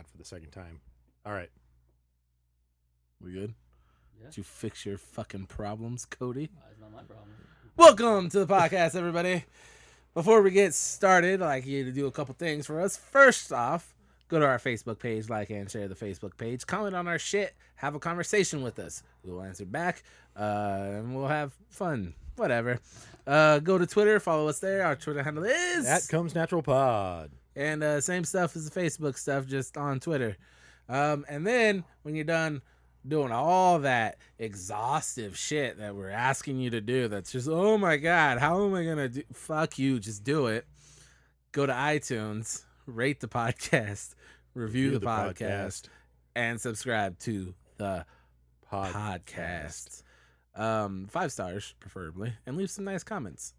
not for the second time. All right. We good? Yeah. Did you fix your fucking problems, Cody? It's not my problem. Welcome to the podcast, everybody. Before we get started, I'd like you to do a couple things for us. First off, go to our Facebook page, like and share the Facebook page. Comment on our shit. Have a conversation with us. We will answer back, and we'll have fun. Whatever. Go to Twitter. Follow us there. Our Twitter handle is... That comes Natural Pod. And same stuff as the Facebook stuff, just on Twitter. And then, when you're done doing all that exhaustive shit that we're asking you to do, that's just, oh my God, how am I going to do? Fuck you, just do it. Go to iTunes, rate the podcast, review the podcast, and subscribe to the podcast. 5 stars, preferably, and leave some nice comments.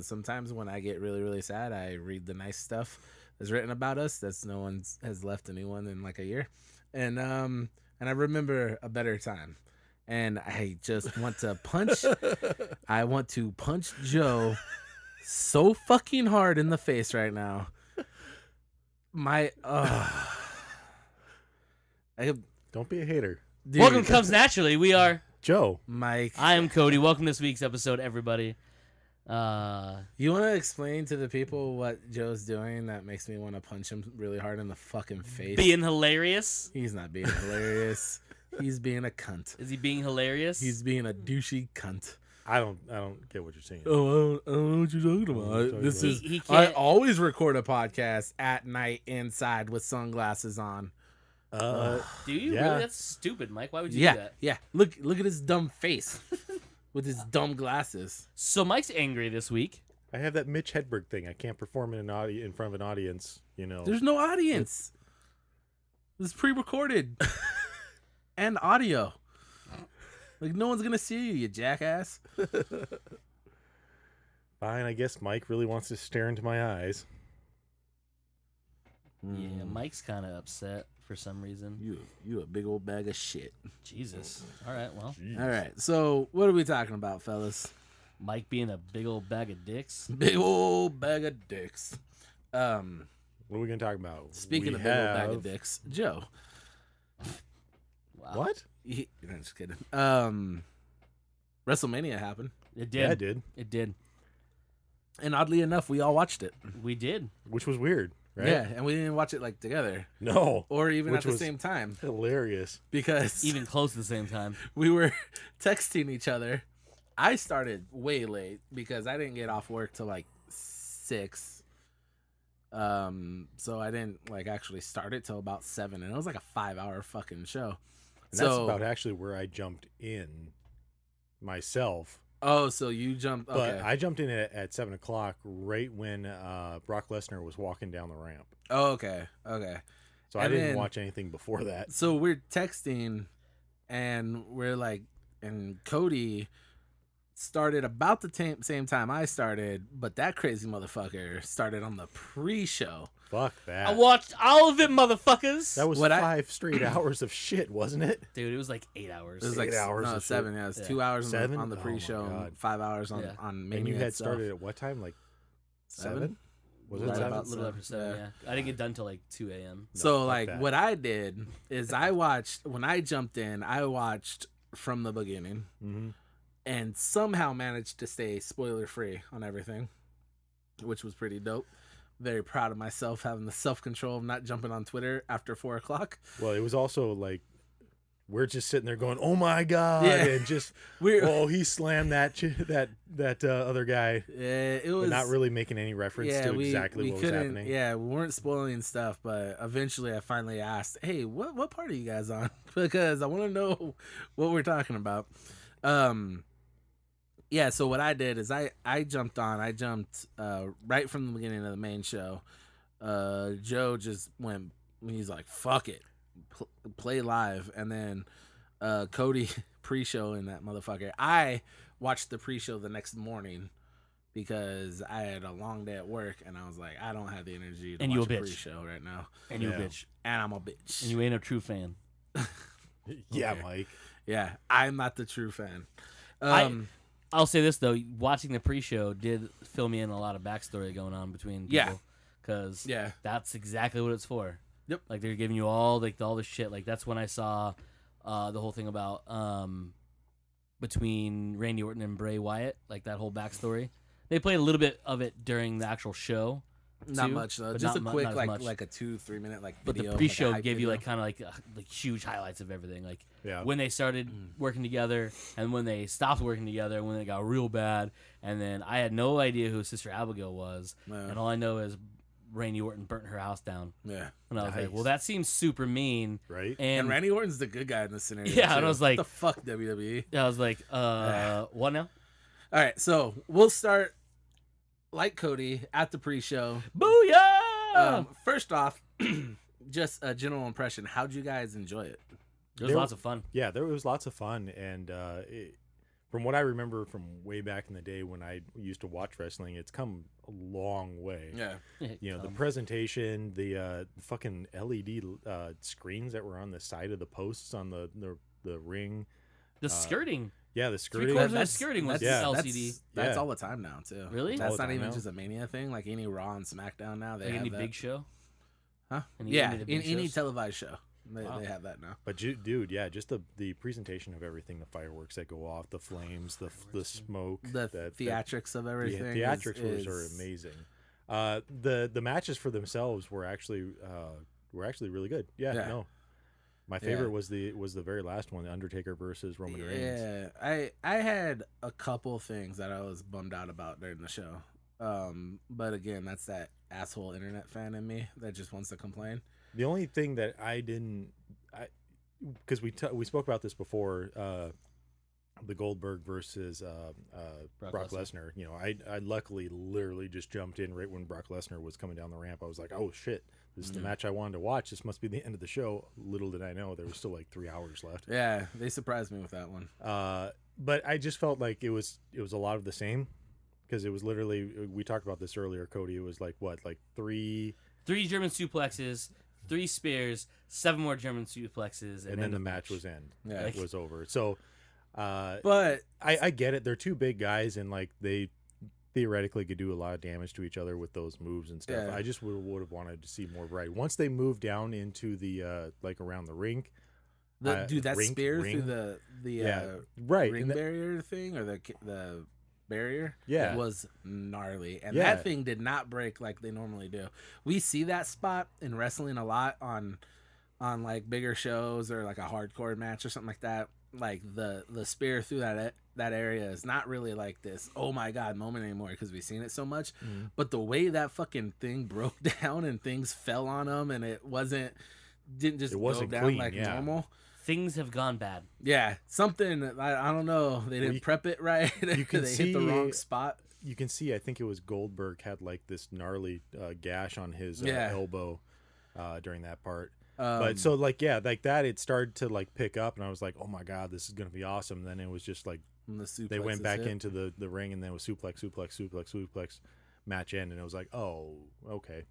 Sometimes when I get really, really sad, I read the nice stuff that's written about us. That's no one has left anyone in like a year. And I remember a better time. And I just want to punch. I want to punch Joe so fucking hard in the face right now. Don't be a hater. Dude, Welcome comes naturally. We are Joe. Mike. I am Cody. Welcome to this week's episode, everybody. You want to explain to the people what Joe's doing that makes me want to punch him really hard in the fucking face? Being hilarious. He's not being hilarious. He's being a cunt. Is he being hilarious? He's being a douchey cunt. I don't get what you're saying. Oh, I don't know what you're talking about. This is. He I can't. always record a podcast at night inside with sunglasses on. Do you yeah. really? That's stupid, Mike. Why would you Yeah, do that? yeah. Look at his dumb face with his dumb glasses. So Mike's angry this week. I have that Mitch Hedberg thing. I can't perform in in front of an audience. You know. There's no audience. This is pre-recorded and audio. Like no one's gonna see you, you jackass. Fine. I guess Mike really wants to stare into my eyes. Yeah, Mike's kind of upset for some reason. You a big old bag of shit. Jesus. All right, well. All right. So what are we talking about, fellas? Mike being a big old bag of dicks. Big old bag of dicks. What are we gonna talk about? Speaking of big old bag of dicks, Joe. Wow. What? No, just kidding. WrestleMania happened, It did. Yeah, I did. It did. and oddly enough, we all watched it. We did. Which was weird, right? Yeah, and we didn't watch it like together No. or even Which at the was same time hilarious. because Even close at the same time. we were texting each other. I started way late because I didn't get off work till like 6. So I didn't like actually start it till about 7, and it was like a 5-hour fucking show. And that's about actually where I jumped in myself. Oh, so you jumped? Okay. But I jumped in at 7 o'clock right when Brock Lesnar was walking down the ramp. Oh, okay. So I And didn't then- watch anything before that. So we're texting, and we're like, and Cody started about the same time I started, but that crazy motherfucker started on the pre-show. Fuck that. I watched all of it, motherfuckers. That was What 5 straight hours of shit, wasn't it? Dude, it was like 8 hours. It was like 8 hours no, of 7. shit. Yeah, it was Yeah. 2 hours on 7? on the Oh my pre-show, God. and 5 hours on Yeah. on Mania And you had itself. started at what time? Like 7? Was it Right 7? about a little after 7, Yeah. yeah. I didn't get done till like 2 a.m. So fuck like that. what I did is I watched when I jumped in, I watched from the beginning. Mm-hmm. And somehow managed to stay spoiler free on everything, which was pretty dope. Very proud of myself having the self control of not jumping on Twitter after 4 o'clock. Well, it was also like we're just sitting there going, "Oh my god!" Yeah. and just, "Oh, he slammed that other guy," it but was not really making any reference to exactly we what was couldn't. happening. Yeah, we weren't spoiling stuff, but eventually I finally asked, "Hey, what part are you guys on?" Because I want to know what we're talking about. Yeah, so what I did is I jumped on. I jumped right from the beginning of the main show. Joe just went. He's like, "Fuck it, play live." And then Cody pre-show in that motherfucker. I watched the pre-show the next morning because I had a long day at work, and I was like, I don't have the energy to And you watch a a bitch. pre-show right now. And you a Yeah. bitch. And I'm a bitch. And you ain't a true fan. Yeah, Okay. Mike. Yeah, I'm not the true fan. I'll say this, though. Watching the pre-show did fill me in a lot of backstory going on between people. Yeah. Because Yeah. that's exactly what it's for. Yep. Like they're giving you all the shit. Like that's when I saw the whole thing about between Randy Orton and Bray Wyatt, like that whole backstory. They played a little bit of it during the actual show. Not too, much though. but Just not a quick not as much. like a 2-3 minute like But video. the pre-show like a hype gave you video. like kind of like huge highlights of everything, like Yeah. when they started working together and when they stopped working together and when it got real bad. And then I had no idea who Sister Abigail was, and all I know is Randy Orton burnt her house down. Yeah. And I was like, Nice. well, that seems super mean, Right? And And Randy Orton's the good guy in this scenario. Yeah, too. and I was like- what the fuck, WWE? I was like, what now? All right, so we'll start like Cody at the pre-show. Booyah! First off, just a general impression. How'd you guys enjoy it? It was there- lots of fun. Yeah, there was lots of fun, and from what I remember from way back in the day when I used to watch wrestling, it's come a long way. Yeah. You know, the presentation, the fucking LED screens that were on the side of the posts on the ring. The skirting. Yeah, the skirting. Three-quarters of the skirting was Yeah. LCD. That's Yeah. all the time now too. Really? That's All the not time even now? just a Mania thing. Like any Raw and SmackDown now, they Like have any that. big show. Huh? Any Yeah, of the in big any shows? televised show, they Wow. have that now. But dude, yeah, just the presentation of everything, the fireworks that go off, the flames, the smoke, The theatrics of everything. The theatrics is are amazing. The matches for themselves were actually really good. Yeah, Yeah. no. My favorite was the very last one, the Undertaker versus Roman Reigns. Yeah, I had a couple things that I was bummed out about during the show. But again, that's that asshole internet fan in me that just wants to complain. The only thing that because we spoke about this before, the Goldberg versus Brock Lesnar. You know, I luckily literally just jumped in right when Brock Lesnar was coming down the ramp. I was like, oh shit, this is the match I wanted to watch. This must be the end of the show. Little did I know there was still like 3 hours left. Yeah, they surprised me with that one. But I just felt like it was a lot of the same, because it was literally, we talked about this earlier, Cody. It was like what, like three German suplexes, 3 spears, 7 more German suplexes, and then the match was end. Yeah. It was over. So, But I get it. They're 2 big guys, and like they theoretically could do a lot of damage to each other with those moves and stuff. Yeah. I just would have wanted to see more variety. Once they moved down into the like around the rink, dude, that ring- spear ring? through the Yeah, right. ring and that- barrier thing, or the barrier, Yeah. was gnarly, and Yeah. that thing did not break like they normally do. We see that spot in wrestling a lot on like bigger shows or like a hardcore match or something like that. Like the spear through that area is not really like this oh my god moment anymore, because we've seen it so much. But the way that fucking thing broke down and things fell on them, and it wasn't go down clean, like yeah. normal. Things have gone bad. Yeah, something I don't know. They didn't prep it right. you can they hit the see- wrong spot. You can see, I think it was Goldberg had like this gnarly gash on his Yeah. elbow during that part. But so like, yeah, like that, it started to like pick up, and I was like, oh my god, this is gonna be awesome. Then it was just like they went back into the ring, and then it was suplex, match end, and it was like, oh, okay.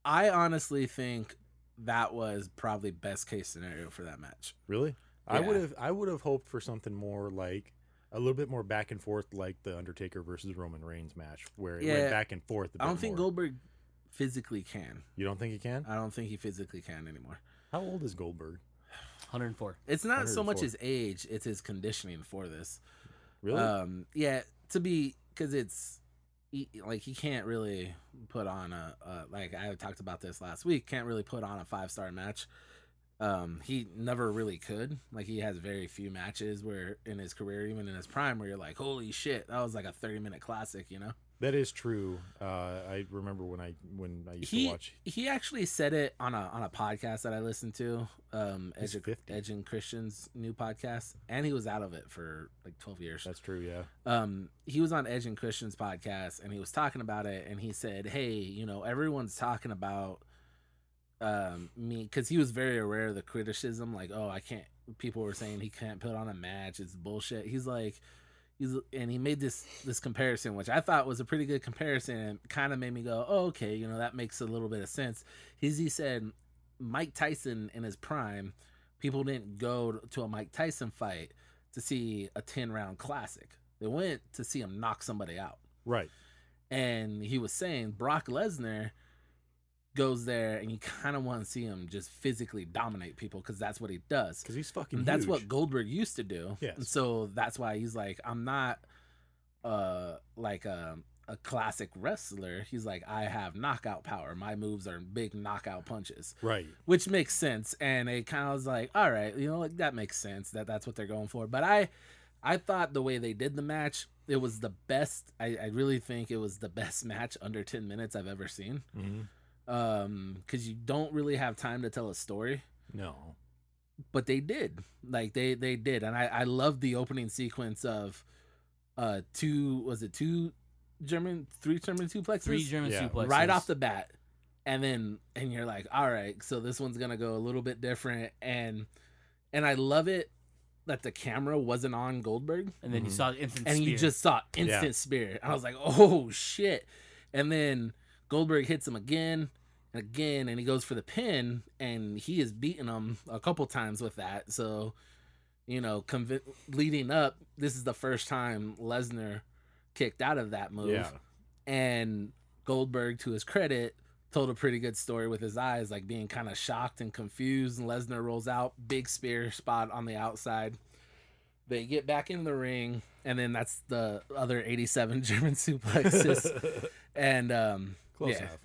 I honestly think that was probably best case scenario for that match. Really? Yeah. I would have hoped for something more like a little bit more back and forth, like the Undertaker versus Roman Reigns match, where it went back and forth. I don't think Goldberg physically can. You don't think he can? I don't think he physically can anymore. How old is Goldberg? 104. It's not so much 104. his age; it's his conditioning for this. Really? Yeah, because it's he can't really put on a like I talked about this last week. Can't really put on a 5-star match. He never really could. Like, he has very few matches where in his career, even in his prime, where you're like, holy shit, that was like a 30-minute classic, you know? That is true. I remember when I used to watch. He actually said it on a podcast that I listened to, He's 50. Edge and Christian's new podcast, and he was out of it for like 12 years. That's true, yeah. He was on Edge and Christian's podcast, and he was talking about it, and he said, hey, you know, everyone's talking about me, because he was very aware of the criticism, like, oh, I can't, people were saying he can't put on a match, it's bullshit. And he made this comparison, which I thought was a pretty good comparison, and kind of made me go, oh, okay, you know, that makes a little bit of sense. He said Mike Tyson in his prime, people didn't go to a Mike Tyson fight to see a 10-round classic. They went to see him knock somebody out. Right. And he was saying Brock Lesnar goes there, and you kind of want to see him just physically dominate people because that's what he does. Because he's fucking And that's huge. what Goldberg used to do. Yes. And so that's why he's like, I'm not like a classic wrestler. He's like, I have knockout power. My moves are big knockout punches. Right. Which makes sense. And it kind of was like, all right, you know, like that makes sense. That's what they're going for. But I thought the way they did the match, it was the best. I really think it was the best match under 10 minutes I've ever seen. Because you don't really have time to tell a story. No. But they did. Like they did. And I love the opening sequence of three German suplexes? 3 German suplexes. Right off the bat. And you're like, all right, so this one's gonna go a little bit different. And I love it that the camera wasn't on Goldberg. And then you saw instant And spear. you just saw instant spear. And I was like, oh shit. And then Goldberg hits him again and again, and he goes for the pin, and he is beating him a couple times with that. So, you know, leading up, this is the first time Lesnar kicked out of that move. Yeah. And Goldberg, to his credit, told a pretty good story with his eyes, like being kind of shocked and confused. And Lesnar rolls out, big spear spot on the outside. They get back in the ring, and then that's the other 87 German suplexes. And Close yeah. enough.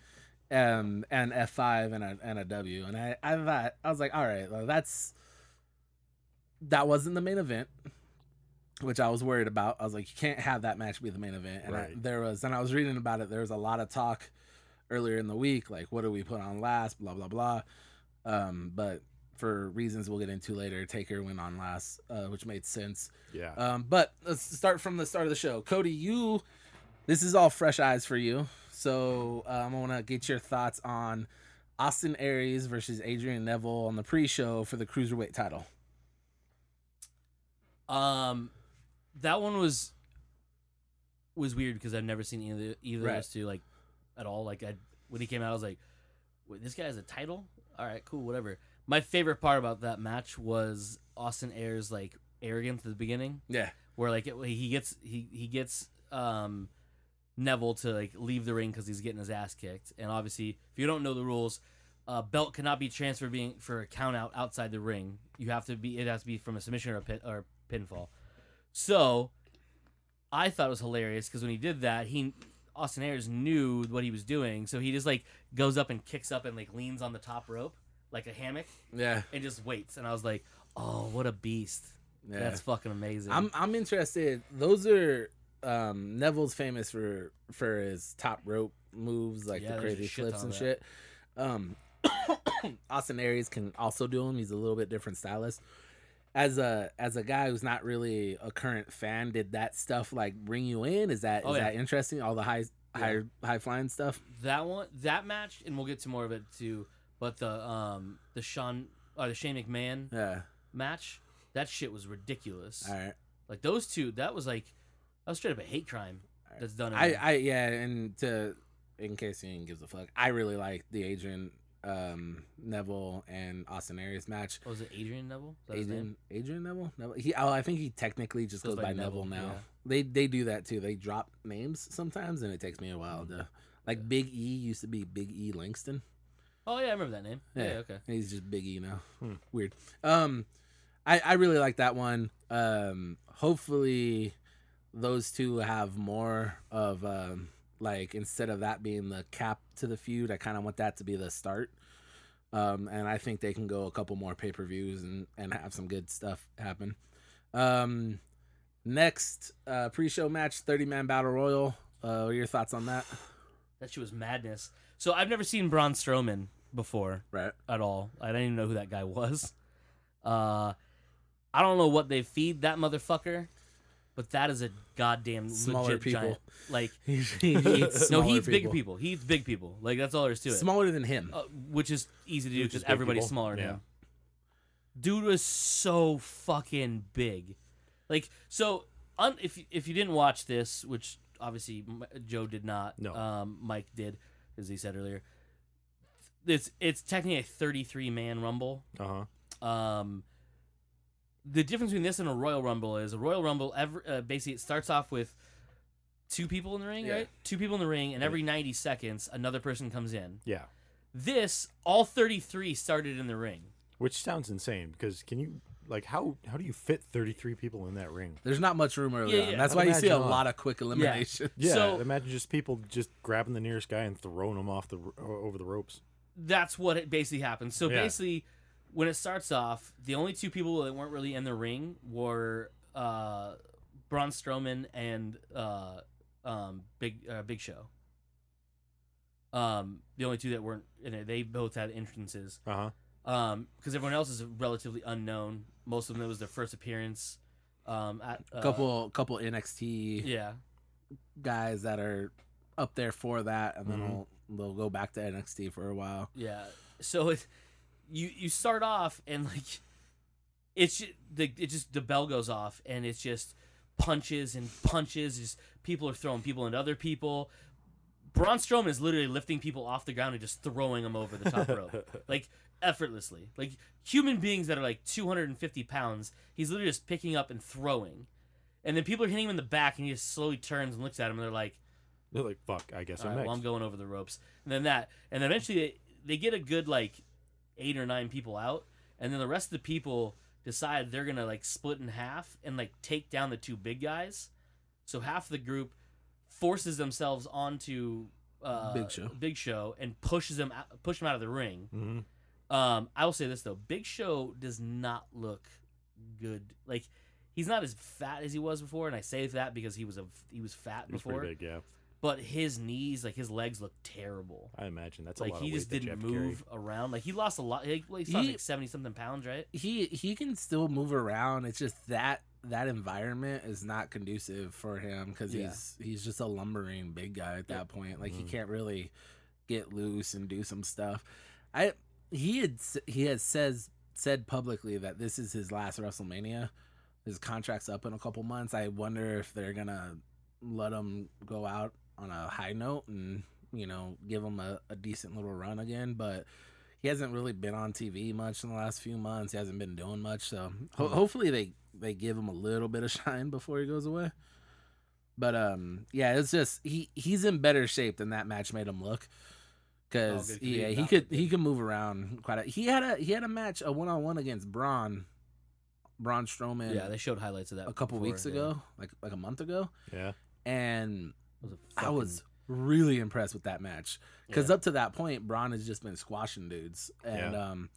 And F5 and a W. And I thought, I was like, all right, well, that wasn't the main event, which I was worried about. I was like, you can't have that match be the main event. And Right. I was reading about it. There was a lot of talk earlier in the week, like, what do we put on last, blah, blah, blah. But for reasons we'll get into later, Taker went on last, which made sense. Yeah. But let's start from the start of the show. Cody, this is all fresh eyes for you. So I want to get your thoughts on Austin Aries versus Adrian Neville on the pre-show for the Cruiserweight title. That one was weird because I've never seen either of those two like at all. Like when he came out, I was like, "Wait, this guy has a title? All right, cool, whatever." My favorite part about that match was Austin Aries' like arrogance at the beginning. Yeah, where like he gets Neville to like leave the ring because he's getting his ass kicked, and obviously if you don't know the rules, belt cannot be transferred for a count out outside the ring. It has to be from a submission or a pinfall. So I thought it was hilarious because when he did that, Austin Aries knew what he was doing, so he just like goes up and kicks up and like leans on the top rope like a hammock, yeah, and just waits. And I was like, oh, what a beast! yeah. That's fucking amazing. I'm interested. Those are Neville's famous for his top rope moves, like the there's a crazy shit flips ton and of shit. Austin Aries can also do them. He's a little bit different stylist. As a guy who's not really a current fan, did that stuff like bring you in? Is that that interesting? All the high flying stuff. That match, and we'll get to more of it too. But the Shane McMahon match, that shit was ridiculous. All right, like those two, that was straight up a hate crime that's done. And in case anyone gives a fuck, I really like the Adrian Neville and Austin Aries match. Oh, was it Adrian Neville? Is that his name? Adrian Neville? I think he technically just goes by Neville now. Yeah. They do that too. They drop names sometimes, and it takes me a while to like. Big E used to be Big E Langston. Oh yeah, I remember that name. Yeah, okay. And he's just Big E now. Weird. I really like that one. Hopefully those two have more of like, instead of that being the cap to the feud, I kind of want that to be the start. And I think they can go a couple more pay-per-views and have some good stuff happen. Next pre-show match, 30-man battle royal. What are your thoughts on that? That shit was madness. So I've never seen Braun Strowman before, right? At all. I didn't even know who that guy was. I don't know what they feed that motherfucker, but that is a goddamn smaller legit people. Giant. Like he eats big people. He eats big people. Like that's all there is to it. Smaller than him, which is easy to do because everybody's smaller than him. Dude was so fucking big. Like so, if you didn't watch this, which obviously Joe did not, Mike did, as he said earlier. It's technically a 33-man Rumble. The difference between this and a Royal Rumble is a Royal Rumble. Basically, it starts off with 2 people in the ring, right? 2 people in the ring, and every 90 seconds, another person comes in. Yeah. This, all 33 started in the ring. Which sounds insane because can you how do you fit 33 people in that ring? There's not much room early Yeah, on. yeah. That's I'd why you see a imagine lot of quick elimination. Yeah, So- imagine just people just grabbing the nearest guy and throwing him off over the ropes. That's what it basically happened. So Yeah. basically, when it starts off, the only two people that weren't really in the ring were Braun Strowman and Big Show. The only two that weren't in it, they both had entrances. Because everyone else is relatively unknown. Most of them, it was their first appearance. At Couple NXT yeah, guys that are up there for that, and then they'll go back to NXT for a while. yeah. So you start off and it's just the bell goes off and it's just punches and punches. Just people are throwing people into other people. Braun Strowman is literally lifting people off the ground and just throwing them over the top rope, effortlessly. Human beings that are 250 pounds, he's literally just picking up and throwing. And then people are hitting him in the back, and he just slowly turns and looks at him, and they're like, fuck, I guess all I'm right, next. well, I'm going over the ropes. And then that. And then eventually they get a good, 8 or 9 people out, and then the rest of the people decide they're going to, split in half and, take down the two big guys. So half the group forces themselves onto Big Show and push him out of the ring. Mm-hmm. I will say this though, Big Show does not look good. He's not as fat as he was before, and I say that because he was fat He was before. pretty big, yeah. But his knees, his legs look terrible. I imagine that's a lot of he weight just that you didn't have to carry. move around. He lost a lot. He lost 70-something pounds, right? He can still move around. It's just that environment is not conducive for him because he's just a lumbering big guy at that point. He can't really get loose and do some stuff. He had said publicly that this is his last WrestleMania. His contract's up in a couple months. I wonder if they're gonna let him go out on a high note and give him a decent little run again. But he hasn't really been on TV much in the last few months. He hasn't been doing much. So hopefully they give him a little bit of shine before he goes away. But it's just he's in better shape than that match made him look. Because he could move around quite. He had a match, a 1-on-1 against Braun Strowman. Yeah, they showed highlights of that a couple weeks ago, like a month ago. Yeah, and was I was really impressed with that match because up to that point, Braun has just been squashing dudes, and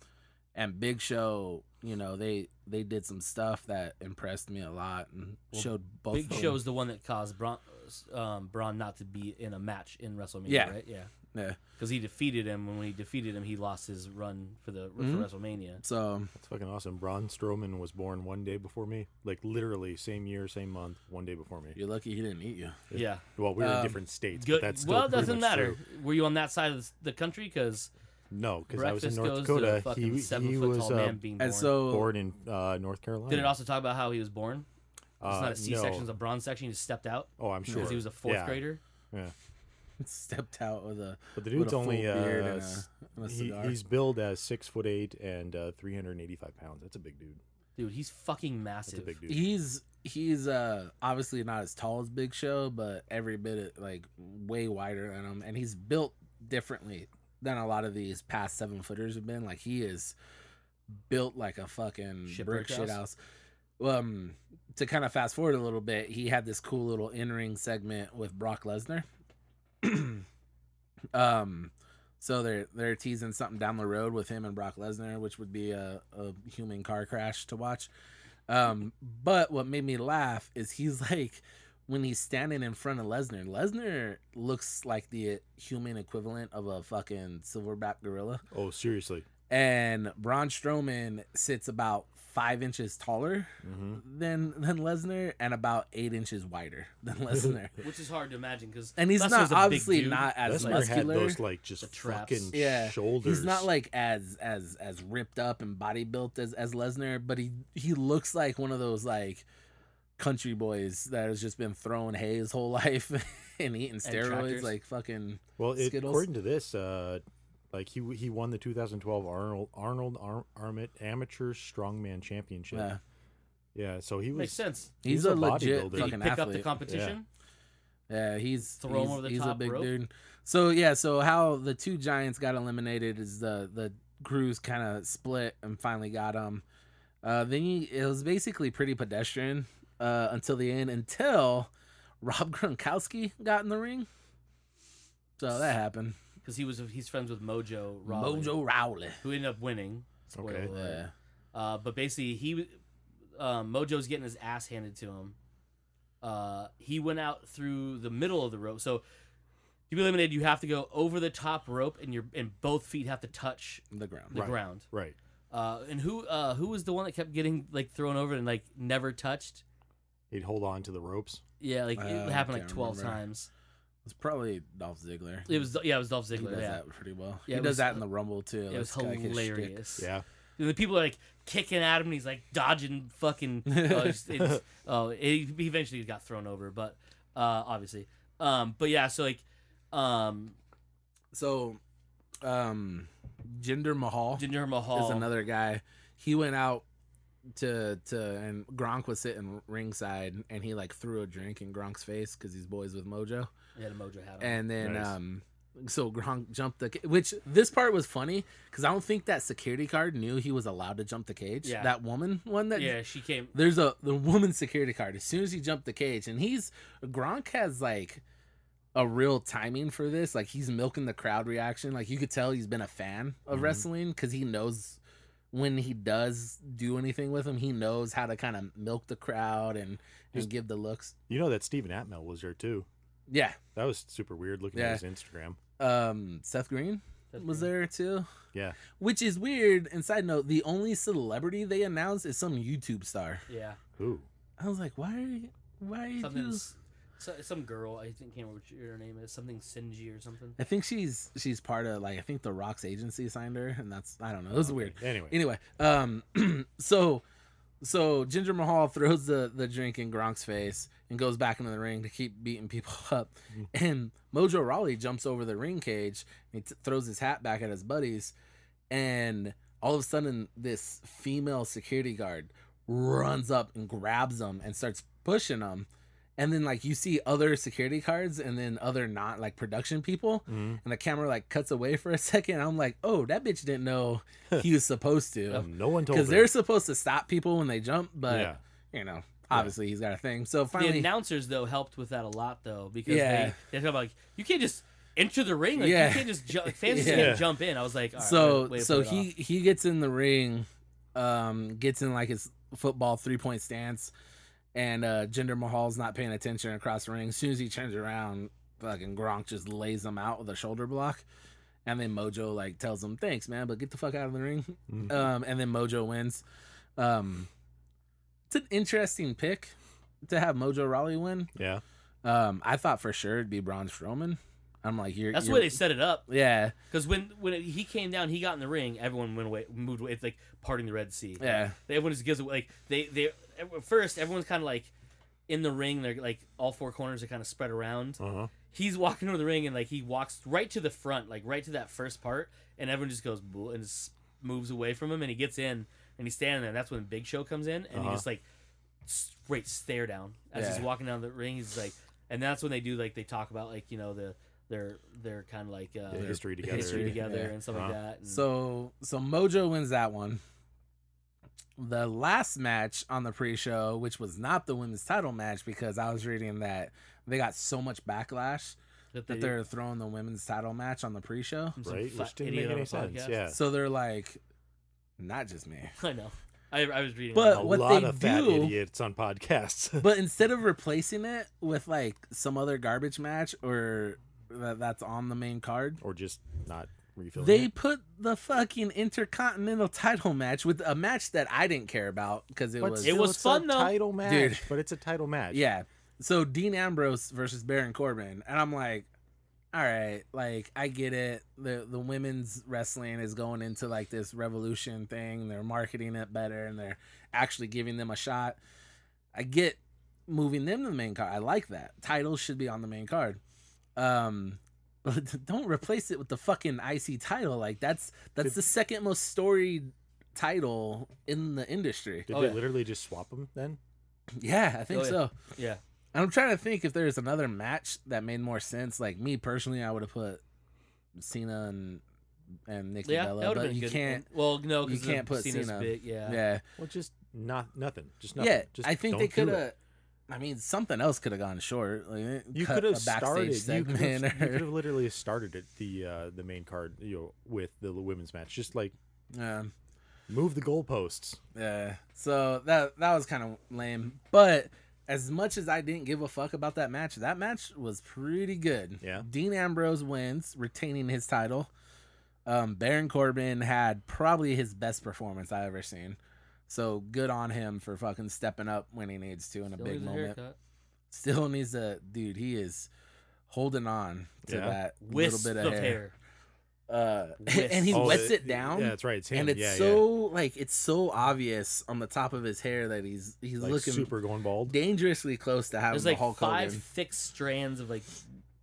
Big Show, they did some stuff that impressed me a lot and showed both. Big Show's the one that caused Braun not to be in a match in WrestleMania, right? Yeah. Because he defeated him. When he defeated him, he lost his run for WrestleMania. So that's fucking awesome. Braun Strowman was born one day before me, literally same year, same month, one day before me. You're lucky he didn't eat you. Yeah. Well, we were in different states. Good. But that's still Well, it pretty doesn't much matter. true. Were you on that side of the country? Because no, because I was in North goes to Dakota. fucking He 7-foot was tall man being born. And so born in North Carolina. Did it also talk about how he was born? It's not a C-section; no. it's a Braun section. He just stepped out. Oh, I'm sure. Because he was a fourth grader. Yeah. Stepped out with But the dude's only beard and a cigar. he's billed as 6'8" and 385 pounds. That's a big dude. Dude, he's fucking massive. That's a big dude. He's obviously not as tall as Big Show, but every bit way wider than him, and he's built differently than a lot of these past 7-footers have been. He is built like a fucking brick shit house. To kind of fast forward a little bit, he had this cool little in-ring segment with Brock Lesnar. So they're teasing something down the road with him and Brock Lesnar, which would be a human car crash to watch. But what made me laugh is he's when he's standing in front of Lesnar looks like the human equivalent of a fucking silverback gorilla. Oh, seriously. And Braun Strowman sits about 5 inches taller than Lesnar and about 8 inches wider than Lesnar. Which is hard to imagine because he's not obviously not as Lesnar muscular. had those just fucking shoulders. He's not as ripped up and body built as Lesnar, but he looks like one of those country boys that has just been throwing hay his whole life and eating steroids fucking Skittles. According to this, he won the 2012 Arnold Armit Amateur Strongman Championship. Yeah, so he was makes sense. He's a legit bodybuilder. fucking Did he pick up the athlete. competition? Yeah, he's a big rope. dude. So how the two giants got eliminated is the crews kind of split and finally got him. It was basically pretty pedestrian until the end, until Rob Gronkowski got in the ring. So that happened because he's friends with Mojo Rawley, who ended up winning. Spoiler alert. Yeah. But basically, Mojo's getting his ass handed to him. He went out through the middle of the rope. So to be eliminated, you have to go over the top rope, and both feet have to touch the ground. Ground. Right. And who was the one that kept getting like thrown over and like never touched? He'd hold on to the ropes. Yeah, like it happened like 12 times. It's probably Dolph Ziggler. It was Dolph Ziggler. He does that pretty well. Yeah, he does that in the Rumble too. It was hilarious. Yeah. The people are like kicking at him, and he's like dodging fucking. He eventually got thrown over, but obviously, but yeah. So like, Jinder Mahal is another guy. He went out to and Gronk was sitting ringside, and he like threw a drink in Gronk's face because he's boys with Mojo. Yeah, the Mojo hat on. And then so Gronk jumped which this part was funny because I don't think that security guard knew he was allowed to jump the cage. Yeah. That woman one that she came. There's the woman's security card as soon as he jumped the cage, and Gronk has like a real timing for this. Like he's milking the crowd reaction. Like you could tell he's been a fan of wrestling because he knows when he does do anything with him, he knows how to kind of milk the crowd and give the looks. You know that Stephen Atmel was there too. Yeah, that was super weird looking at his Instagram. Seth Green was there too. Yeah, which is weird. And side note, the only celebrity they announced is some YouTube star. Yeah, who? I was like, why are you? Some girl, I think, can't remember what her name is. Something Sinji or something. I think she's part of like I think The Rock's agency signed her, and that's I don't know. It was weird. Anyway, so Jinder Mahal throws the drink in Gronk's face and goes back into the ring to keep beating people up, and Mojo Rawley jumps over the ring cage and he throws his hat back at his buddies, and all of a sudden this female security guard runs up and grabs him and starts pushing him. And then like you see other security guards and then other not like production people, and the camera like cuts away for a second. And I'm like, oh, that bitch didn't know he was supposed to. No one told her. Because they're supposed to stop people when they jump, but obviously he's got a thing. So finally, the announcers though helped with that a lot though because they talk about like you can't just enter the ring, like you can't just jump. Fans just can't jump in. I was like, all right, so he gets in the ring, gets in like his football 3-point stance. And Jinder Mahal's not paying attention across the ring. As soon as he turns around, fucking Gronk just lays him out with a shoulder block. And then Mojo like tells him, "Thanks, man, but get the fuck out of the ring." And then Mojo wins. It's an interesting pick to have Mojo Rawley win. Yeah. I thought for sure it'd be Braun Strowman. I'm like, that's the way they set it up. Yeah. Because when he came down, he got in the ring. Everyone moved away. It's like parting the Red Sea. Yeah. Everyone just gives away. Like they first, everyone's kind of like in the ring. They're like all four corners are kind of spread around. He's walking over the ring and like he walks right to the front, like right to that first part, and everyone just goes boo and just moves away from him. And he gets in and he's standing there. And that's when Big Show comes in and he just like straight stare down as he's walking down the ring. He's like, and that's when they do like they talk about like their kind of like history together, and stuff like that. And so Mojo wins that one. The last match on the pre-show, which was not the women's title match, because I was reading that they got so much backlash that they're throwing the women's title match on the pre-show. Right, which didn't make any sense. Yeah. So they're like, not just me. I know. I was reading. But a what lot they of fat do, idiots on podcasts. But instead of replacing it with like some other garbage match or that's on the main card, or just not refilling they it, put the fucking Intercontinental title match with a match that I didn't care about because it was fun though. Title match, dude. But it's a title match. Yeah. So Dean Ambrose versus Baron Corbin, and I'm like, all right, like I get it. The women's wrestling is going into like this revolution thing. They're marketing it better and they're actually giving them a shot. I get moving them to the main card. I like that. Titles should be on the main card. Don't replace it with the fucking IC title. Like that's the second most storied title in the industry. Did they literally just swap them then? Yeah, I think so. Yeah. I'm trying to think if there's another match that made more sense. Like me personally, I would have put Cena and Nikki Yeah, Bella, that would have but been you good. can't. Well, no, You because can't put Cena's Cena. big. Yeah. Yeah, Well, just nothing. Just nothing. yeah. Just I think don't they do could it. have. I mean, something else could have gone short. Like, You cut could have a backstage started. You segment. could have literally started at the main card, with the women's match. Just like move the goalposts. Yeah. So that was kind of lame. But as much as I didn't give a fuck about that match was pretty good. Yeah. Dean Ambrose wins, retaining his title. Baron Corbin had probably his best performance I ever seen. So good on him for fucking stepping up when he needs to in a big moment. Still needs a dude. He is holding on to that Wisp little bit of hair. And he lets it down. Yeah, that's right. It's him. And it's it's so obvious on the top of his hair that he's like looking super going bald. dangerously close to having There's the like Hulk 5 Hogan. thick strands of like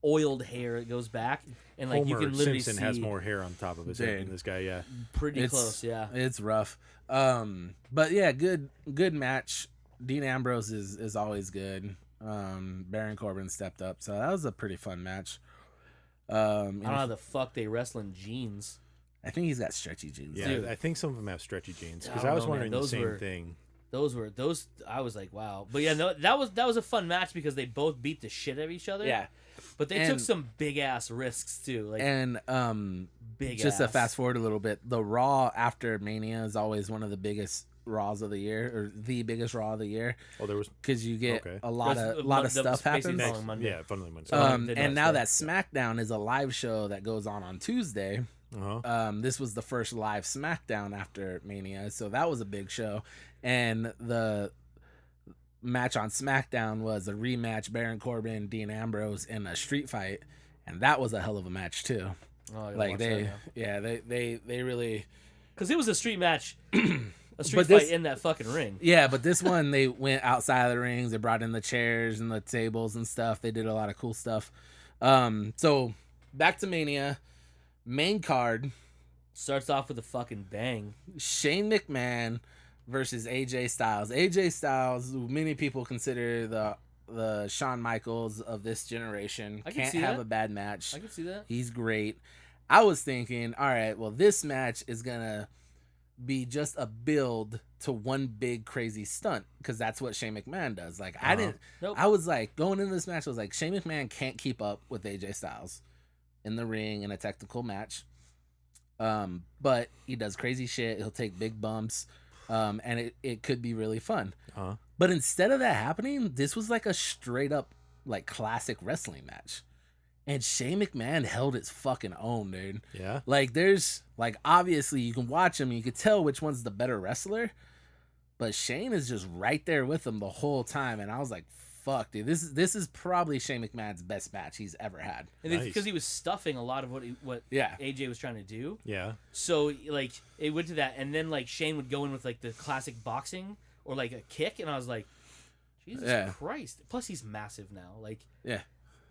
oiled hair. It goes back, and like you Homer can literally Simpson see has more hair on top of his head than this guy. Yeah. pretty close. Yeah. It's rough. But yeah, good match. Dean Ambrose is always good. Baron Corbin stepped up, so that was a pretty fun match. I don't know how the fuck they wrestle in jeans. I think he's got stretchy jeans. Yeah, Dude. I think some of them have stretchy jeans because I I don't was know, man. wondering the Those same were- thing. Those I was like, wow. But yeah, no, that was a fun match because they both beat the shit out of each other. Yeah. But they And- took some big ass risks too. Like And big just to ass. fast forward a little bit, the Raw after Mania is always one of the biggest Raws of the year, or the biggest Raw of the year, Oh, there was. because you get Okay. a lot That's of stuff basically happens. following Monday. Yeah, Funny Monday. The And next now day. that SmackDown is a live show that goes on Tuesday. This was the first live SmackDown after Mania, so that was a big show. And the match on SmackDown was a rematch: Baron Corbin, Dean Ambrose in a street fight, and that was a hell of a match too. Oh, I gotta Like watch they, that now. yeah, they really. Because it was a street match, a street But fight this- in that fucking ring. Yeah, but this one they went outside of the rings. They brought in the chairs and the tables and stuff. They did a lot of cool stuff. So back to Mania, main card: Starts off with a fucking bang. Shane McMahon versus AJ Styles. AJ Styles, who many people consider the Shawn Michaels of this generation, I can can't see have that. a bad match. I can see that. He's great. I was thinking, all right, well, this match is gonna be just a build to one big crazy stunt, because that's what Shane McMahon does. Like I didn't. Nope. I was like, going into this match, I was like, Shane McMahon can't keep up with AJ Styles in the ring in a technical match. But he does crazy shit. He'll take big bumps. And it could be really fun. But instead of that happening, this was like a straight up like classic wrestling match. And Shane McMahon held its fucking own, dude. Yeah. Like there's like, obviously you can watch him and you can tell which one's the better wrestler, but Shane is just right there with him the whole time. And I was like, fuck, dude, this is probably Shane McMahon's best match he's ever had. And it's Nice. because he was stuffing a lot of what Yeah. AJ was trying to do. Yeah. So like it went to that, and then like Shane would go in with like the classic boxing or like a kick, and I was like, Jesus Christ! Plus he's massive now. Like Yeah.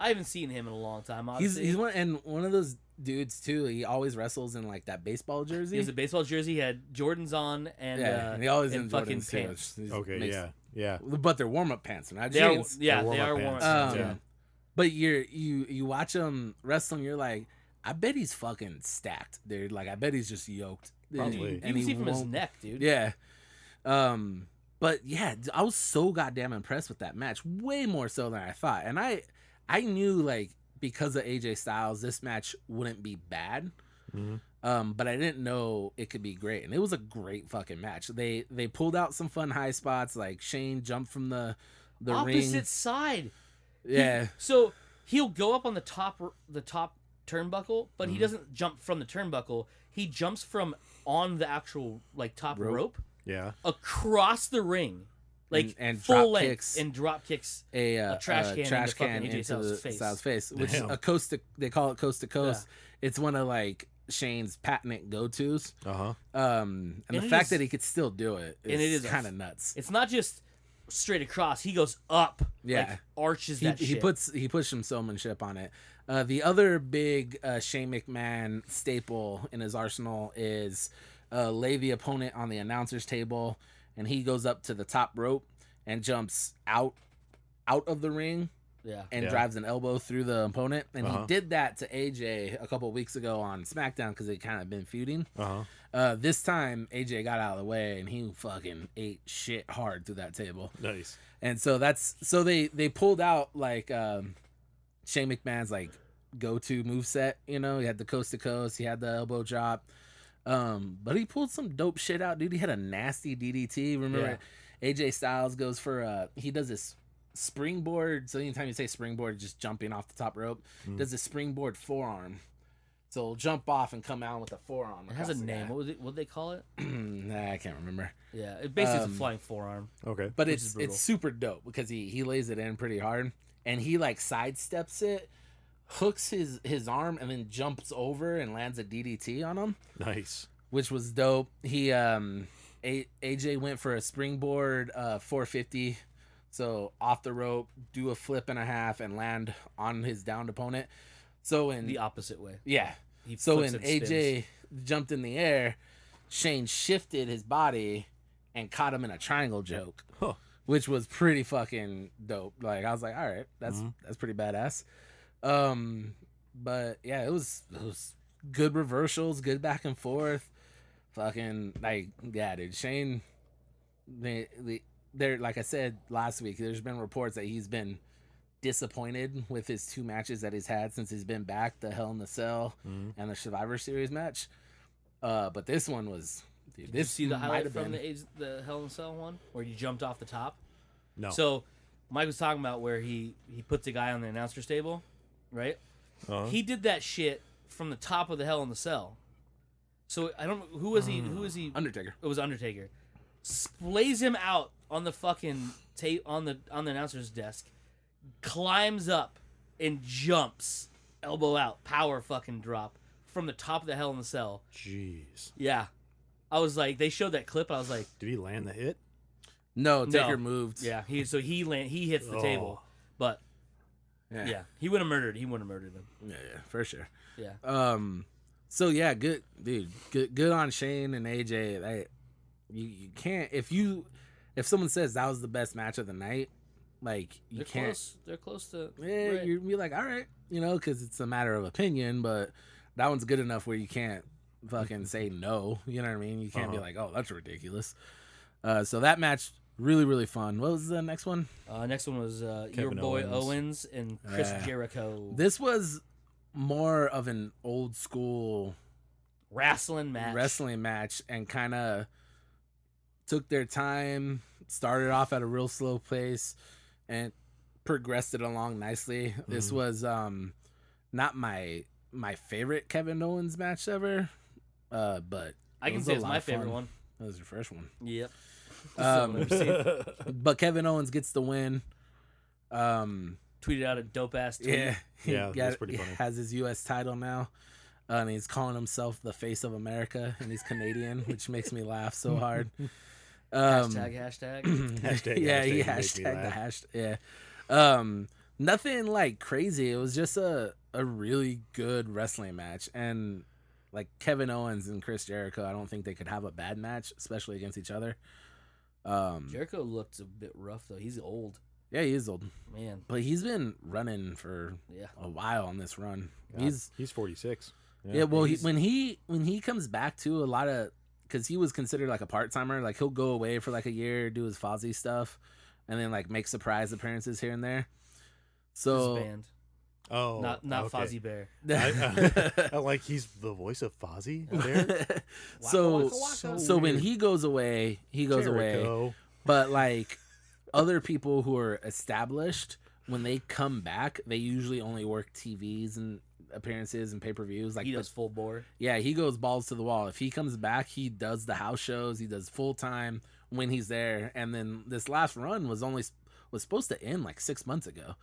I haven't seen him in a long time. Obviously. He's one of those dudes too. He always wrestles in like that baseball jersey. He has a baseball jersey. He had Jordans on, and and he always in fucking Jordans, too. pants. Okay. Yeah. But they're warm up pants, not They are, jeans. yeah, They're they are warm-up warm. pants. Yeah. But you watch him wrestle, and you're like, I bet he's fucking stacked, dude. Like I bet he's just yoked. Probably. You can see from his neck, dude. Yeah. But yeah, I was so goddamn impressed with that match, way more so than I thought. And I knew, like, because of AJ Styles, this match wouldn't be bad. Mm-hmm. But I didn't know it could be great, and it was a great fucking match. They pulled out some fun high spots, like Shane jumped from the Opposite ring. side. Yeah, So he'll go up on the top turnbuckle, but he doesn't jump from the turnbuckle. He jumps from on the actual like top rope Yeah. across the ring, like And full drop length, kicks and drop kicks a trash can trash into fucking can AJ into Styles' the face. Styles' face, which is Damn. a coast to, they call it coast to coast. It's one of like Shane's patented go-tos. And the it fact is- that he could still do it and it is is a kind of nuts. It's not just straight across. He goes up. Yeah. Like, arches He that shit. puts some showmanship on it. The other big Shane McMahon staple in his arsenal is lay the opponent on the announcer's table, and he goes up to the top rope and jumps out out of the ring Yeah. and Yeah. drives an elbow through the opponent. And Uh-huh. he did that to AJ a couple of weeks ago on SmackDown because they kind of been feuding. Uh-huh. This time, AJ got out of the way and he fucking ate shit hard through that table. Nice. And so they pulled out like Shane McMahon's like go-to moveset. You know, he had the coast to coast, he had the elbow drop. But he pulled some dope shit out, dude. He had a nasty DDT. Remember, AJ Styles goes for he does this springboard. So anytime you say springboard, just jumping off the top rope, does a springboard forearm. So he'll jump off and come out with a forearm. It has a across the name. guy. What was it? What did they call it? Nah, I can't remember. Yeah, it basically is a flying forearm. Okay. But Which is brutal. it's super dope because he lays it in pretty hard and he like sidesteps it, hooks his arm and then jumps over and lands a DDT on him, Nice. which was dope. He AJ went for a springboard 450, so off the rope, do a flip and a half and land on his downed opponent. So in The opposite way. yeah, He so flips when and spins. AJ jumped in the air, Shane shifted his body and caught him in a triangle choke, Huh. which was pretty fucking dope. Like I was like, all right, that's pretty badass. But yeah, it was good reversals, good back and forth. Fucking like yeah, dude. Shane, they're like I said last week. There's been reports that he's been disappointed with his 2 matches that he's had since he's been back, the Hell in the Cell and the Survivor Series match. But this one was, dude, Did you this see the might highlight have from been. the Hell in a Cell one where you jumped off the top? No. So Mike was talking about where he puts a guy on the announcer's table, right? Uh-huh. He did that shit from the top of the Hell in the Cell. So I don't know who was he. Who was he? Undertaker. It was Undertaker. Splays him out on the fucking on the announcer's desk, climbs up and jumps, elbow out, power fucking drop from the top of the Hell in the Cell. Jeez. Yeah, I was like, they showed that clip. I was like, Did he land the hit? No, No. Taker moved. yeah. He hits the table, but yeah, he would have murdered. He would have murdered him. Yeah, for sure. Yeah. So yeah, good dude. Good on Shane and AJ. You can't if someone says that was the best match of the night, like you They're can't. close. They're close to. Yeah, right. you'd be like, all right, you know, because it's a matter of opinion. But that one's good enough where you can't fucking say no. You know what I mean? You can't be like, oh, that's ridiculous. So that match really really fun. What was the next one? Next one was your Kevin boy Owens. Owens and Chris Yeah. Jericho. This was more of an old school wrestling match and kind of took their time, started off at a real slow pace and progressed it along nicely. This was not my favorite Kevin Owens match ever, but I it can was say a it's lot my of fun. favorite one. That was your first one. Yep. But Kevin Owens gets the win. Tweeted out a dope ass tweet. Yeah, Yeah, that's pretty funny. He has his U.S. title now, and he's calling himself the face of America, and he's Canadian, which makes me laugh so hard. Hashtag. Hashtag, Yeah, he hashtag, you make me hashtag the laugh. hashtag. Yeah, nothing like crazy. It was just a really good wrestling match, and like Kevin Owens and Chris Jericho, I don't think they could have a bad match, especially against each other. Jericho looked a bit rough though. He's old, Yeah, he is old, man. but he's been running for Yeah. a while on this run. God, he's 46. Yeah, well, he's- when he comes back to a lot of, because he was considered like a part timer, like he'll go away for like a year, do his Fozzy stuff, and then like make surprise appearances here and there. His So band, Oh, not okay. Fozzie Bear. I like he's the voice of Fozzie there. so Waka waka. so when weird. he goes away, away. Jericho. But like other people who are established, when they come back, they usually only work TVs and appearances and pay-per-views. Like He does full bore. yeah, he goes balls to the wall. If he comes back, he does the house shows. He does full time when he's there. And then this last run was supposed to end like 6 months ago,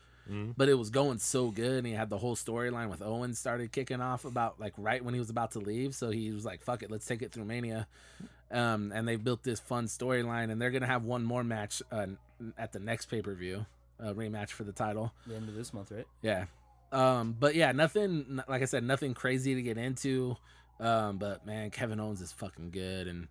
but it was going so good. And he had the whole storyline with Owens started kicking off about like right when he was about to leave. So he was like, "Fuck it, let's take it through Mania." And they built this fun storyline, and they're gonna have one more match at the next pay-per-view, rematch for the title. The end of this month, right? Yeah. But yeah, nothing, like I said, nothing crazy to get into. But man, Kevin Owens is fucking good, and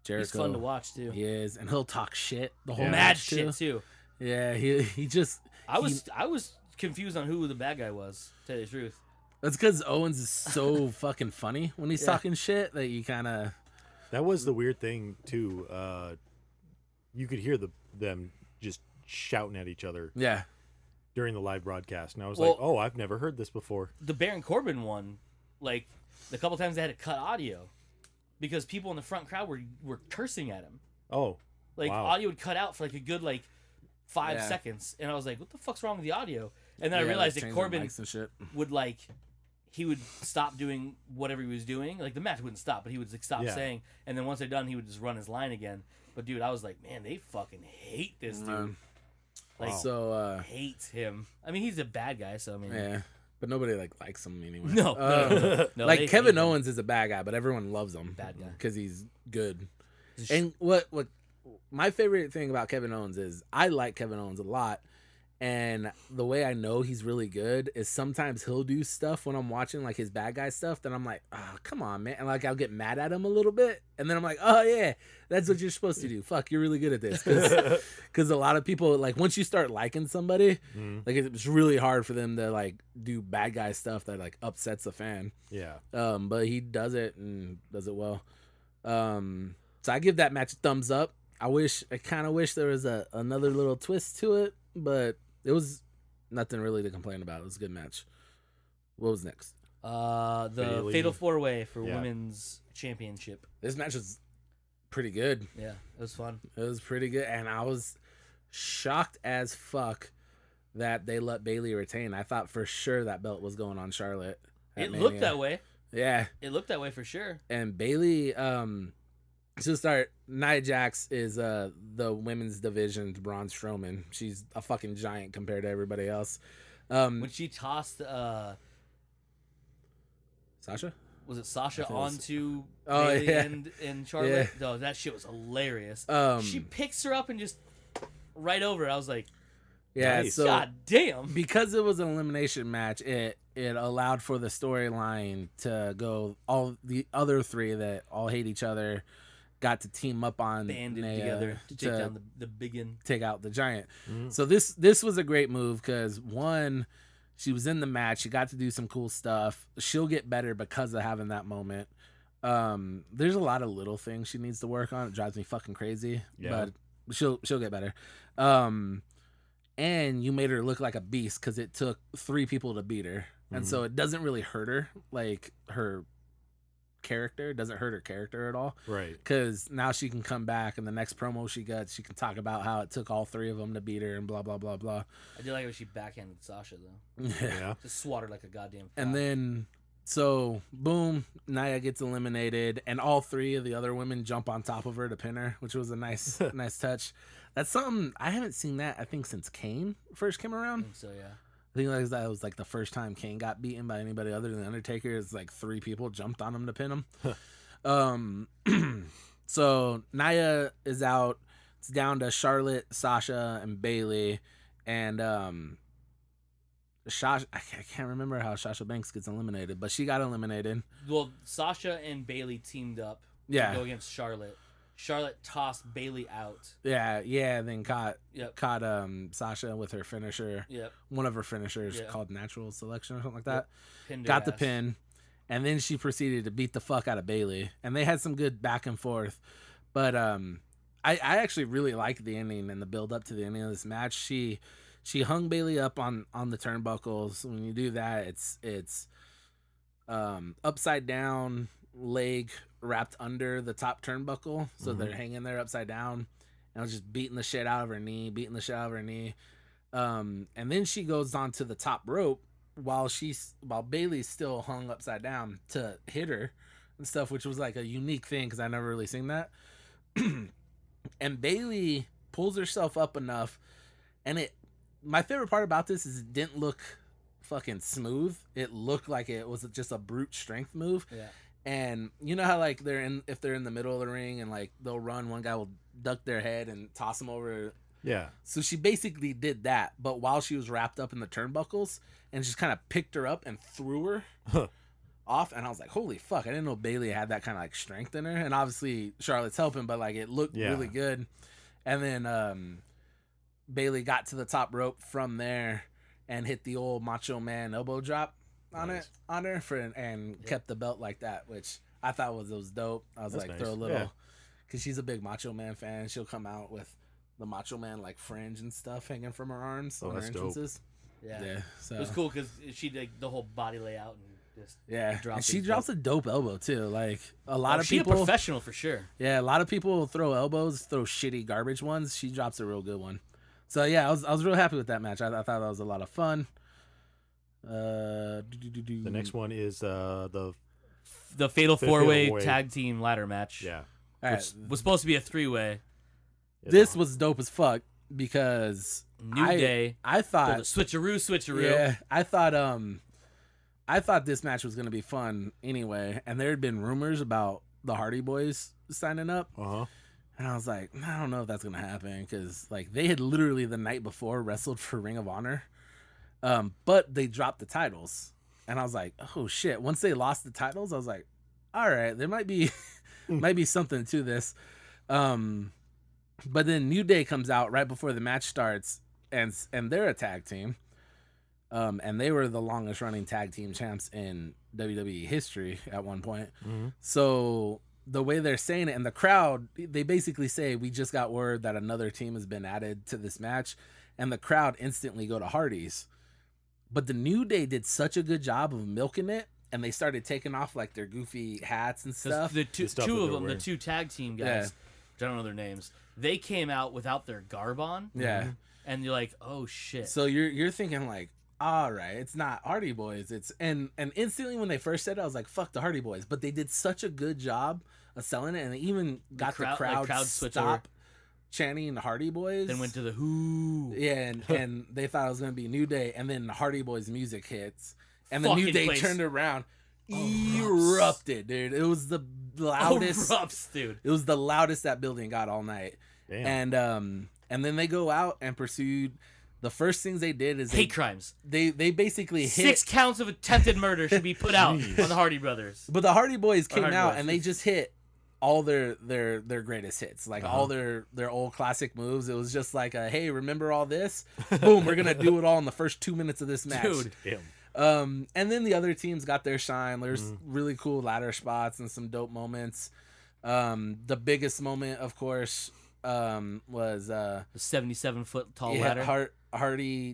Jericho, He's fun to watch too. he is, and he'll talk shit the whole Yeah. Mad match shit too. Yeah, he just. I was confused on who the bad guy was. To tell you the truth. That's because Owens is so fucking funny when he's Yeah. talking shit that you kind of. That was the weird thing too. You could hear them just shouting at each other Yeah. during the live broadcast, and I was Well- like, "Oh, I've never heard this before." The Baron Corbin one, like the couple times they had to cut audio because people in the front crowd were cursing at him. Oh, Like wow. audio would cut out for like a good 5 Yeah. seconds, and I was like, "What the fuck's wrong with the audio?" And then I Yeah, realized like that changing Corbin mics and shit. would he would stop doing whatever he was doing. Like the match wouldn't stop, but he would stop Yeah. saying, and then once they're done, he would just run his line again. But dude, I was like, man, they fucking hate this dude. Man. Like, So hates him. I mean, he's a bad guy, so I mean, yeah, but nobody likes him anyway. No, no, like they Kevin hate him. Owens is a bad guy, but everyone loves him. Bad guy. Because he's good. He's And what my favorite thing about Kevin Owens is I like Kevin Owens a lot, and the way I know he's really good is sometimes he'll do stuff when I'm watching his bad guy stuff that I'm like, oh, come on, man, and I'll get mad at him a little bit, and then I'm like, oh yeah, that's what you're supposed to do. Fuck, you're really good at this. Because a lot of people once you start liking somebody, it's really hard for them to do bad guy stuff that upsets the fan. Yeah. But he does it and does it well. So I give that match a thumbs up. I kind of wish there was another little twist to it, but it was nothing really to complain about. It was a good match. What was next? The Bailey. Fatal 4-Way for Yeah. Women's Championship. This match was pretty good. Yeah, it was fun. It was pretty good, and I was shocked as fuck that they let Bailey retain. I thought for sure that belt was going on Charlotte. at It looked Mania. that way. Yeah, It looked that way for sure. and Bailey, to start, Nia Jax is the women's division's Braun Strowman. She's a fucking giant compared to everybody else. When she tossed, Sasha? was it Sasha I think it was- onto Oh, Bailey yeah. and Charlotte? Oh, that shit was hilarious. She picks her up and just right over. I was like, yeah, Nice. so God damn. because it was an elimination match, it allowed for the storyline to go. All the other three that all hate each other got to team up on Banded Nia together to take down the biggin. take out the giant. Mhm. So this was a great move because one, she was in the match. She got to do some cool stuff. She'll get better because of having that moment. There's a lot of little things she needs to work on. It drives me fucking crazy. Yeah. But she'll get better. And you made her look like a beast because it took 3 people to beat her. And so it doesn't really hurt her, her character. It doesn't hurt her character at all. Right. Because now she can come back, and the next promo she gets, she can talk about how it took all 3 of them to beat her and blah, blah, blah, blah. I did like how she backhanded Sasha, though. Yeah. Just swatted like a goddamn And frog. then, so, boom, Nia gets eliminated, and all 3 of the other women jump on top of her to pin her, which was a nice nice touch. That's something, I haven't seen that, I think, since Kane first came I around. think so, yeah. I think that was the first time Kane got beaten by anybody other than the Undertaker. It's 3 people jumped on him to pin him. So Nia is out. It's down to Charlotte, Sasha, and Bailey. And Sasha, I can't remember how Sasha Banks gets eliminated, but she got eliminated. Well, Sasha and Bailey teamed up Yeah. to go against Charlotte. Charlotte tossed Bailey out. Yeah. Then caught Yep. Sasha with her finisher. Yep. One of her finishers Yeah. called Natural Selection or something like that. Pinned her Got the ass. pin, and then she proceeded to beat the fuck out of Bailey, and they had some good back and forth. But I actually really liked the ending and the build up to the ending of this match. She hung Bailey up on the turnbuckles. When you do that, it's upside down leg wrapped under the top turnbuckle, so they're hanging there upside down, and I was just beating the shit out of her knee, and then she goes onto the top rope while Bailey's still hung upside down to hit her and stuff, which was a unique thing because I never really seen that. And Bailey pulls herself up enough, and my favorite part about this is it didn't look fucking smooth. It looked like it was just a brute strength move. Yeah. And you know how if they're in the middle of the ring and they'll run, one guy will duck their head and toss them over. Yeah. So she basically did that, but while she was wrapped up in the turnbuckles, and just kind of picked her up and threw her off. And I was like, holy fuck, I didn't know Bailey had that kind of strength in her. And obviously Charlotte's helping, but it looked really good. And then Bailey got to the top rope from there and hit the old Macho Man elbow drop on Nice. it on her and kept the belt like that, which I thought was dope. I was That's like, nice. throw a little, Yeah. because she's a big Macho Man fan. She'll come out with the Macho Man like fringe and stuff hanging from her arms on her that's dope. entrances. Yeah. So It was cool because she did the whole body layout and just and she drops a dope elbow too. Like a lot of she people, a professional for sure. yeah, a lot of people throw elbows, throw shitty garbage ones. She drops a real good one. So yeah, I was real happy with that match. I thought that was a lot of fun. The next one is the Fatal four-way four-way. tag team ladder match. yeah. All right, Was supposed to be a 3-way. this was dope as fuck because New Day. I thought The switcheroo. yeah, I thought this match was gonna be fun anyway, and there had been rumors about the Hardy Boys signing up, and I was like, I don't know if that's gonna happen because like they had literally the night before wrestled for Ring of Honor, but they dropped the titles, and I was like, oh shit! Once they lost the titles, I was like, all right, there might be might be something to this. But then New Day comes out right before the match starts, and they're a tag team. And they were the longest running tag team champs in WWE history at one point. Mm-hmm. So the way they're saying it, and the crowd, they basically say, we just got word that another team has been added to this match, and the crowd instantly go to Hardy's. But the New Day did such a good job of milking it, and they started taking off like their goofy hats and stuff. The two stuff of that them, they're the wearing. two tag team guys, Yeah. which I don't know their names, they came out without their garb on. Yeah. And you're like, oh shit. So you're thinking like, all right, it's not Hardy Boys. It's and instantly when they first said it, I was like, fuck the Hardy Boys. But they did such a good job of selling it, and they even got the crowd switch stop over. chanting Hardy Boys. Then went to the Who. Yeah, and they thought it was gonna be New Day, and then the Hardy Boys music hits, and the New Fucking Day place. turned around, erupted, dude. It was the loudest. Erupts, dude. It was the loudest that building got all night. Damn. And then they go out and pursued. The first things they did is Hate crimes. they basically hit 6 counts of attempted murder should be put out Jeez. on the Hardy Brothers. But the Hardy Boys came Hardy out Boys. and they just hit all their greatest hits, like all their old classic moves. It was just like, hey, remember all this? Boom, we're gonna do it all in the first 2 minutes of this match. Dude. Damn. And then the other teams got their shine. There's really cool ladder spots and some dope moments. The biggest moment, of course, was The 77-foot tall yeah, ladder.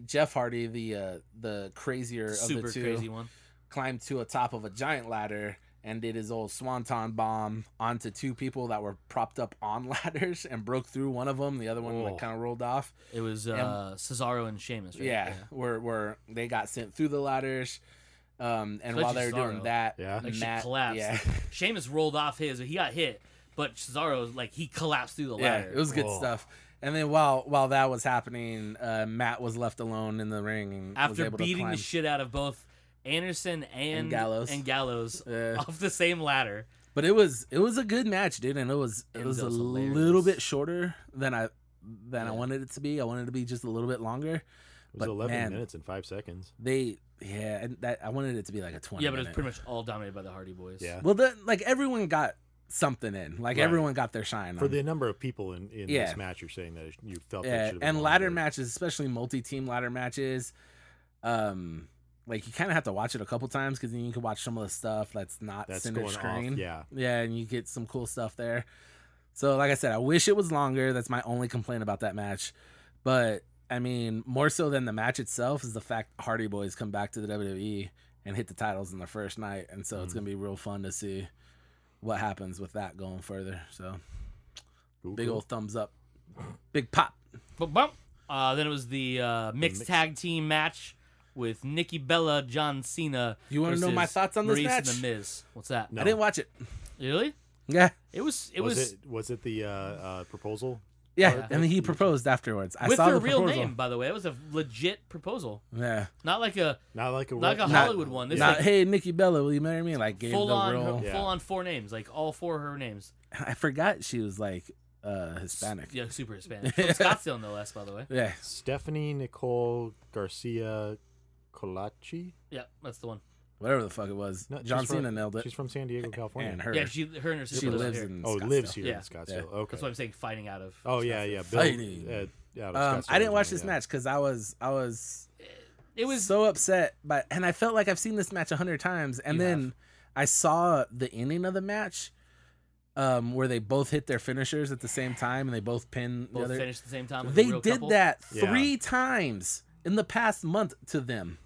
Jeff Hardy, the crazier Super of the two, crazy one. climbed to a top of a giant ladder and did his old swanton bomb onto two people that were propped up on ladders and broke through one of them. The other one like kind of rolled off. It was Cesaro and Sheamus, right? Yeah, where they got sent through the ladders. And Especially while they were doing Cesaro. that, Yeah. Like Matt she collapsed. Yeah, Sheamus rolled off his. He got hit, but Cesaro, like, he collapsed through the yeah, ladder. it was good stuff. And then while that was happening, Matt was left alone in the ring and was After able to beating climb. the shit out of both Anderson and Gallows. off the same ladder. But it was a good match, dude, and it was a hilarious. little bit shorter than I wanted it to be. I wanted it to be just a little bit longer. It was But 11 man, minutes and 5 seconds. and that I wanted it to be like a 20. Yeah, but it was minute. pretty much all dominated by the Hardy Boys. Yeah. Well, like everyone got something in. Like Right. everyone got their shine For on. the number of people in Yeah. this match, you're saying that you felt that Yeah, should have been and ladder longer. matches, especially multi-team ladder matches, like you kind of have to watch it a couple times because then you can watch some of the stuff that's not That's center going off, screen. yeah. Yeah, and you get some cool stuff there. So, like I said, I wish it was longer. That's my only complaint about that match. But I mean, more so than the match itself is the fact Hardy Boys come back to the WWE and hit the titles in the first night, and so it's gonna be real fun to see what happens with that going further. So, Cool, big cool. old thumbs up, big pop. Bump. Then it was the mixed tag team match with Nikki Bella, John Cena. You wanna know my versus thoughts on this Maurice match? and The Miz. What's that? No. I didn't watch it. Really? Yeah, It was Was it the proposal? yeah, Yeah. and then he proposed afterwards. I with saw her the real proposal. name, by the way. It was a legit proposal, Yeah, not like a Not like a Hollywood one. This not like hey Nikki Bella, will you marry me? Like gave full the on, real. Yeah. full on 4 names, like all 4 of her names. I forgot she was like Hispanic. Yeah, super Hispanic. From Scottsdale, no less, by the way. Yeah, Stephanie Nicole Garcia Colachi. Yeah, that's the one. whatever the fuck it was. No, John she's from- Cena nailed it. She's from San Diego, California. And her. Yeah, her and her sister she live lives here. in. Oh, Scottsdale. lives here Yeah. in Scottsdale. Yeah. Okay. That's what I'm saying. Fighting out of. Oh yeah, Scottsdale. yeah. Fighting. out of Scottsdale, I didn't watch Arizona, this match because I was It was so upset and I felt like I've seen this match 100 times, and then I saw the ending of the match, where they both hit their finishers at the same time and they both pin the both other. finished at the same time. Like They a real did couple. that Yeah. 3 times in the past month to them.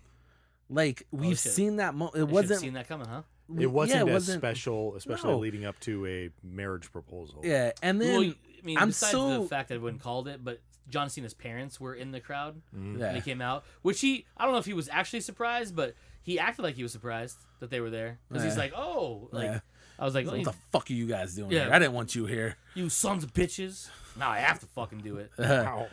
Like we've shit. seen that. It I should've wasn't. seen that coming, huh? It wasn't yeah, as special, especially no. leading up to a marriage proposal. Yeah, and then Well, I mean, I'm besides so the fact that everyone called it, but John Cena's parents were in the crowd Mm-hmm. yeah. when he came out, which I don't know if he was actually surprised, but he acted like he was surprised that they were there because he's Yeah. like, oh, like Yeah. I was like, What oh, the fuck are you guys doing Yeah. here? I didn't want you here. you sons of bitches. Now I have to fucking do it. Wow.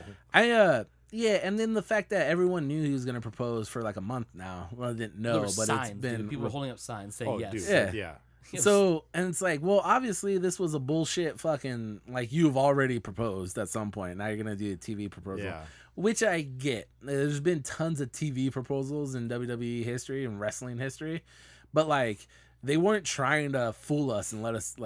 Yeah, and then the fact that everyone knew he was gonna propose for like a month now. Well, I didn't There know, were but signs, it's been dude. People were holding up signs saying Oh, yes. dude. Yeah. Yeah. so, and it's like, well, obviously this was a bullshit fucking, like, you've already proposed at some point. Now you're gonna do a TV proposal, Yeah. which I get. There's been tons of TV proposals in WWE history and wrestling history, but like they weren't trying to fool us and let us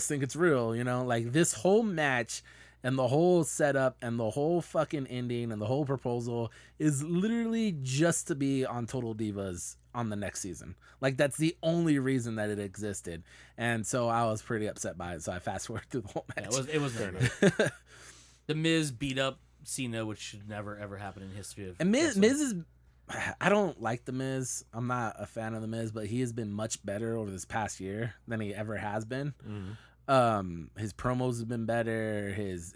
think it's real, you know? Like this whole match and the whole setup and the whole fucking ending and the whole proposal is literally just to be on Total Divas on the next season. Like that's the only reason that it existed. And so I was pretty upset by it. So I fast forward through the whole Yeah, match. it was very good. The Miz beat up Cena, which should never ever happen in history of And wrestling. Miz is, I don't like the Miz. I'm not a fan of the Miz, but he has been much better over this past year than he ever has been. His promos have been better. His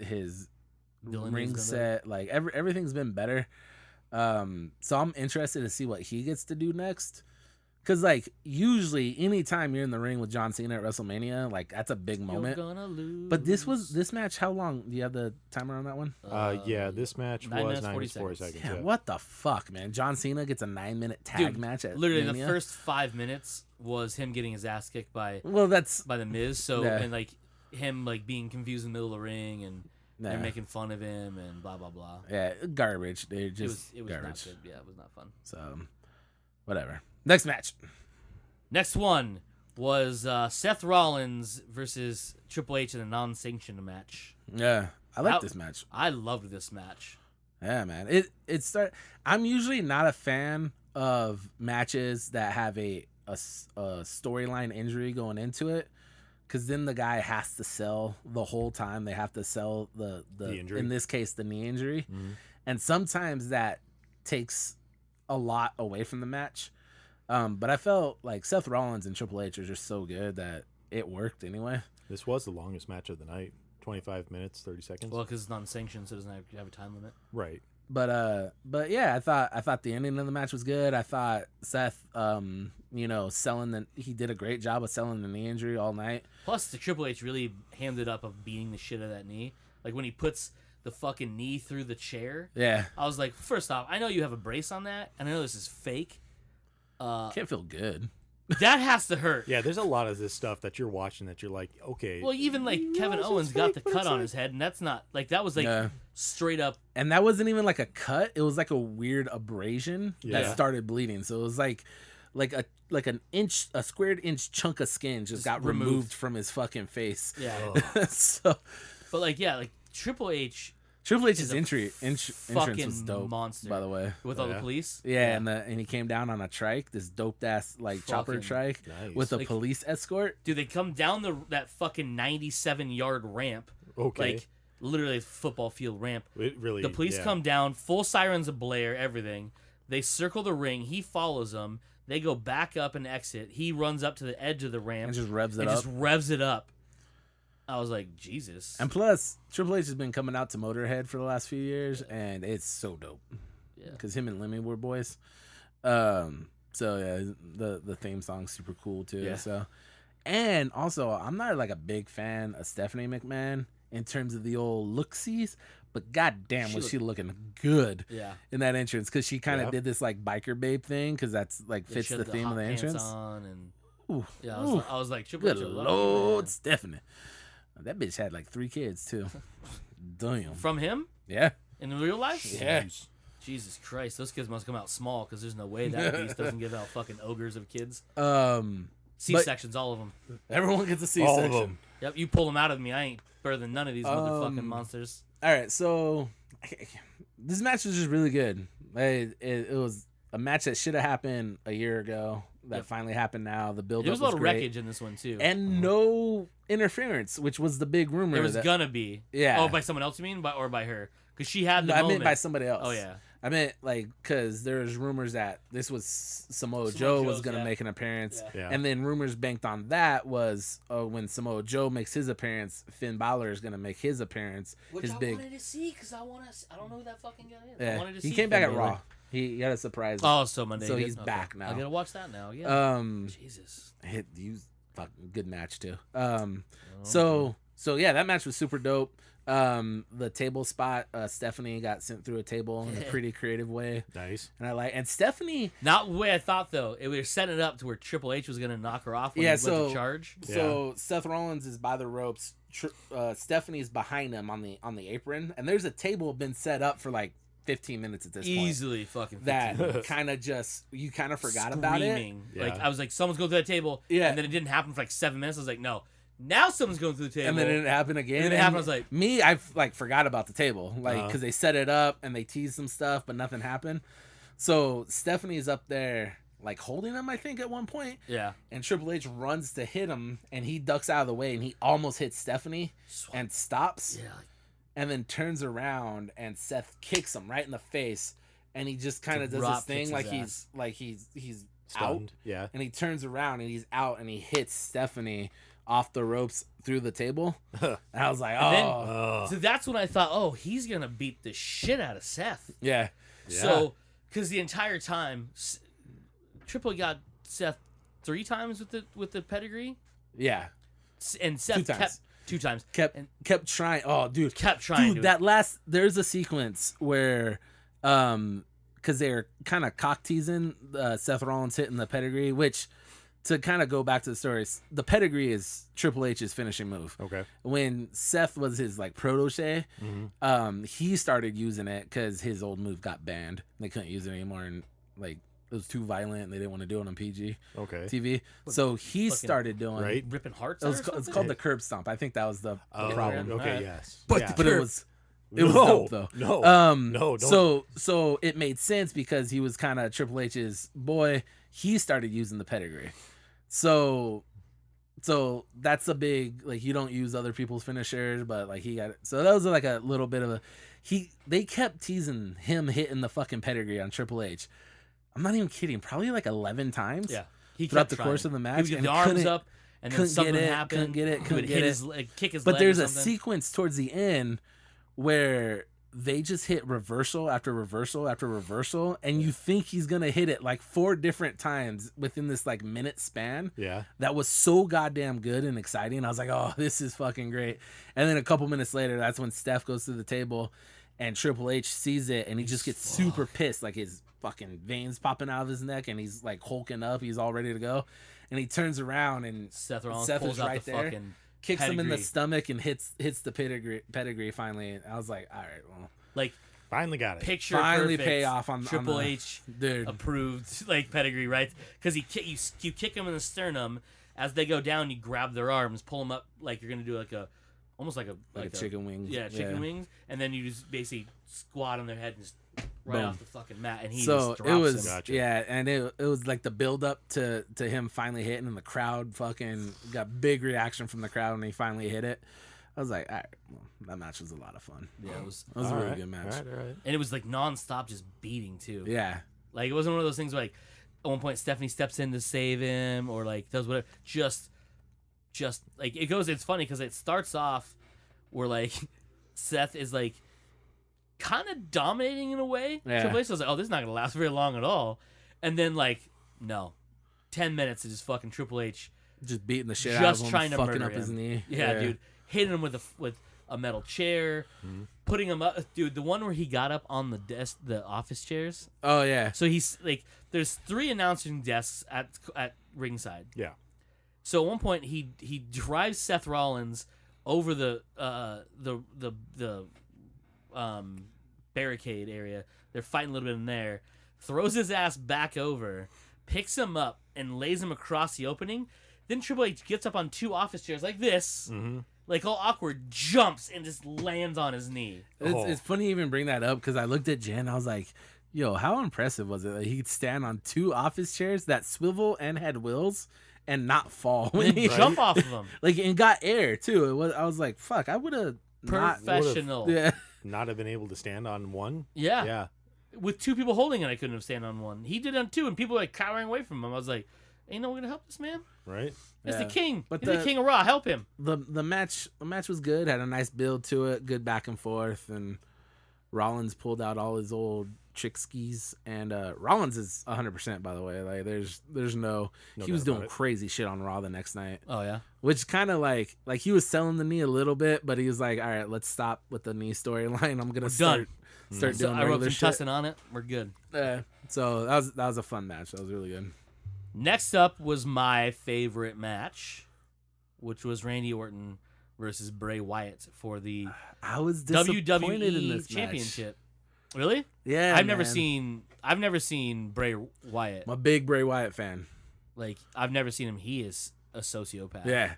Villainy has ring been set, like everything's been better. So I'm interested to see what he gets to do next. Cause like usually anytime you're in the ring with John Cena at WrestleMania, like that's a big moment. You're gonna lose. But this match, how long? Do you have the timer on that one? Yeah, this match 9 was minutes, 9 40 minutes 40 seconds. seconds. Yeah, yeah. what the fuck, man? John Cena gets a 9-minute tag Dude, match at literally Mania? the first 5 minutes was him getting his ass kicked by Well, that's the Miz. So Yeah. and like him like being confused in the middle of the ring and nah. they're making fun of him and blah blah blah. Yeah, garbage. They're It just was garbage. not good. Yeah, it was not fun. So, whatever. Next match. Next one was Seth Rollins versus Triple H in a non-sanctioned match. Yeah, I like That- this match. I loved this match. Yeah, man. I'm usually not a fan of matches that have a storyline injury going into it, because then the guy has to sell the whole time. They have to sell the injury. in this case the knee injury, Mhm. and sometimes that takes a lot away from the match. But I felt like Seth Rollins and Triple H are just so good that it worked anyway. This was the longest match of the night. 25 minutes, 30 seconds. Well, because it's non-sanctioned, so it doesn't have a time limit. Right. But yeah, I thought the ending of the match was good. I thought Seth, he did a great job of selling the knee injury all night. Plus, the Triple H really hammed it up of beating the shit out of that knee. Like when he puts the fucking knee through the chair. Yeah, I was like, first off, I know you have a brace on that, and I know this is fake. can't feel good. That has to hurt. Yeah, there's a lot of this stuff that you're watching that you're like, okay. Well, even like Kevin this is Owens got fake, the but cut it's on like- his head, and that's not like that was like Yeah. straight up. And that wasn't even like a cut. It was like a weird abrasion that Yeah. started bleeding. So it was like a squared inch chunk of skin just got removed from his fucking face. Yeah. So But like Triple H Triple H's Is a entrance fucking was dope, monster. by the way. with all the Yeah. police. Yeah, and he came down on a trike, this dope ass chopper Fucking trike Nice. with a Like- police escort. Dude, they come down that fucking 97-yard ramp, Okay. like literally a football field ramp. It really. The police yeah. come down, full sirens blare, everything. They circle the ring. He follows them. They go back up and exit. He runs up to the edge of the ramp And just revs it and up. just revs it up. I was like, Jesus. And plus, Triple H has been coming out to Motorhead for the last few years, and it's so dope. Yeah. Because him and Lemmy were boys. So yeah, the theme song's super cool too. Yeah. So, and also, I'm not like a big fan of Stephanie McMahon in terms of the old looksies, but goddamn, was she looking good Yeah. in that entrance? Because she kind of Yep. did this like biker babe thing, because that's like They fits showed the theme of hot the pants entrance. on and Ooh, yeah, ooh. I was like, Triple Good H, I love you, Lord, man. Stephanie. That bitch had like 3 kids too. Damn. From him Yeah. in real life? Yeah. Jesus Christ, those kids must come out small because there's no way that beast doesn't give out fucking ogres of kids. C-sections, all of them. Everyone gets a C All of section. them. Yep, you pull them out of me, I ain't better than none of these motherfucking monsters. All right, so this match was just really good. It was a match that should have happened a year ago. That finally happened now. The build There up was a lot of great. wreckage in this one too, And no interference, which was the big rumor. there was gonna be. Yeah. Oh, by someone else, you mean, or by her? Because she had the I moment. meant by somebody else. Oh yeah. I meant like because there's rumors that this was Samoa Joe was gonna make an appearance, Yeah. and then rumors banked on that was when Samoa Joe makes his appearance, Finn Balor is gonna make his appearance. Which his I big. wanted to see because I don't know who that fucking guy is. I Yeah. wanted to see. He came back Finn at Balor. Raw. He got a surprise. Oh, so Monday. So he he's did? back now. I gotta watch that now. Yeah. Jesus. He was fucking good match too. So yeah, that match was super dope. The table spot, Stephanie got sent through a table in a pretty creative way, Nice. and Stephanie. Not the way I thought though. It was setting it up to where Triple H was gonna knock her off when he went to charge. So Seth Rollins is by the ropes. Stephanie's behind him on the apron, and there's a table been set up for like 15 minutes at this point. Easily fucking 15 That minutes. kind of you kind of forgot about it. Screaming. Like Yeah. I was like, someone's going through that table. Yeah. And then it didn't happen for like 7 minutes. I was like, no. Now someone's going through the table. And then it happened again. And then it happened, I was like... Me, I like forgot about the table. Like, because they set it up and they teased some stuff, but nothing happened. So Stephanie's up there, like, holding him, I think, at one point. Yeah. And Triple H runs to hit him, and he ducks out of the way, and he almost hits Stephanie and stops. Yeah. And then turns around, and Seth kicks him right in the face. And he just kind of does this thing like he's out. Stunned. Yeah. And he turns around, and he's out, and he hits Stephanie off the ropes through the table. And I was like, oh. So that's when I thought, oh, he's going to beat the shit out of Seth. Yeah. So, because the entire time, Triple H got Seth 3 times with the pedigree. Yeah. And Seth kept 2 times. Kept trying. Oh, dude. Kept trying. Dude, there's a sequence where, because they're kind of cock teasing Seth Rollins hitting the pedigree, which, to kind of go back to the story, the pedigree is Triple H's finishing move. Okay. When Seth was his like protege, he started using it because his old move got banned. They couldn't use it anymore, and like it was too violent, and they didn't want to do it on PG TV. So he started doing ripping hearts. It's called the curb stomp. I think that was the problem. Okay. Right. Yes. But it was dope though. No. So it made sense because he was kind of Triple H's boy. He started using the pedigree. So that's a big, like, you don't use other people's finishers, but like he got it. So that was like a little bit of a they kept teasing him hitting the fucking pedigree on Triple H. I'm not even kidding, probably like 11 times. Yeah. Throughout the course of the match. He would get the arms up and then something happened. Couldn't get it. Kick his But leg there's or a something. sequence towards the end where they just hit reversal after reversal after reversal, and you think he's gonna hit it like 4 different times within this like minute span. Yeah. That was so goddamn good and exciting. I was like, oh, this is fucking great. And then a couple minutes later, that's when Steph goes to the table and Triple H sees it, and he just gets super pissed, like his fucking veins popping out of his neck, and he's like hulking up, he's all ready to go, and he turns around and Seth Rollins is pulls out right the there, fucking kicks him in the pedigree. stomach and hits the pedigree finally. And I was like, all right, well, Like, Finally got it. picture finally perfect pay off on Triple the, H dude. approved like pedigree, right? Because you kick him in the sternum as they go down. You grab their arms, pull them up like you're gonna do almost like a chicken wing. Yeah, chicken wings, and then you just basically squat on their head and just right Boom. off the fucking mat, and he So just drops it was him. Gotcha. yeah, and it was like the build up to him finally hitting, and the crowd fucking got big reaction from the crowd when he finally hit it. I was like, all right, well, that match was a lot of fun. Yeah, it was, It was a really good match. All right. and it was like nonstop, just beating too. Yeah, Like, it wasn't one of those things where, like, at one point Stephanie steps in to save him or like does whatever. Just like it goes. It's funny because it starts off where like Seth is like kind of dominating in a way. Yeah. Triple H was like, oh, this is not gonna last very long at all. And then like, no, 10 minutes of just fucking Triple H just beating the shit just out of him, trying to fucking murder up his him. knee. Yeah, dude, hitting him with a metal chair, putting him up. Dude, the one where he got up on the desk, the office chairs. Oh yeah. So he's like, there's 3 announcing desks at ringside. Yeah. So at one point he drives Seth Rollins over the barricade area. They're fighting a little bit in there. Throws his ass back over, picks him up and lays him across the opening. Then Triple H gets up on 2 office chairs like this, like all awkward, jumps and just lands on his knee. It's funny you even bring that up because I looked at Jen. I was like, yo, how impressive was it that he could stand on 2 office chairs that swivel and had wheels and not fall when And he jump off of them. like and got air too. I was like, fuck, I would have Professional. Yeah. Not have been able to stand on one. Yeah. Yeah. With 2 people holding it, I couldn't have stand on one. He did on 2, and people were like cowering away from him. I was like, ain't no one gonna help this man. Right. It's Yeah. the king. But He's the king of Raw. Help him. The match was good, had a nice build to it, good back and forth, and Rollins pulled out all his old trick skis, and Rollins is 100%, by the way. Like there's no he was doubt doing about it. crazy shit on Raw the next night. Oh yeah. Which kind of like he was selling the knee a little bit, but he was like, all right, let's stop with the knee storyline. I'm gonna start So doing I wrote regular some shit. Tussin on it. We're good. So that was a fun match. That was really good. Next up was my favorite match, which was Randy Orton versus Bray Wyatt for the I was disappointed WWE in this Championship. Really? Yeah, I've man. never seen Bray Wyatt. I'm a big Bray Wyatt fan. Like I've never seen him. He is a sociopath. Yeah,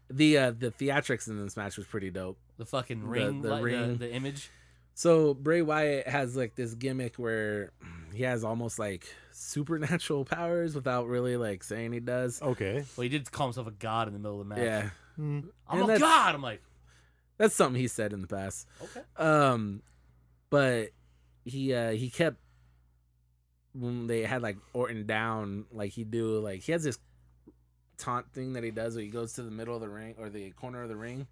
the theatrics in this match was pretty dope. The fucking ring, the ring. the image. So Bray Wyatt has like this gimmick where he has almost like supernatural powers without really like saying he does. Okay. Well, he did call himself a god in the middle of the match. Yeah, I'm And a that's- god. I'm like, that's something he said in the past. okay. But he kept when they had like Orton down, like he has this taunt thing that he does where he goes to the middle of the ring or the corner of the ring,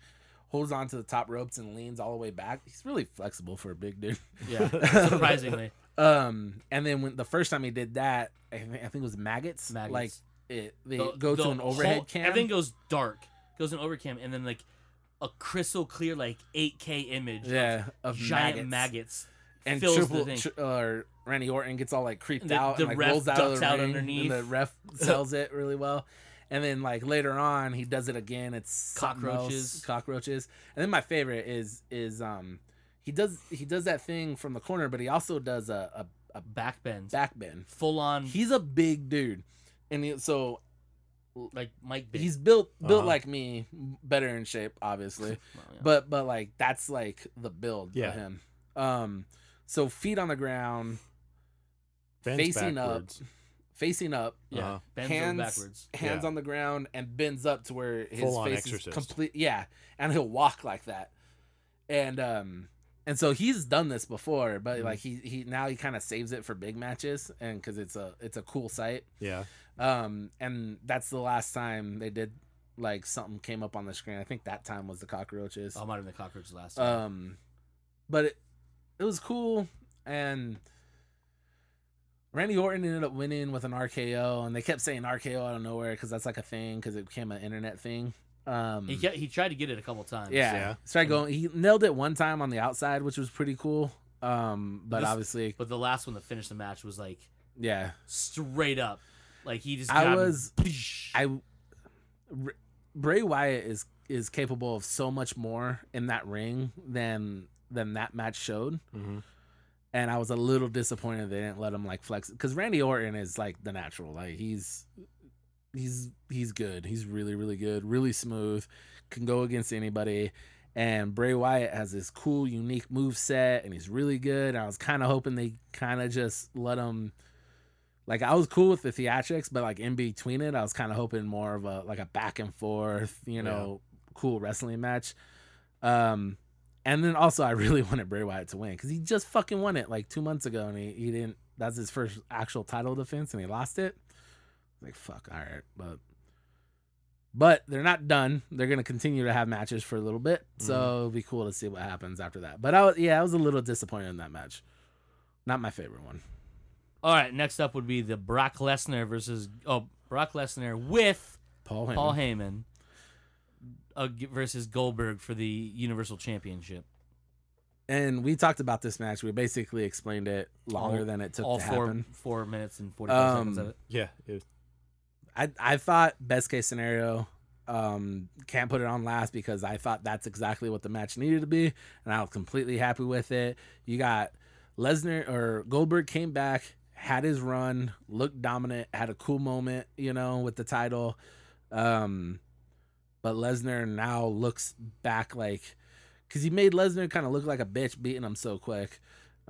holds on to the top ropes and leans all the way back. He's really flexible for a big dude. Yeah, surprisingly. And then when the first time he did that, I think it was maggots. Maggots. Like they go to an overhead cam. Everything goes dark. Goes an overcam, and then like a crystal clear like 8K image. Of Giant maggots. and fills the thing. Randy Orton gets all like creeped The- out the and like ref rolls out of ducks the out ring, underneath. and the ref sells it really well. And then like later on, he does it again. It's something else, cockroaches. And then my favorite is he does that thing from the corner, but he also does a back bend. back bend. Full on. He's a big dude, and so like Mike Big. he's built Uh-huh. like me, better in shape, obviously. Well, yeah. But like that's like the build Yeah. of him. So feet on the ground, Bends facing backwards. up, yeah. uh-huh. Bends over backwards. hands Yeah. on the ground, and bends up to where his Full-on face exorcist. is complete. Yeah, and he'll walk like that. And so he's done this before, but like he now he kind of saves it for big matches, and because it's a cool sight. Yeah. And that's the last time they did like something came up on the screen. I think that time was the cockroaches. Oh, might have been the cockroaches last time. But it was cool, and Randy Orton ended up winning with an RKO, and they kept saying RKO out of nowhere because that's like a thing because it became an internet thing. He tried to get it a couple times. Yeah. Started going. He nailed it one time on the outside, which was pretty cool. But obviously, But the last one to finish the match was like yeah. straight up. Like he just Bray Wyatt is capable of so much more in that ring than that match showed. Mm-hmm. And I was a little disappointed they didn't let him like flex because Randy Orton is like the natural. Like he's good. He's really, really good, really smooth, can go against anybody. And Bray Wyatt has this cool, unique move set, and he's really good. I was kind of hoping they kind of just let him. Like I was cool with the theatrics, but like in between it, I was kind of hoping more of a back and forth, cool wrestling match. And then also I really wanted Bray Wyatt to win because he just fucking won it like 2 months ago, and he didn't. That's his first actual title defense, and he lost it. Like fuck, all right, but they're not done. They're gonna continue to have matches for a little bit, so it'll be cool to see what happens after that. But I was a little disappointed in that match. Not my favorite one. All right, next up would be the Brock Lesnar with Paul Heyman versus Goldberg for the Universal Championship. And we talked about this match. We basically explained it longer than it took to happen. 4 minutes and 45 seconds of it. Yeah. I thought best case scenario, can't put it on last because I thought that's exactly what the match needed to be, and I was completely happy with it. You got Goldberg came back, had his run, looked dominant, had a cool moment, with the title. but Lesnar now looks back like, because he made Lesnar kind of look like a bitch beating him so quick.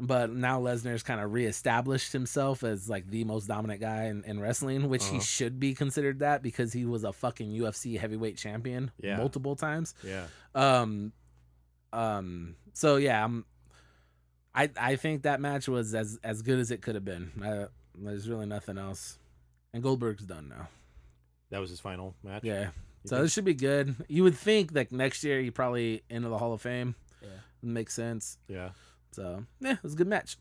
But now Lesnar's kind of reestablished himself as like the most dominant guy in wrestling, which he should be considered that because he was a fucking UFC heavyweight champion multiple times. Yeah. So yeah, I think that match was as good as it could have been. There's really nothing else. And Goldberg's done now. That was his final match? Yeah. So this should be good. You would think that next year he probably into the Hall of Fame. Yeah. Makes sense. Yeah. So, yeah, it was a good match.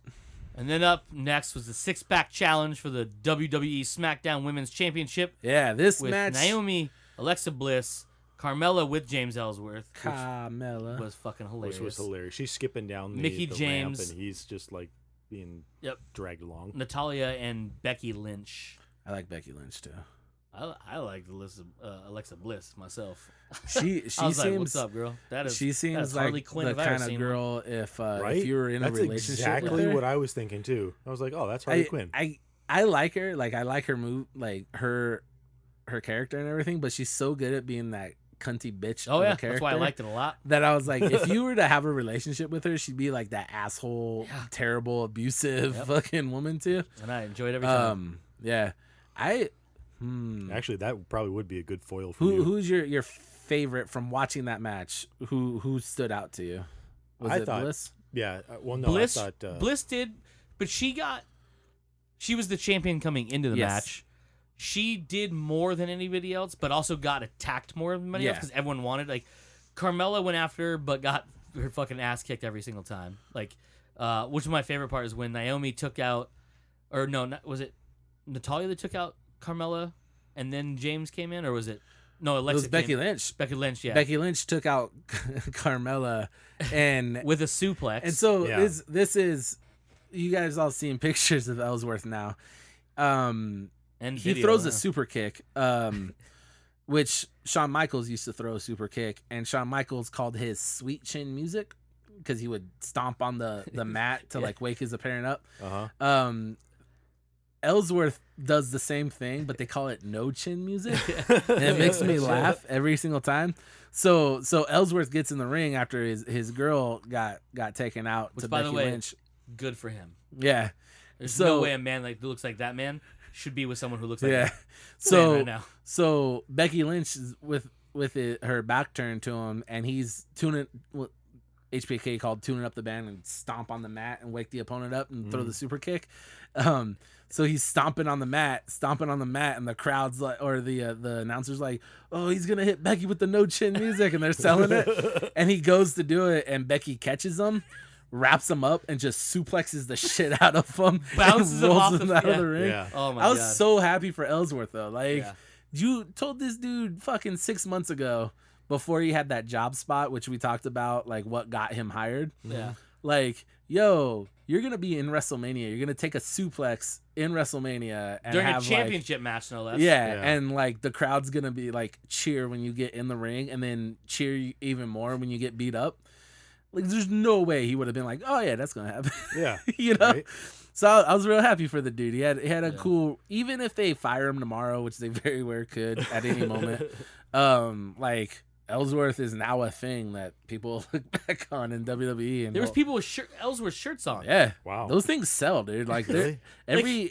And then up next was the six-pack challenge for the WWE SmackDown Women's Championship. Yeah, this with match. Naomi, Alexa Bliss, Carmella with James Ellsworth. Carmella. Was fucking hilarious. Which was hilarious. She's skipping down the Mickey ramp James. and he's just like being dragged along. Natalia and Becky Lynch. I like Becky Lynch, too. I like Alexa Bliss myself. She I was seems like, "What's up, girl?" She seems like Harley Quinn the if I've ever kind of seen girl one. if you were in a relationship exactly with her. what I was thinking too. I was like, oh, that's Harley Quinn. I like her. Like I like her move, like her character and everything. But she's so good at being that cunty bitch. Oh of a yeah, character that's why I liked it a lot. That I was like, if you were to have a relationship with her, she'd be like that asshole, terrible, abusive fucking woman too. And I enjoyed every time. Yeah, Actually, that probably would be a good foil for you. Who's your favorite from watching that match? Who stood out to you? Was it Bliss? Yeah. Well, no, Bliss, I thought Bliss did, but she was the champion coming into the match. She did more than anybody else, but also got attacked more than anybody else because everyone wanted. Like, Carmella went after her, but got her fucking ass kicked every single time. Like, which is my favorite part is when Naomi took out, or no, was it Natalia that took out Carmella, and then James came in, or was it? No, Alexa. It was Becky Lynch. Becky Lynch, yeah. Becky Lynch took out Carmella, and with a suplex. And so this is, you guys all seen pictures of Ellsworth now. And he throws a super kick, which Shawn Michaels used to throw a super kick, and Shawn Michaels called his sweet chin music because he would stomp on the mat to like wake his opponent up. Ellsworth does the same thing, but they call it no chin music, and it makes me laugh every single time. So Ellsworth gets in the ring after his girl got taken out. Which, to by Becky the way, Lynch. Good for him. Yeah, there's no way a man who looks like that man should be with someone who looks like that. So right now. So Becky Lynch is with her back turned to him, and he's tuning. HBK called tuning up the band and stomp on the mat and wake the opponent up and throw the super kick. So he's stomping on the mat, and the crowd's like, or the announcer's like, oh, he's gonna hit Becky with the no chin music, and they're selling it. And he goes to do it, and Becky catches him, wraps him up, and just suplexes the shit out of him, bounces and rolls him out of the ring. Yeah. Oh my I was God. so happy for Ellsworth though. Like, you told this dude fucking 6 months ago, before he had that job spot, which we talked about, like what got him hired. Yeah. Like, yo, you're gonna be in WrestleMania. You're gonna take a suplex in WrestleMania and during have a championship match, no less. Yeah, and like the crowd's gonna be like cheer when you get in the ring, and then cheer even more when you get beat up. Like, there's no way he would have been like, oh yeah, that's gonna happen. Yeah, you know. Right? So I was real happy for the dude. He had a cool. Even if they fire him tomorrow, which they very well could at any moment, like. Ellsworth is now a thing that people look back on in WWE. And there was people with Ellsworth shirts on. Yeah, wow, those things sell, dude. Like really?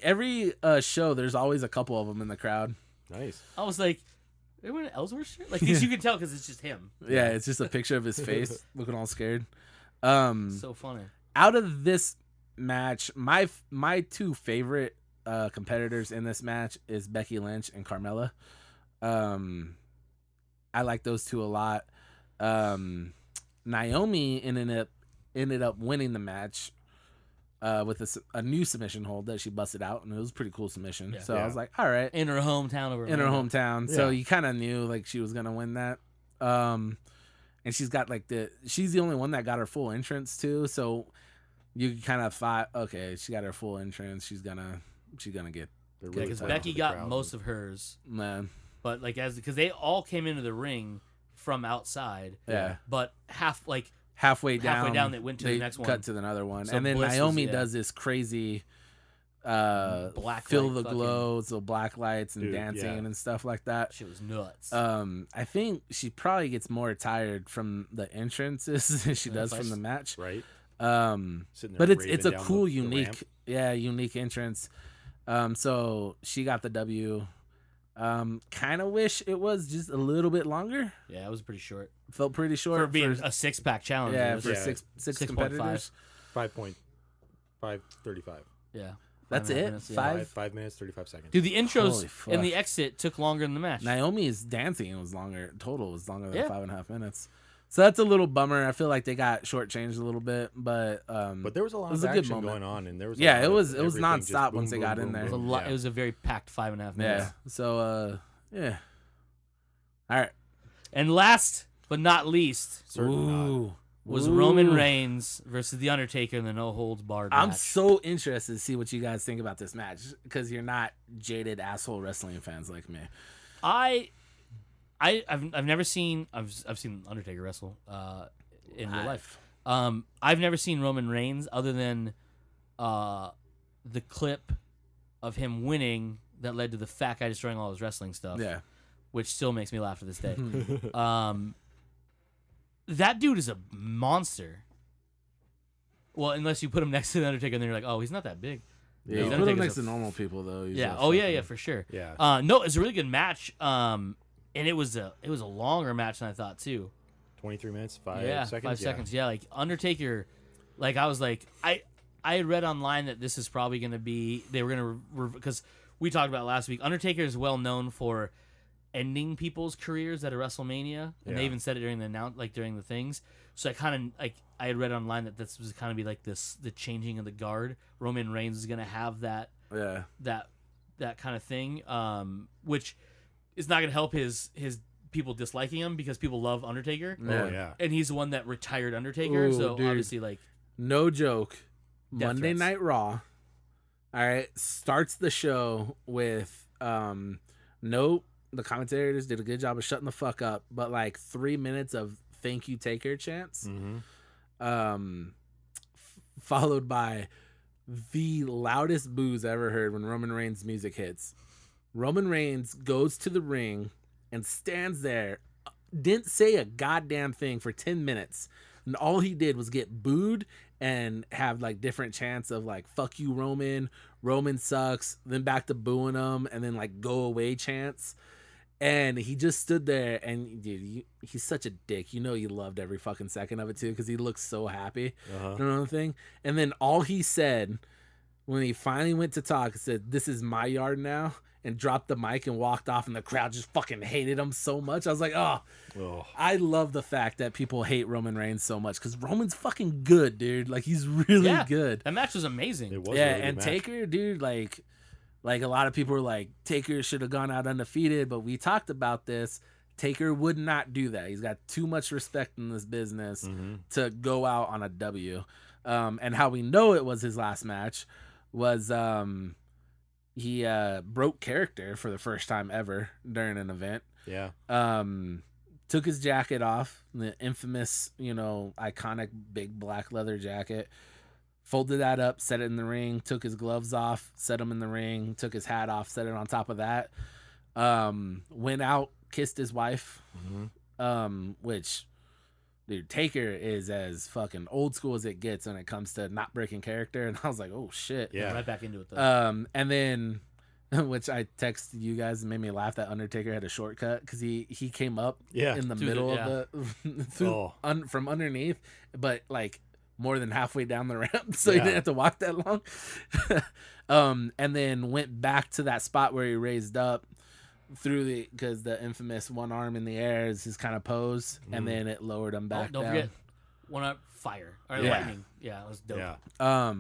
every show, there's always a couple of them in the crowd. Nice. I was like, "Are wearing an Ellsworth shirt?" Like, you can tell because it's just him. Yeah, it's just a picture of his face looking all scared. So funny. Out of this match, my two favorite competitors in this match is Becky Lynch and Carmella. I like those two a lot. Naomi ended up winning the match with a new submission hold that she busted out, and it was a pretty cool submission. Yeah. So I was like, all right. In her hometown. Yeah. So you kind of knew like she was going to win that. And she's got like she's the only one that got her full entrance too. So you kind of thought, okay, she got her full entrance. She's going to get. Yeah, because Becky got most of hers. Man. But like because they all came into the ring from outside. Yeah. But halfway halfway down they went to the next one. Cut to another one. So and then Bliss Naomi does this crazy Black feel light the fucking- glow, so black lights and Dude, dancing yeah. and stuff like that. Shit was nuts. I think she probably gets more tired from the entrances than she does from the match. Right. Sitting there But it's raving a down cool, the unique, ramp. unique entrance. So she got the W. Kind of wish it was just a little bit longer. Yeah, it was pretty short Felt pretty short for being a 6-pack challenge. yeah, it was for just- six 6.5. competitors. 5.535. yeah. That's 5.5 it? minutes, yeah. Five? 5 minutes 35 seconds. Dude, the Holy intros fuck. and the exit took longer than the match. Naomi's dancing was longer. Total was longer than Yeah. 5.5 minutes. So that's a little bummer. I feel like they got shortchanged a little bit, but But there was a lot it was of a good action moment. going on, and there was a Yeah, lot it of was everything nonstop just once they got in there. It was a boom, lot. yeah. It was a very packed 5.5 minutes. yeah. So yeah. All right. And last but not least Certainly not. was Ooh. Roman Reigns versus The Undertaker in the no holds barred I'm match. so interested to see what you guys think about this match because you're not jaded asshole wrestling fans like me. I've never seen I've seen Undertaker wrestle in real life. I've never seen Roman Reigns other than the clip of him winning that led to the fat guy destroying all his wrestling stuff. Yeah. Which still makes me laugh to this day. That dude is a monster. Well, unless you put him next to the Undertaker, and then you're like, oh, he's not that big. Yeah, No. you put Undertaker's him next a to normal people though. He's Yeah. a Oh yeah, fucking- yeah, for sure. Yeah. No, it's a really good match. And it was a longer match than I thought too. 23 minutes, 5 Yeah, seconds. 5 seconds. Yeah, like Undertaker. Like I was like, I had read online that this is probably going to be they were going to because we talked about it last week. Undertaker is well known for ending people's careers at a WrestleMania, and they Yeah. even said it during during the things. So I kind of like I had read online that this was kind of be like the changing of the guard. Roman Reigns is going to have that Yeah. that kind of thing, which is not going to help his people disliking him because people love Undertaker, Oh, yeah. and he's the one that retired Undertaker. Ooh, So dude. obviously, like, No joke. Death Monday threats. Night Raw. All right, starts the show with no. The commentators did a good job of shutting the fuck up, but like 3 minutes of "Thank You, Taker" chants, followed by the loudest boos I ever heard when Roman Reigns' music hits. Roman Reigns goes to the ring and stands there, didn't say a goddamn thing for 10 minutes. And all he did was get booed and have like different chants of like, fuck you, Roman sucks, then back to booing him, and then like go away chants. And he just stood there, and dude, he's such a dick. You know, you loved every fucking second of it too, because he looks so happy. Uh-huh. You know the thing. And then all he said when he finally went to talk, said, "This is my yard now," and dropped the mic and walked off. And the crowd just fucking hated him so much. I was like, oh, Oh. I love the fact that people hate Roman Reigns so much because Roman's fucking good, dude. Like he's really yeah, good. that match was amazing. It was Yeah, a really good and match. Taker, dude, like a lot of people were like, Taker should have gone out undefeated, but we talked about this. Taker would not do that. He's got too much respect in this business to go out on a W. And how we know it was his last match was he broke character for the first time ever during an event. Yeah. Took his jacket off, the infamous, iconic big black leather jacket. Folded that up, set it in the ring, took his gloves off, set him in the ring, took his hat off, set it on top of that. Went out, kissed his wife, which, dude, Taker is as fucking old school as it gets when it comes to not breaking character. And I was like, oh, shit. Yeah. Right back into it, though. And then, which I texted you guys and made me laugh that Undertaker had a shortcut because he came up Yeah. in the Through middle the- of the from underneath, but like more than halfway down the ramp, so he Yeah. didn't have to walk that long. And then went back to that spot where he raised up through because the infamous one arm in the air is his kind of pose, and then it lowered him back Don't down. forget one up fire or Yeah. lightning. Yeah, it was dope. Yeah.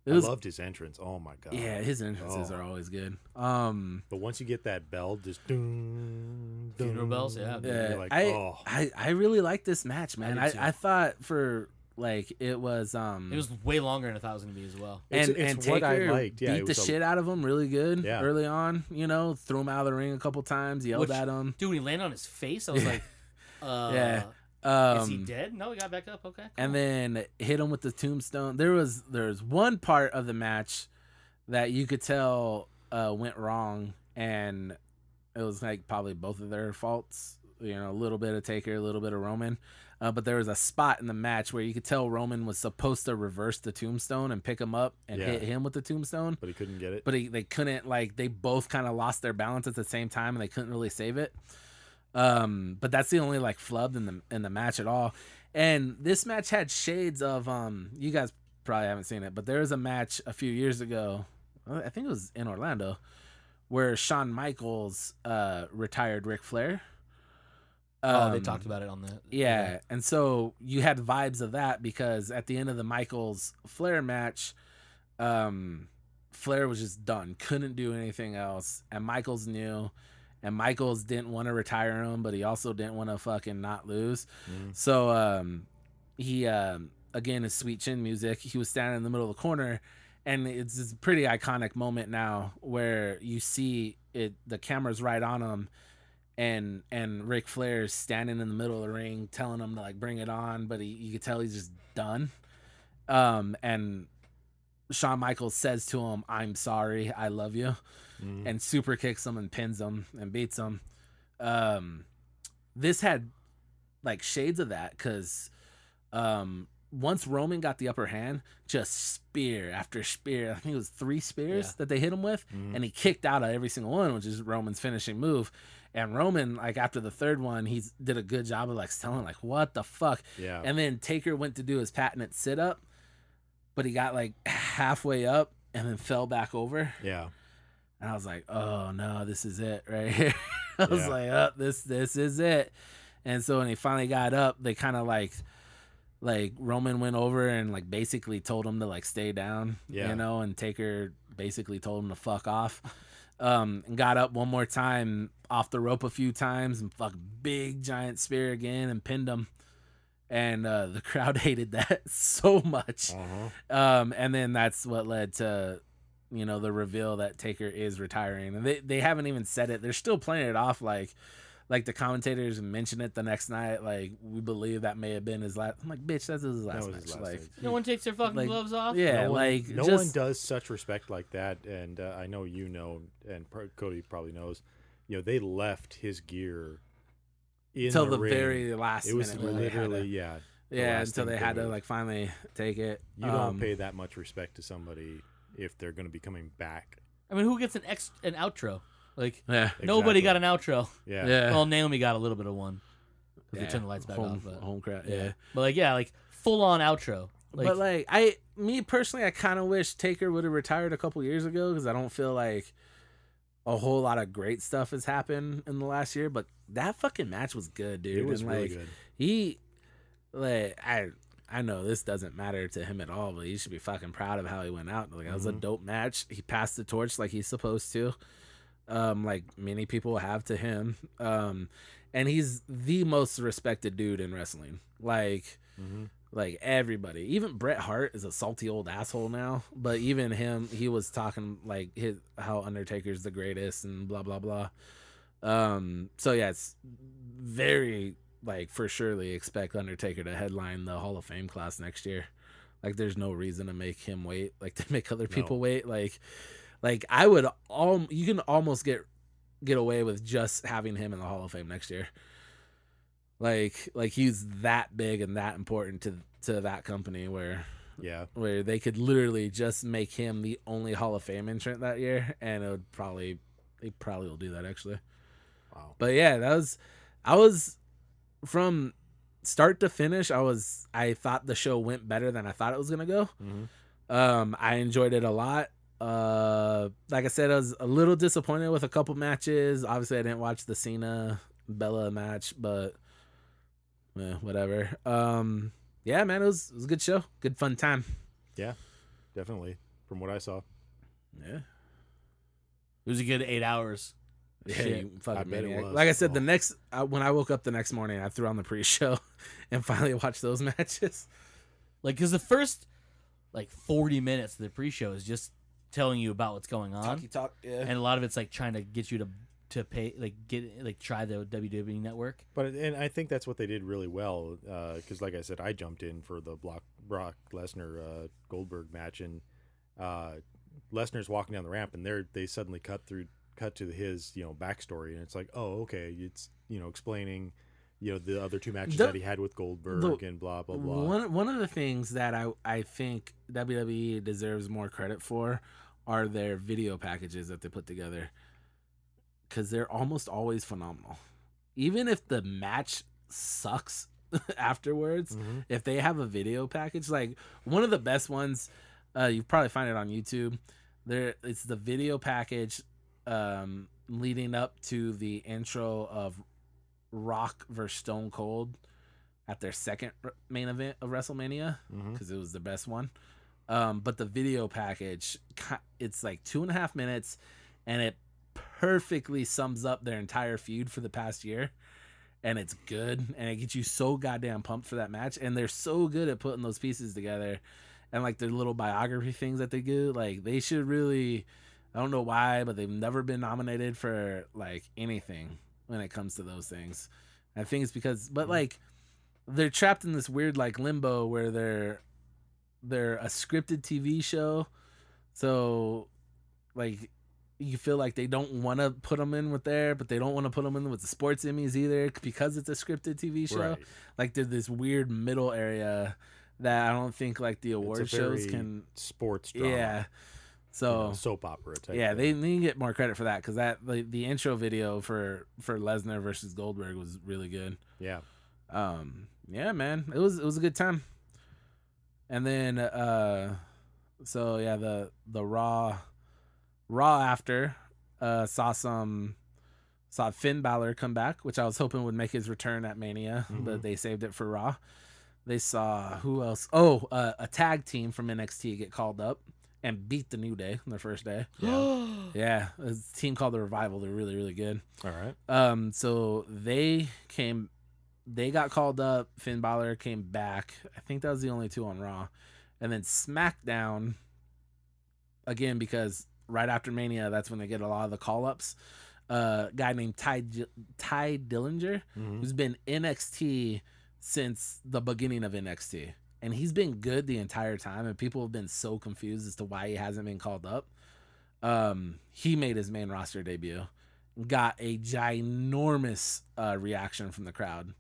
It was, I loved his entrance. Oh my god. yeah, his entrances Oh. are always good. But once you get that bell, just ding, Funeral bells, yeah. Yeah, You're like, I really like this match, man. did too. I thought for like it was It was way longer than I thought it was gonna be as well. It's and what I Taker liked. Yeah, beat it the was shit out of him really good Yeah. early on. Threw him out of the ring a couple times, yelled Which- at him. Dude, when he landed on his face, I was like, Yeah. is he dead? No, he got back up. Okay. And then hit him with the tombstone. There was one part of the match that you could tell went wrong, and it was like probably both of their faults. You know, a little bit of Taker, a little bit of Roman. But there was a spot in the match where you could tell Roman was supposed to reverse the tombstone and pick him up and hit him with the tombstone. But he couldn't get it. But they couldn't, like, they both kind of lost their balance at the same time and they couldn't really save it. But that's the only, like, flub in the match at all. And this match had shades of, you guys probably haven't seen it, but there was a match a few years ago, I think it was in Orlando, where Shawn Michaels retired Ric Flair. They talked about it on the... Yeah, and so you had vibes of that because at the end of the Michaels-Flair match, Flair was just done. Couldn't do anything else. And Michaels knew. And Michaels didn't want to retire him, but he also didn't want to fucking not lose. So he, again, his sweet chin music, he was standing in the middle of the corner. And it's this pretty iconic moment now where you see it, the camera's right on him. And Ric Flair is standing in the middle of the ring telling him to, like, bring it on, but you could tell he's just done. And Shawn Michaels says to him, "I'm sorry, I love you," and super kicks him and pins him and beats him. This had, like, shades of that because once Roman got the upper hand, just spear after spear. I think it was 3 spears that they hit him with, and he kicked out of every single one, which is Roman's finishing move. And Roman, like, after the third one, he did a good job of, like, telling, like, what the fuck? Yeah. And then Taker went to do his patented sit-up, but he got, like, halfway up and then fell back over. Yeah. And I was like, oh, no, this is it right here. I was like, oh, this is it. And so when he finally got up, they kind of, like Roman went over and, like, basically told him to, like, stay down, you know, and Taker basically told him to fuck off. And got up one more time off the rope a few times and fuck big giant spear again and pinned him. And the crowd hated that so much. And then that's what led to, you know, the reveal that Taker is retiring. And they haven't even said it. They're still playing it off like the commentators mentioned it the next night. Like, we believe that may have been his last. I'm like, bitch, that's his last match. Like, no one takes their fucking gloves off. Yeah, no one does such respect like that. And I know you know, and Cody probably knows. You know, they left his gear until the ring. Very last. It was minute literally until they had to, like, finally take it. You don't pay that much respect to somebody if they're going to be coming back. I mean, who gets an outro? Like, Exactly. Nobody got an outro. Yeah. Well, Naomi got a little bit of one because they turned the lights back off. But, home crowd. But, like, like, full on outro. Like, but, like, me personally, I kind of wish Taker would have retired a couple years ago because I don't feel like a whole lot of great stuff has happened in the last year. But that fucking match was good, dude. It was and, really like, good. He, like, I know this doesn't matter to him at all, but he should be fucking proud of how he went out. Like, that was a dope match. He passed the torch like he's supposed to. Like many people have to him. And he's the most respected dude in wrestling. Like, like everybody, even Bret Hart is a salty old asshole now, but even him, he was talking like how Undertaker's the greatest and blah, blah, blah. So yeah, it's very, like, for surely expect Undertaker to headline the Hall of Fame class next year. Like, there's no reason to make him wait, like, to make other people wait. Like I would you can almost get away with just having him in the Hall of Fame next year. Like he's that big and that important to that company where they could literally just make him the only Hall of Fame entrant that year, and they probably will do that actually. Wow. But yeah, I was from start to finish. I thought the show went better than I thought it was gonna go. I enjoyed it a lot. Like I said, I was a little disappointed with a couple matches. Obviously, I didn't watch the Cena Bella match, but whatever. Yeah, man, it was a good show, good fun time. Yeah, definitely. From what I saw, yeah, it was a good 8 hours. Yeah, you fucking maniac. was. Like I said, when I woke up the next morning, I threw on the pre-show and finally watched those matches. Like, because the first 40 minutes of the pre-show is just telling you about what's going on. Talk, yeah. And a lot of it's like trying to get you to pay, try the WWE network. And I think that's what they did really well. Because like I said, I jumped in for the Brock Lesnar Goldberg match, and Lesnar's walking down the ramp, and they suddenly cut to his backstory, and it's like, oh, okay, it's explaining the other two matches that he had with Goldberg and blah blah blah. One of the things that I think WWE deserves more credit for are their video packages that they put together, because they're almost always phenomenal. Even if the match sucks afterwards, if they have a video package, like one of the best ones, you probably find it on YouTube. It's the video package leading up to the intro of Rock versus Stone Cold at their second main event of WrestleMania, because it was the best one. But the video package, it's like 2.5 minutes, and it perfectly sums up their entire feud for the past year. And it's good, and it gets you so goddamn pumped for that match. And they're so good at putting those pieces together, and like their little biography things that they do. Like they should really, I don't know why, but they've never been nominated for like anything when it comes to those things. I think it's because, but like they're trapped in this weird like limbo where they're a scripted TV show, so like you feel like they don't want to put them in with there, but they don't want to put them in with the sports Emmys either because it's a scripted TV show. Right. Like there's this weird middle area that I don't think like the award shows can sports drama. Yeah. So soap opera type. Yeah, they need to get more credit for that, because that the intro video for Lesnar versus Goldberg was really good. Yeah. Yeah, man, it was a good time. And then so yeah, the Raw after saw Finn Balor come back, which I was hoping would make his return at Mania, but they saved it for Raw. They saw who else? Oh, a tag team from NXT get called up and beat the New Day on their first day. Yeah. Yeah, a team called the Revival. They're really, really good. All right. So they got called up. Finn Balor came back. I think that was the only two on Raw. And then SmackDown, again, because right after Mania, that's when they get a lot of the call-ups. A guy named Ty Dillinger, who's been NXT since the beginning of NXT. And he's been good the entire time, and people have been so confused as to why he hasn't been called up. He made his main roster debut. Got a ginormous reaction from the crowd.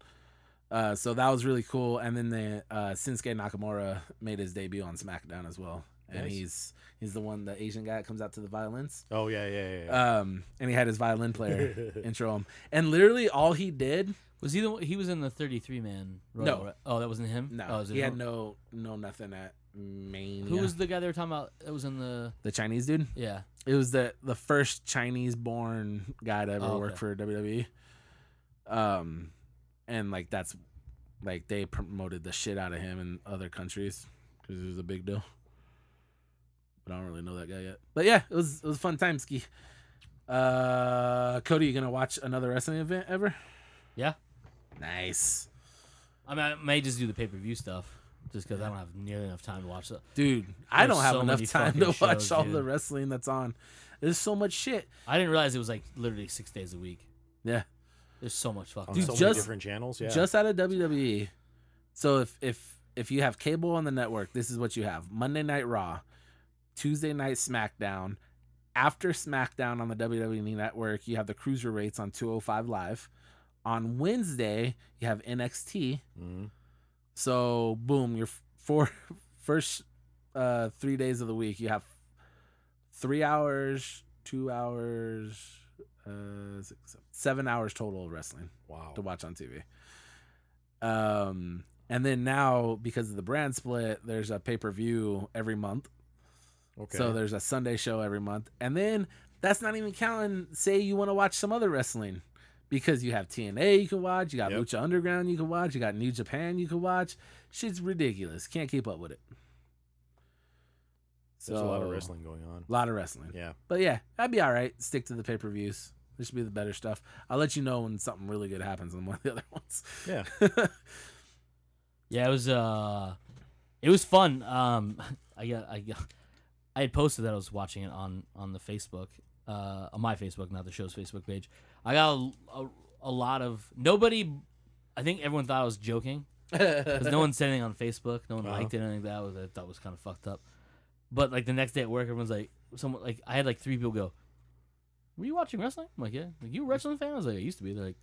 So that was really cool. And then the Shinsuke Nakamura made his debut on SmackDown as well. And nice. He's the one, the Asian guy that comes out to the violins. Oh, yeah. And he had his violin player intro him. And literally all he did... Was he he was in the 33-man? No. Oh, that wasn't him? No. Oh, he had no nothing at Mania. Who was the guy they were talking about that was in the... The Chinese dude? Yeah. It was the first Chinese-born guy to ever work for WWE. And like that's... Like they promoted the shit out of him in other countries because he was a big deal. But I don't really know that guy yet. But yeah, it was a fun time, Ski. Cody, you gonna watch another wrestling event ever? Yeah. Nice. I mean, I may just do the pay-per-view stuff just because I don't have nearly enough time to watch that. Dude, I don't have enough time to watch all the wrestling that's on. There's so much shit. I didn't realize it was like literally 6 days a week. Yeah. There's so much fucking on so many different channels. Yeah. Just out of WWE. So if you have cable on the network, this is what you have: Monday Night Raw, Tuesday Night SmackDown. After SmackDown on the WWE Network, you have the Cruiserweights on 205 Live. On Wednesday, you have NXT. So boom, your first 3 days of the week, you have 3 hours, 2 hours. 7 hours total of wrestling. Wow. To watch on TV. And then now, because of the brand split, there's a pay-per-view every month. Okay. So there's a Sunday show every month. And then that's not even counting, say you want to watch some other wrestling, because you have TNA you can watch, you got Lucha Underground you can watch, you got New Japan you can watch. Shit's ridiculous. Can't keep up with it. There's a lot of wrestling going on. A lot of wrestling. Yeah. But yeah, that'd be all right. Stick to the pay-per-views. This should be the better stuff. I'll let you know when something really good happens on one of the other ones. Yeah. Yeah, it was fun. I had posted that I was watching it on the Facebook, on my Facebook, not the show's Facebook page. I got a lot of nobody. I think everyone thought I was joking because no one said anything on Facebook. No one liked it or anything like that. I thought was kind of fucked up. But like the next day at work, everyone's like, someone like I had like 3 people go, "Were you watching wrestling?" I'm like, "Yeah." Like, "You a wrestling fan?" I was like, "I used to be." They're like,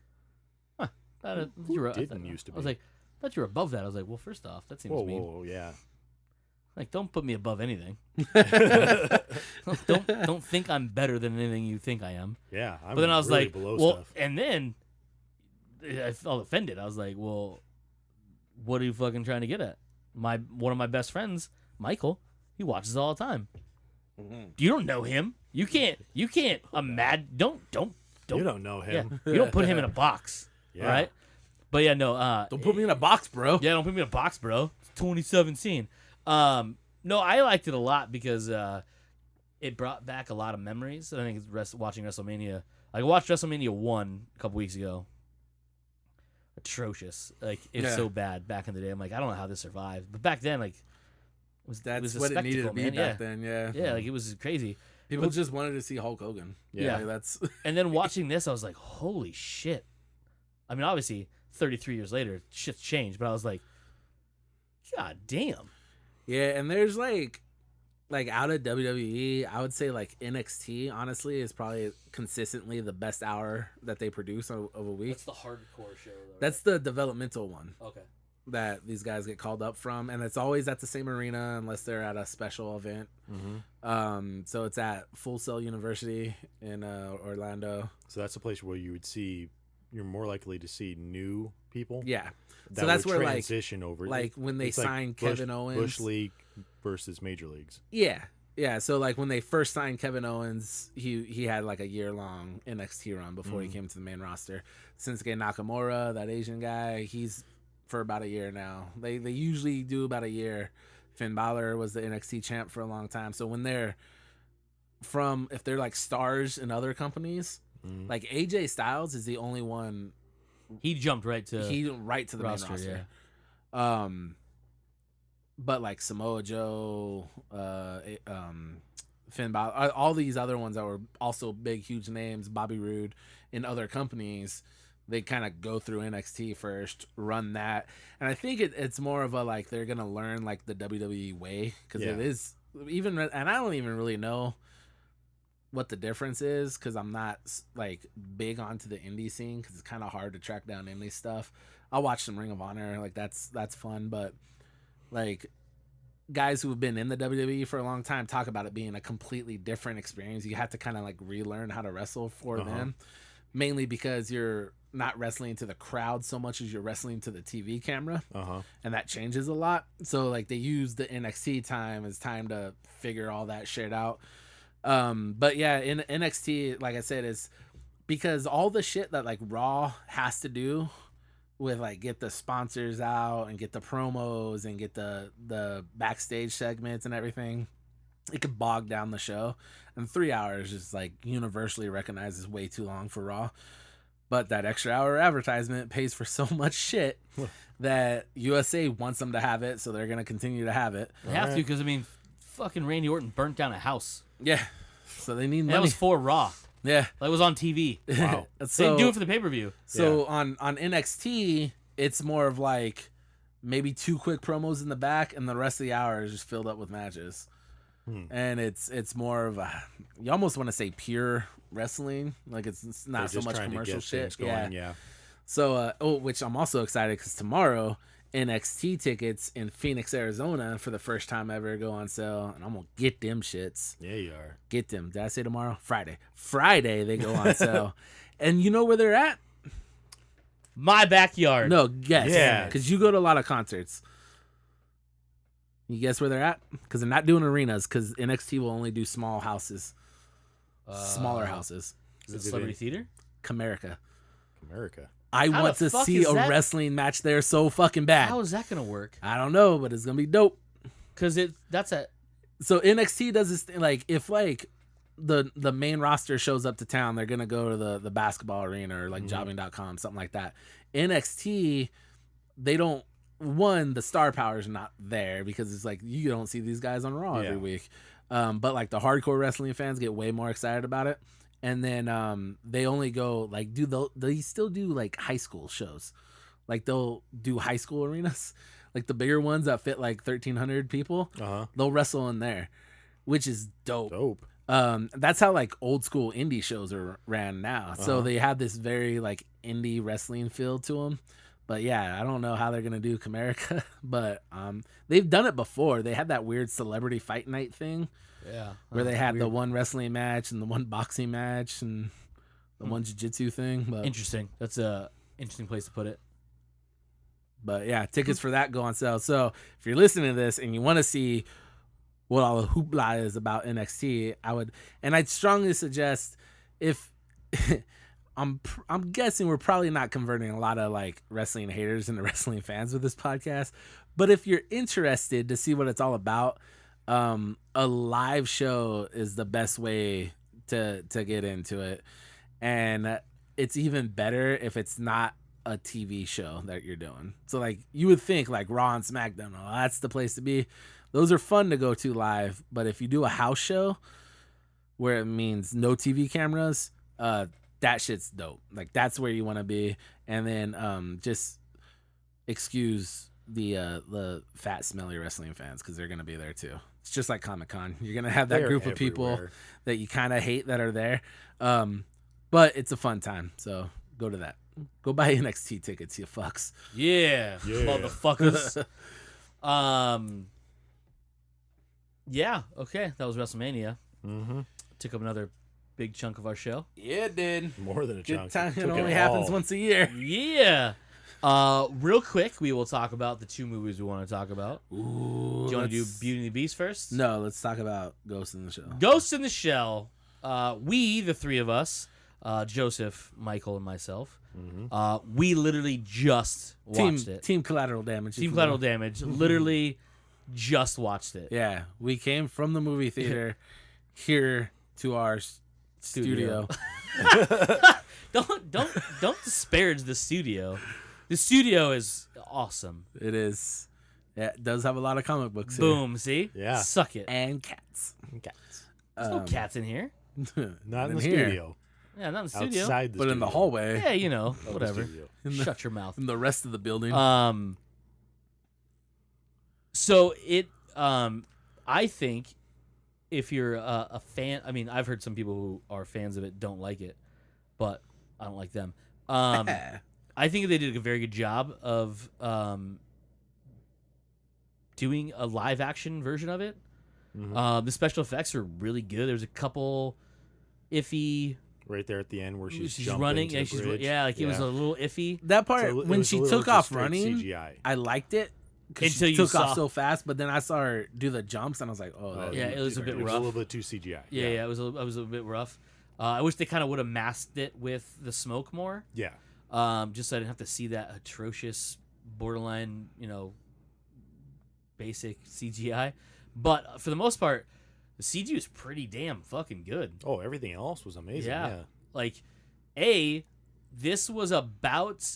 "Huh, Didn't used to be. I was like, "I thought you were above that." I was like, "Well, first off, that seems mean. Whoa, yeah. Like, don't put me above anything. don't think I'm better than anything you think I am." Yeah, I'm But then I was really like, below "Well," stuff. and then I felt offended. I was like, "Well, what are you fucking trying to get at?" One of my best friends, Michael, he watches all the time. You don't know him. You can't imagine. Don't. You don't know Yeah, him. you don't put him in a box. Yeah. All right. But yeah, no. Don't put me in a box, bro. Yeah, don't put me in a box, bro. It's 2017. No, I liked it a lot because it brought back a lot of memories. I think it's watching WrestleMania. I watched WrestleMania 1 a couple weeks ago. Atrocious. Like, it was so bad back in the day. I'm like, I don't know how this survived. But back then, like, That's a what it needed to spectacle, be man. back then. Yeah. Yeah, like, it was crazy. People just wanted to see Hulk Hogan. Yeah. Like, that's And then watching this, I was like, holy shit. I mean, obviously, 33 years later, shit's changed. But I was like, God damn. yeah. And there's like out of WWE, I would say like NXT. Honestly, is probably consistently the best hour that they produce of a week. That's the hardcore show, though. That's the developmental one Okay. that these guys get called up from, and it's always at the same arena unless they're at a special event. So it's at Full Sail University in Orlando. So that's a place where you would see. You're more likely to see new people. Yeah. That So that's would where transition over. like when they It's like signed Kevin Owens. Bush League versus Major Leagues. Yeah. Yeah, so like when they first signed Kevin Owens, he had like a year-long NXT run before he came to the main roster. Shinsuke Nakamura, that Asian guy, he's for about a year now. They usually do about a year. Finn Balor was the NXT champ for a long time. So when they're if they're like stars in other companies, like AJ Styles is the only one. He jumped right to the roster, main roster. But like Samoa Joe, Finn Balor, all these other ones that were also big, huge names, Bobby Roode in other companies, they kind of go through NXT first, run that, and I think it's more of a like they're gonna learn like the WWE way because it is even, and I don't even really know what the difference is because I'm not like big onto the indie scene because it's kind of hard to track down indie stuff. I'll watch some Ring of Honor, like that's fun, but like guys who have been in the WWE for a long time talk about it being a completely different experience. You have to kind of like relearn how to wrestle for them, mainly because you're not wrestling to the crowd so much as you're wrestling to the TV camera, and that changes a lot. So like they use the NXT time as time to figure all that shit out. But yeah, in NXT, like I said, is because all the shit that like Raw has to do with like get the sponsors out and get the promos and get the backstage segments and everything, it could bog down the show. And 3 hours is like universally recognized as way too long for Raw. But that extra hour advertisement pays for so much shit that USA wants them to have it, so they're gonna continue to have it. They have to because I mean, fucking Randy Orton burnt down a house. Yeah, so they need money. That was for Raw. Yeah, that was on TV. Wow. They didn't do it for the pay-per-view. So on NXT, it's more of like maybe 2 quick promos in the back, and the rest of the hour is just filled up with matches. And it's more of a, you almost want to say pure wrestling, like it's not so much commercial shit. Yeah. So which I'm also excited because tomorrow NXT tickets in Phoenix, Arizona for the first time ever go on sale, and I'm gonna get them shits. Yeah, you are. Get them. Did I say tomorrow? Friday they go on sale. And you know where they're at? My backyard. No, guess. Yeah. Because you go to a lot of concerts. You guess where they're at? Because they're not doing arenas, because NXT will only do small houses. Smaller houses. Is it Celebrity Theater? Comerica. America. I How want the to fuck see is a that? wrestling match there so fucking bad. How is that gonna work? I don't know, but it's gonna be dope. Because that's a So NXT does this thing, like if like the main roster shows up to town, they're gonna go to the basketball arena or like jobbing.com, something like that. NXT, they don't, the star power is not there because it's like you don't see these guys on Raw every week. But like the hardcore wrestling fans get way more excited about it. And then they only go like they still do like high school shows. Like they'll do high school arenas, like the bigger ones that fit like 1,300 people. They'll wrestle in there. which is dope. Dope. That's how like old school indie shows are ran now. So they have this very like indie wrestling feel to them. But yeah, I don't know how they're gonna do Comerica, but they've done it before. They had that weird celebrity fight night thing, where they had the one wrestling match and the one boxing match and the one jiu-jitsu thing. But Interesting. That's a interesting place to put it. But yeah, tickets for that go on sale. So if you're listening to this and you want to see what all the hoopla is about NXT, I'd strongly suggest if I'm guessing we're probably not converting a lot of like wrestling haters into wrestling fans with this podcast, but if you're interested to see what it's all about, a live show is the best way to get into it, and it's even better if it's not a TV show that you're doing. So like you would think like Raw and SmackDown, oh, that's the place to be. Those are fun to go to live, but if you do a house show where it means no TV cameras, that shit's dope. Like that's where you want to be. And then just excuse the fat smelly wrestling fans because they're gonna be there too. It's just like Comic-Con. You're gonna have that group of people that you kind of hate that are there, but it's a fun time. So go to that. Go buy NXT tickets, you fucks. Yeah. Motherfuckers. Yeah, okay. That was WrestleMania. Mm-hmm. Took up another big chunk of our show. Yeah, it did. More than a Good chunk. time. It only happens once a year. Yeah. Real quick, we will talk about the two movies we want to talk about. Ooh, Do you want to do Beauty and the Beast first? No, let's talk about Ghost in the Shell. Ghost in the Shell. We, the three of us, Joseph, Michael, and myself, we literally just watched it. Team Collateral Damage. Team Collateral Damage. Literally just watched it. Yeah, we came from the movie theater here to our studio. Don't disparage the studio. The studio is awesome. It is. Yeah, it does have a lot of comic books here. Boom, see? Yeah. Suck it. And cats. Cats. There's no cats in here. Not in the here. studio. Yeah, not in the studio. Outside the But studio. in the hallway. Yeah, you know, Of the whatever. studio. Shut your mouth. In the rest of the building. So it, I think if you're a fan, I mean, I've heard some people who are fans of it don't like it, but I don't like them. I think they did a very good job of doing a live action version of it. The special effects are really good. There's a couple iffy. Right there at the end where she's running. Yeah, It was a little iffy. That part, So it when was she a little took off just straight running, CGI. I liked it. Because Until she you took saw- off so fast, but then I saw her do the jumps, and I was like, "Oh, that Yeah, it was a bit It was rough. a little bit too CGI. Yeah, it was a bit rough. I wish they kind of would have masked it with the smoke more. Yeah. Just so I didn't have to see that atrocious, borderline, basic CGI. But for the most part, the CG was pretty damn fucking good. Oh, everything else was amazing. Yeah. Like, this was about,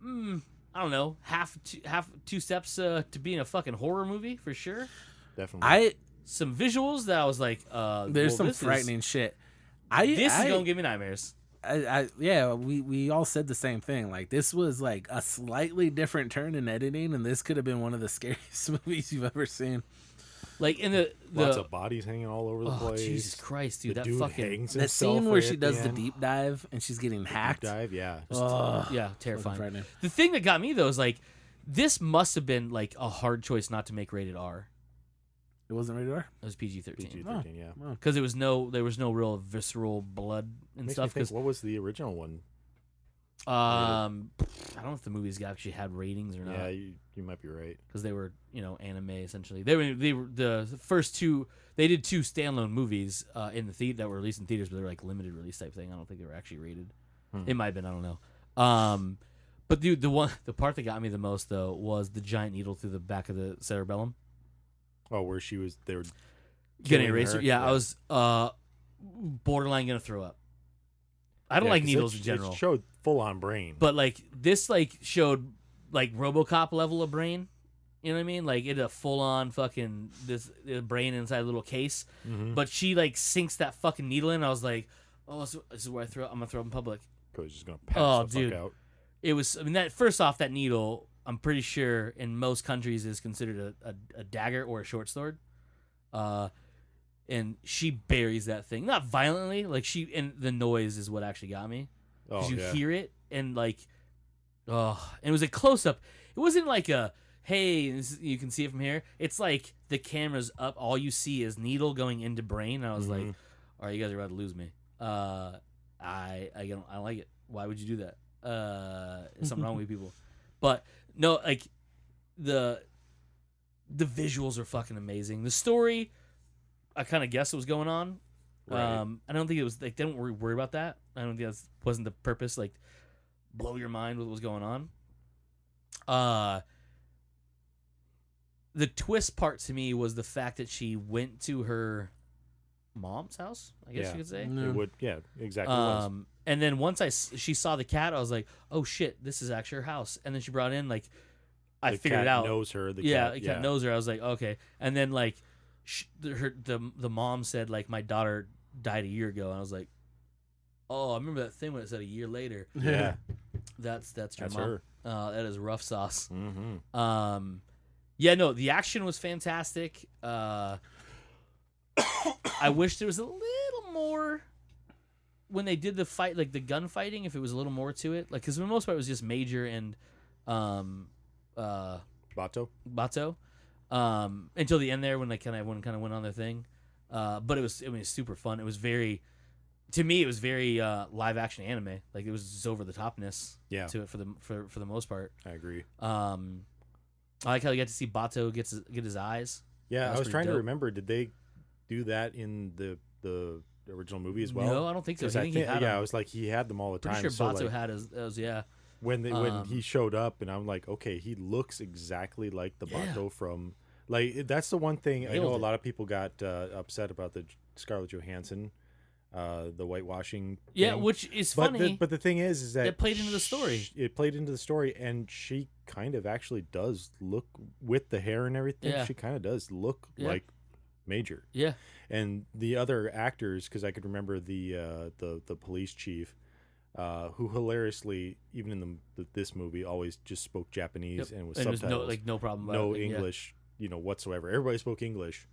I don't know, half two steps to being a fucking horror movie for sure. Definitely. Some visuals that I was like, There's some frightening shit. This is gonna give me nightmares. Yeah, we all said the same thing. Like, this was like a slightly different turn in editing, and this could have been one of the scariest movies you've ever seen. Like in the lots of bodies hanging all over the place. Jesus Christ, dude! The that dude fucking hangs That himself scene where right she at does the end. deep dive and she's getting hacked. Deep dive, yeah. yeah, terrifying. frightening. The thing that got me though is like, this must have been like a hard choice not to make rated R. It wasn't rated R? It was PG-13. PG-13, yeah. Because there was no real visceral blood and Makes stuff. me think, Because what was the original one? I don't know if the movies actually had ratings or not. Yeah, you might be right. Because they were anime essentially. They were the first two. They did two standalone movies in the theater that were released in theaters, but they were like limited release type thing. I don't think they were actually rated. It might have been. I don't know. But dude, the part that got me the most though was the giant needle through the back of the cerebellum. Oh, where they were Getting killing eraser. her? Yeah, I was borderline gonna throw up. I don't like 'cause needles in general. It showed full on brain. But like this, like showed like RoboCop level of brain. You know what I mean? Like it a full on fucking this brain inside a little case. But she like sinks that fucking needle in. I was like, oh, this is where I'm gonna throw up in public. Because just gonna pass the dude. fuck out. It was. I mean, that first off, that needle, I'm pretty sure in most countries is considered a dagger or a short sword. And she buries that thing, not violently, like and the noise is what actually got me. Because you hear it, and like, and it was a close up. It wasn't like a, hey, you can see it from here. It's like the camera's up, all you see is needle going into brain. And I was like, all right, you guys are about to lose me. I don't like it. Why would you do that? There's something wrong with people. But no, like the visuals are fucking amazing. The story, I kind of guessed what was going on. Right. I don't think it was like, they don't worry about that. I don't think that wasn't the purpose. Like, blow your mind with what was going on. The twist part to me was the fact that she went to her mom's house, I guess you could say. It would, exactly. And then once she saw the cat, I was like, oh shit, this is actually her house. And then she brought in, like, I figured it out. Knows her. The cat knows her. I was like, okay. And then like, the mom said like, my daughter died a year ago, and I was like, oh, I remember that thing when it said a year later. Yeah, that's your mom. her. That is rough sauce. Mm-hmm. Yeah, no, the action was fantastic. I wish there was a little more when they did the fight, like the gunfighting. If it was a little more to it, like, because for the most part it was just Major and Bato. Until the end there when they kind of went on their thing. But it was super fun. It was very, to me, it was very live action anime. Like, it was just over the topness to it for the most part. I agree. I like how you get to see Bato get his eyes. Yeah, I was trying to remember. Did they do that in the original movie as well? No, I don't think so. I was like, he had them all the time. Pretty sure Bato like, had his yeah. When he showed up, and I'm like, okay, he looks exactly like the Bato from. Like, that's the one thing I know a lot of people got upset about the Scarlett Johansson, the whitewashing. Yeah, thing. which is funny. But the thing is that it played into the story. It played into the story, and she kind of actually does look, with the hair and everything. Yeah. She kind of does look like Major. Yeah. And the other actors, because I could remember the police chief, who hilariously, even in this movie, always just spoke Japanese and was subtitles. No problem. No English, whatsoever. Everybody spoke English,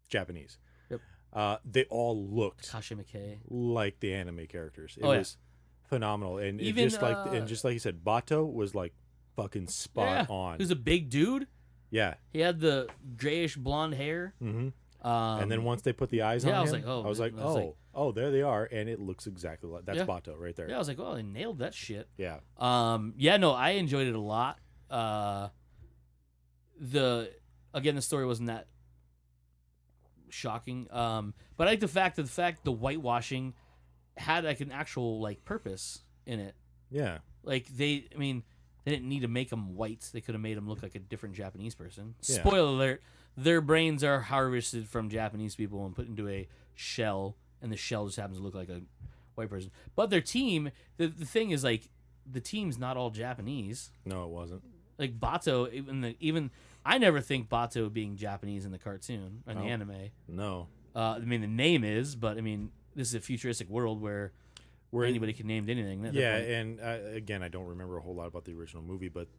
Japanese. Yep. They all looked Tasha McKay like the anime characters. It was phenomenal, and even just like you said, Bato was like fucking spot on. He was a big dude. Yeah, he had the grayish blonde hair. Mm-hmm. And then once they put the eyes on him, I was like, oh, there they are, and it looks exactly like that's Bato right there. Yeah, I was like, oh, they nailed that shit. Yeah. No, I enjoyed it a lot. The story wasn't that shocking. But I like the fact the whitewashing had like an actual like purpose in it. Yeah. Like they didn't need to make them white. They could have made them look like a different Japanese person. Yeah. Spoiler alert. Their brains are harvested from Japanese people and put into a shell, and the shell just happens to look like a white person. But their team, the thing is, like, the team's not all Japanese. No, it wasn't. Like, Bato, even I never think Bato being Japanese in the cartoon, in the anime. No. The name is, but, this is a futuristic world where anybody can name anything. Yeah, and again, I don't remember a whole lot about the original movie, but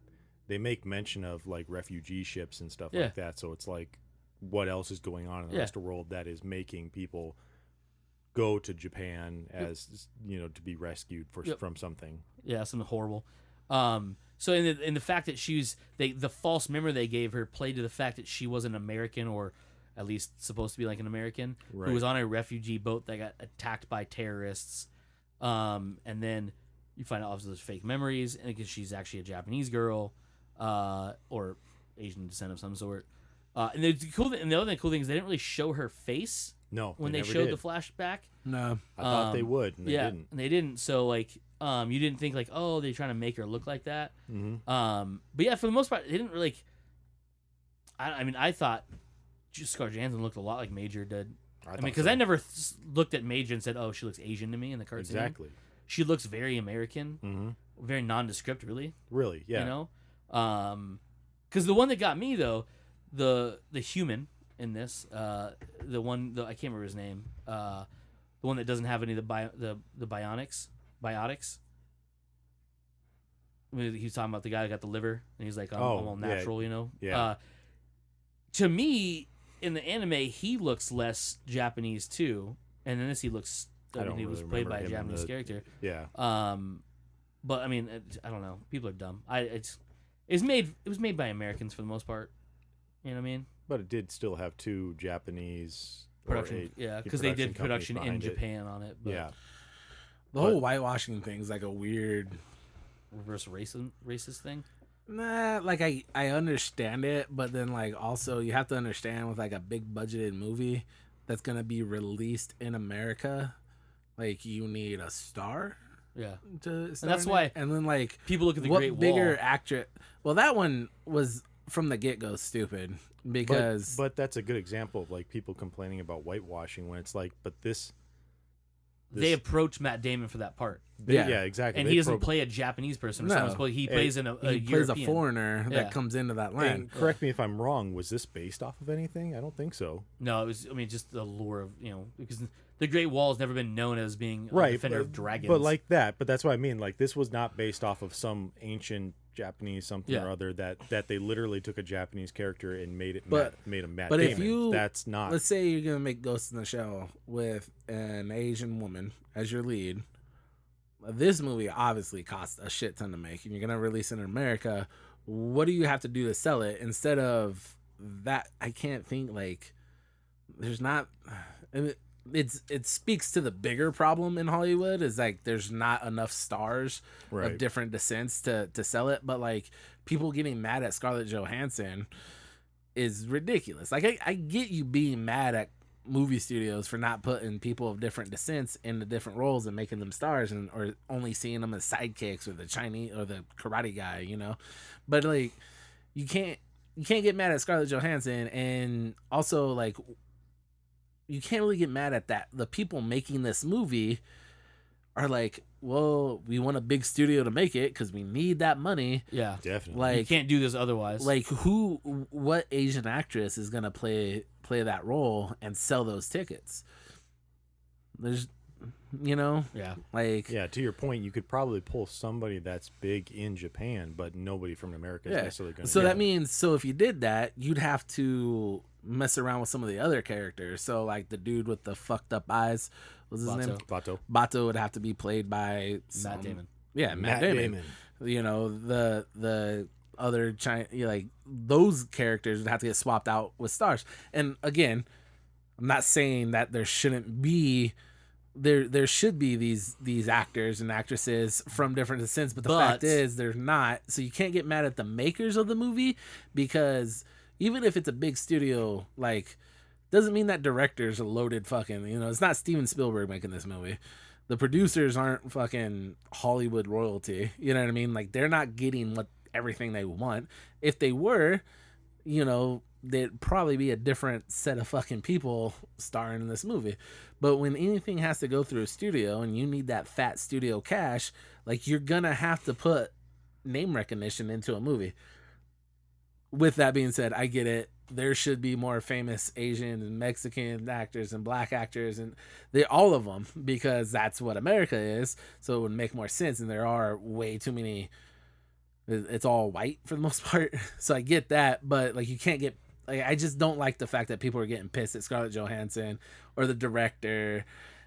they make mention of like refugee ships and stuff like that. So it's like, what else is going on in the rest of the world that is making people go to Japan as to be rescued from something? Yeah, something horrible. So in the fact that the false memory they gave her played to the fact that she was an American, or at least supposed to be like an American, who was on a refugee boat that got attacked by terrorists. And then you find out obviously there's fake memories, and because she's actually a Japanese girl. Or Asian descent of some sort. And the other cool thing is they didn't really show her face. No, when they showed the flashback. No, I thought they would, and they didn't. And they didn't. So like, you didn't think like, oh, they're trying to make her look like that. Mm-hmm. But yeah, for the most part, they didn't really. I thought Scarlett Johansson looked a lot like Major did. Because I never looked at Major and said, oh, she looks Asian to me in the cartoon. Exactly. She looks very American, very nondescript, really. Really, yeah. Because the one that got me though, the human in this, the one I can't remember his name, the one that doesn't have any of the biotics. He was talking about the guy that got the liver, and he's like, I'm all natural, Yeah. To me, in the anime he looks less Japanese too, and in this he looks. I don't he was really played by remember a him in Japanese the- character. Yeah. But I mean, I don't know. People are dumb. It was made by Americans for the most part. You know what I mean? But it did still have 2 Japanese or Production, a because they did companies production in behind it. Japan on it. But Yeah. The whole whitewashing thing is like a weird. reverse racist thing. Nah, like I understand it, but then like also you have to understand with like a big budgeted movie that's gonna be released in America, like you need a star Yeah, to star and that's in why it. And then like people look at the what Great bigger Wall. actress? Well, that one was from the get go stupid because But that's a good example of like people complaining about whitewashing when it's like, but this They approach Matt Damon for that part, Yeah. exactly. and They he doesn't play a Japanese person. Or No. someone's he plays a he plays a European. foreigner Yeah. that comes into that land. And correct me if I'm wrong. Was this based off of anything? I don't think so. No, it was. I mean, just the lore of because the Great Wall has never been known as being a Right, defender of dragons. But like that. But that's what I mean. Like this was not based off of some ancient Japanese something Yeah. or other that they literally took a Japanese character and made it But- made him Matt but if Damon. you- That's not. Let's say you're gonna make Ghost in the Shell with an Asian woman as your lead. This movie obviously cost a shit ton to make, and you're gonna release it in America. What do you have to do to sell it instead of that? I can't think like there's not. It speaks to the bigger problem in Hollywood is like there's not enough stars Right. of different descents to sell it. But like people getting mad at Scarlett Johansson is ridiculous. Like I get you being mad at movie studios for not putting people of different descents into different roles and making them stars and or only seeing them as sidekicks or the Chinese or the karate guy, you know. But like you can't get mad at Scarlett Johansson, and also like you can't really get mad at that. The people making this movie are like, well, we want a big studio to make it because we need that money. yeah, Definitely. you Like, can't do this otherwise. like what Asian actress is gonna play that role and sell those tickets? There's, yeah, like, Yeah, to your point, you could probably pull somebody that's big in Japan, but nobody from America is Yeah. necessarily going to. So that means, so if you did that, you'd have to mess around with some of the other characters. So like the dude with the fucked up eyes, what's his name? Bato. Bato. Bato would have to be played by Matt Damon. Yeah, Matt Damon. You know, the other China, like those characters would have to get swapped out with stars. And again, I'm not saying that there shouldn't be there should be these actors and actresses from different descents, but the fact is there's not. So you can't get mad at the makers of the movie, because even if it's a big studio, like doesn't mean that directors are loaded fucking, it's not Steven Spielberg making this movie. The producers aren't fucking Hollywood royalty. You know what I mean? Like they're not getting everything they want. If they were, there'd probably be a different set of fucking people starring in this movie. But when anything has to go through a studio and you need that fat studio cash, like you're gonna have to put name recognition into a movie. With that being said, I get it. There should be more famous Asian and Mexican actors and black actors, and all of them, because that's what America is. So it would make more sense. And there are way too many. It's all white for the most part. So I get that, but like you can't get. Like, I just don't like the fact that people are getting pissed at Scarlett Johansson or the director.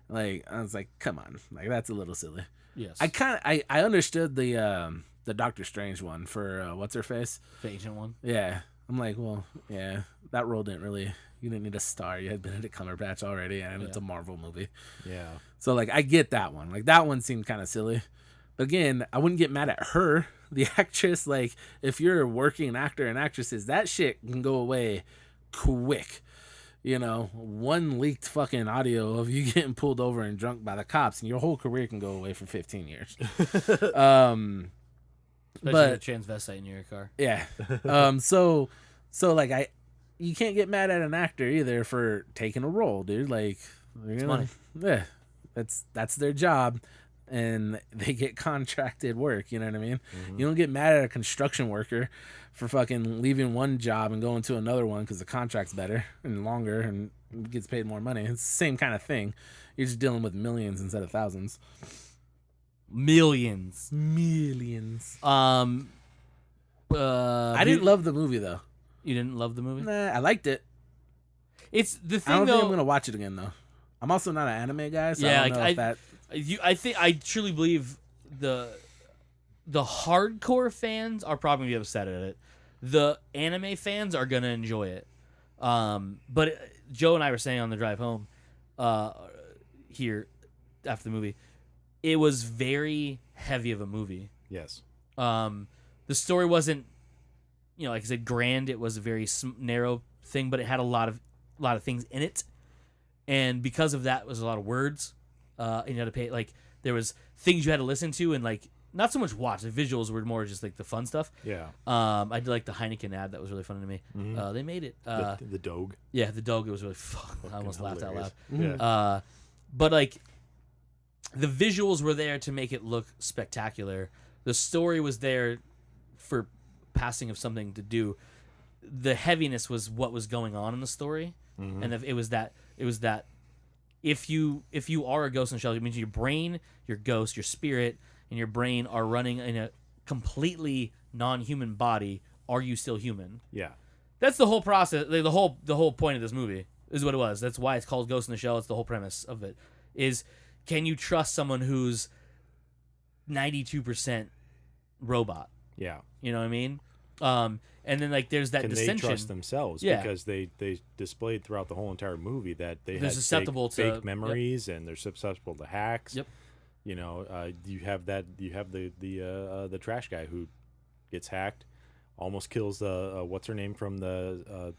Like I was like, come on, like that's a little silly. Yes, I understood the Doctor Strange one for what's her face, the Asian one. yeah. I'm like, well, yeah, that role you didn't need a star. You had Benedict Cumberbatch already, and it's a Marvel movie. Yeah. So, like, I get that one. Like, that one seemed kind of silly. But again, I wouldn't get mad at her, the actress. Like, if you're a working actor and actresses, that shit can go away quick. One leaked fucking audio of you getting pulled over and drunk by the cops, and your whole career can go away for 15 years. Especially with a transvestite in your car. Yeah. So like you can't get mad at an actor either for taking a role, dude. Like It's money. Yeah. That's their job, and they get contracted work, you know what I mean? Mm-hmm. You don't get mad at a construction worker for fucking leaving one job and going to another one because the contract's better and longer and gets paid more money. It's the same kind of thing. You're just dealing with millions instead of thousands. Millions. I didn't love the movie though. You didn't love the movie? Nah, I liked it. It's the I thing don't though. think I'm gonna watch it again though. I'm also not an anime guy, so Yeah, I don't like, know if that. I truly believe the hardcore fans are probably gonna be upset at it. The anime fans are gonna enjoy it. But Joe and I were saying on the drive home, here after the movie, it was very heavy of a movie. Yes. The story wasn't, like I said, grand. It was a very narrow thing, but it had a lot of things in it, and because of that, it was a lot of words. And you had to pay, like, there was things you had to listen to, and like not so much watch. The visuals were more just like the fun stuff. Yeah. I did like the Heineken ad. That was really funny to me. Mhm. They made it. The dog. Yeah, the dog. It was really fun. I almost laughed out loud. Yeah. But like, the visuals were there to make it look spectacular. The story was there for passing of something to do. The heaviness was what was going on in the story, and it was that if you are a ghost in the shell, it means your brain, your ghost, your spirit, and your brain are running in a completely non-human body. Are you still human? Yeah. That's the whole process. The whole point of this movie is what it was. That's why it's called Ghost in the Shell. It's the whole premise of it. Is, can you trust someone who's 92% robot? Yeah. You know what I mean? And then like there's that Can dissension. they trust themselves? Yeah. Because they displayed throughout the whole entire movie that they They're had susceptible to- fake memories and they're susceptible to hacks. Yep. You know, you have the trash guy who gets hacked, almost kills what's her name from the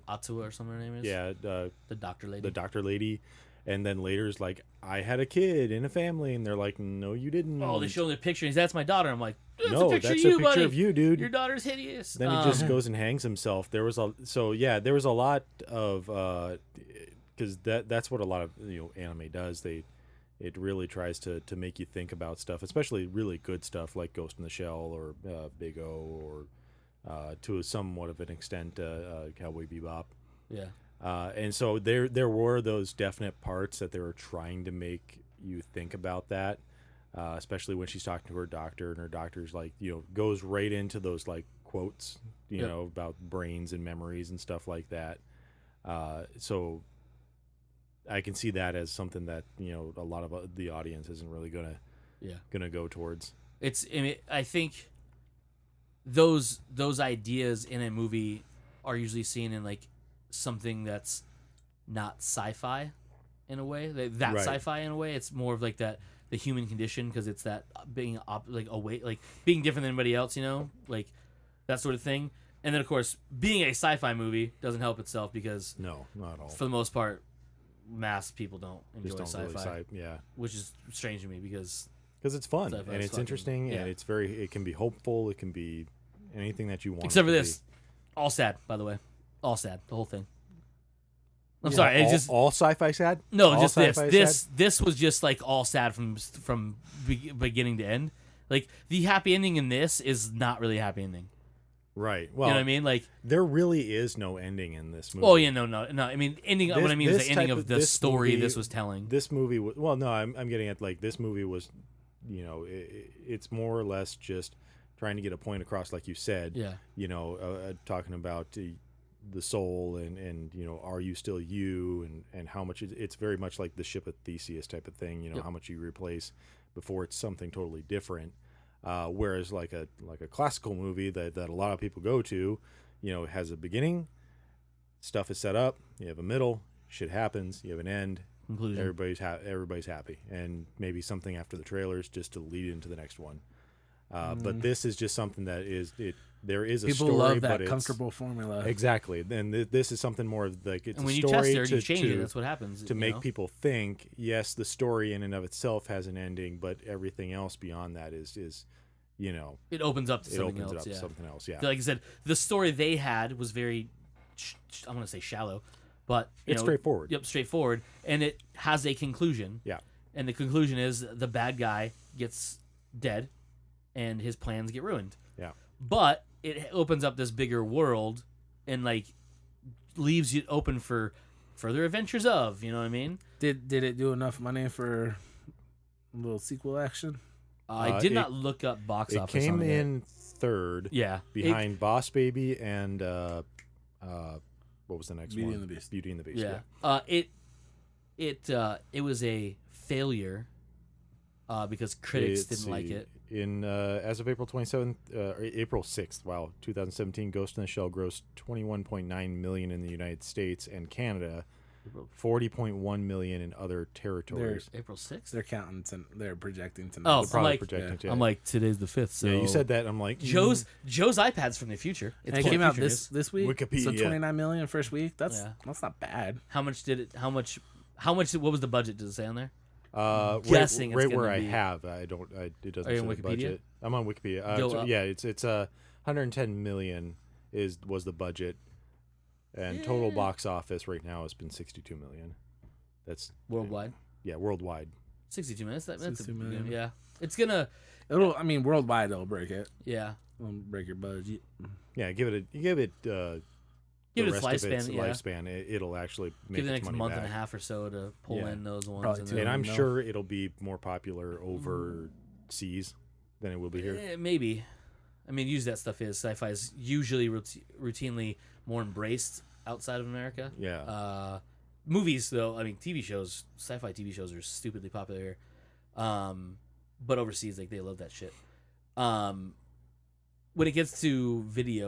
Atua or something her name is. yeah The doctor lady. the doctor lady, and then later is like, I had a kid in a family, and they're like, no, you didn't. Oh, they show me the picture. He's, that's my daughter. I'm like, that's no, a picture that's of you, a picture buddy. of you, dude. Your daughter's hideous. Then he just goes and hangs himself. There was a lot of because that's what a lot of anime does. It really tries to make you think about stuff, especially really good stuff like Ghost in the Shell or Big O or to somewhat of an extent Cowboy Bebop. Yeah. And so there were those definite parts that they were trying to make you think about that, especially when she's talking to her doctor, and her doctor's like, goes right into those like quotes, about brains and memories and stuff like that. So I can see that as something that a lot of the audience isn't really gonna go towards. I think those ideas in a movie are usually seen in like something that's not sci-fi in a way. That Right. Sci-fi in a way. It's more of like that the human condition, because it's that being like away, like being different than anybody else, like that sort of thing. And then of course, being a sci-fi movie doesn't help itself, because No, not at all. for the most part, mass people don't enjoy Just don't sci-fi, really yeah. which is strange to me because Because it's fun Sci-fi and is it's fucking- interesting yeah. and it can be hopeful. It can be anything that you want. except it for to this, all sad, by the way, all sad, the whole thing. I'm be. sorry, all, it's just all sci-fi sad. no, all just this. sci-fi This was just like all sad from beginning to end. Like the happy ending in this is not really a happy ending. Right. You Well, know what I mean? Like, there really is no ending in this movie. oh yeah, no. I mean, ending. What I mean is This the ending type of of- the this story movie- this was telling. This movie was no. I'm getting at like this movie was, it's more or less just trying to get a point across, like you said. Yeah. Talking about the soul and are you still you, and how much it's very much like the ship of Theseus type of thing. Yep. How much you replace before it's something totally different. Whereas like a classical movie that a lot of people go to, has a beginning, stuff is set up, you have a middle, shit happens, you have an end, Conclusion. everybody's happy, and maybe something after the trailers just to lead into the next one. But this is just something that there is a People story, love but that it's comfortable formula. exactly. Then this is something more of like it's And when a you story test it, to you change it. That's what happens. to make people think. Yes, the story in and of itself has an ending, but everything else beyond that is it opens up to it something opens else. it up Yeah. to something else. Yeah, Like I said, the story they had was very, I'm gonna say shallow, but it's straightforward. Yep, straightforward, and it has a conclusion. Yeah. And the conclusion is the bad guy gets dead, and his plans get ruined. Yeah. But it opens up this bigger world, and like leaves you open for further adventures of. You know what I mean? Did it do enough money for a little sequel action? I did it- not look up box It office. came on it. in third Yeah. behind Boss Baby and what was the next Beauty one? and the Beast. Beauty and the Beast. Yeah. It was a failure because critics didn't like it. In as of April 27th, April 6th, 2017, Ghost in the Shell grossed $21.9 million in the United States and Canada, $40.1 million in other territories. April 6th? They're counting. They're projecting tonight. Oh, They're probably like- projecting today. I'm like, today's the 5th, so... yeah, you said that. I'm like, Joe's iPad's from the future. And it came out this week. Wikipedia. So 29 million first week. That's Yeah. not bad. How much did it... How much... What was the budget? Does it say on there? right Guessing it's where gonna I be- have. I don't. It doesn't Are you say on the Wikipedia? budget. I'm on Wikipedia. Go up. Yeah, it's 110 million was the budget, and total Yeah. box office right now has been 62 million. That's Worldwide? yeah, worldwide. 62 minutes? That's 62 million. Yeah. It's gonna... Worldwide it'll break it. Yeah. It'll break your budget. Yeah, give it the Give it rest its of its lifespan, yeah. lifespan. It'll actually make Give it the its next money month back. and a half or so to pull Yeah. in those ones. Probably and two. then, And I'm No. sure it'll be more popular overseas than it will be here. Maybe. I mean, usually that stuff is. Sci-fi is usually routinely more embraced outside of America. Yeah. Movies, though, I mean, TV shows, sci-fi TV shows are stupidly popular here. But overseas, like, they love that shit. When it gets to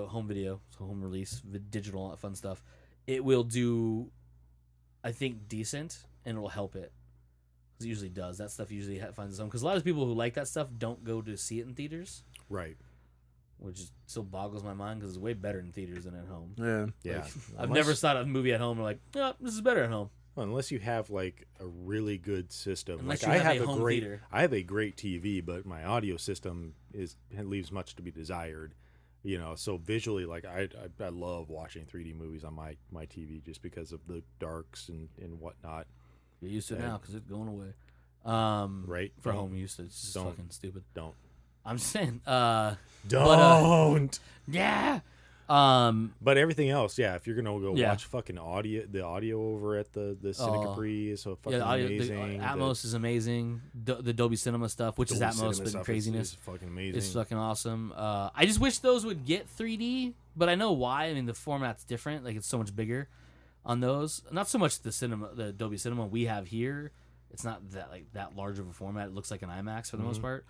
home video, so home release, digital, all that fun stuff, it will do, I think, decent, and it'll help it. 'Cause it usually does. That stuff usually finds its own. Because a lot of people who like that stuff don't go to see it in theaters, Right. which still boggles my mind because it's way better in theaters than at home. Yeah. Yeah. Like, I've never saw a movie at home and like, yeah, this is better at home. Well, unless you have like a really good system. Unless like you I have have a home great, theater. I have a great TV, but my audio system leaves much to be desired. You know, so visually, like I love watching 3D movies on my TV just because of the darks and whatnot. You're used to it Yeah. now because it's going away. Right? For Don't- home use, it's just don't. fucking stupid. Don't. I'm saying, Don't. yeah. But everything else, yeah. If you're gonna go Yeah. watch fucking the audio over at the Cine Capri is so fucking Yeah, the audio, amazing. Atmos is amazing. The Dolby Cinema stuff, which is Dolby Atmos, Cinema but stuff craziness. is fucking amazing. It's fucking awesome. I just wish those would get 3D, but I know why. I mean, the format's different. Like, it's so much bigger on those. Not so much the Dolby Cinema we have here. It's not that large of a format. It looks like an IMAX for the most part.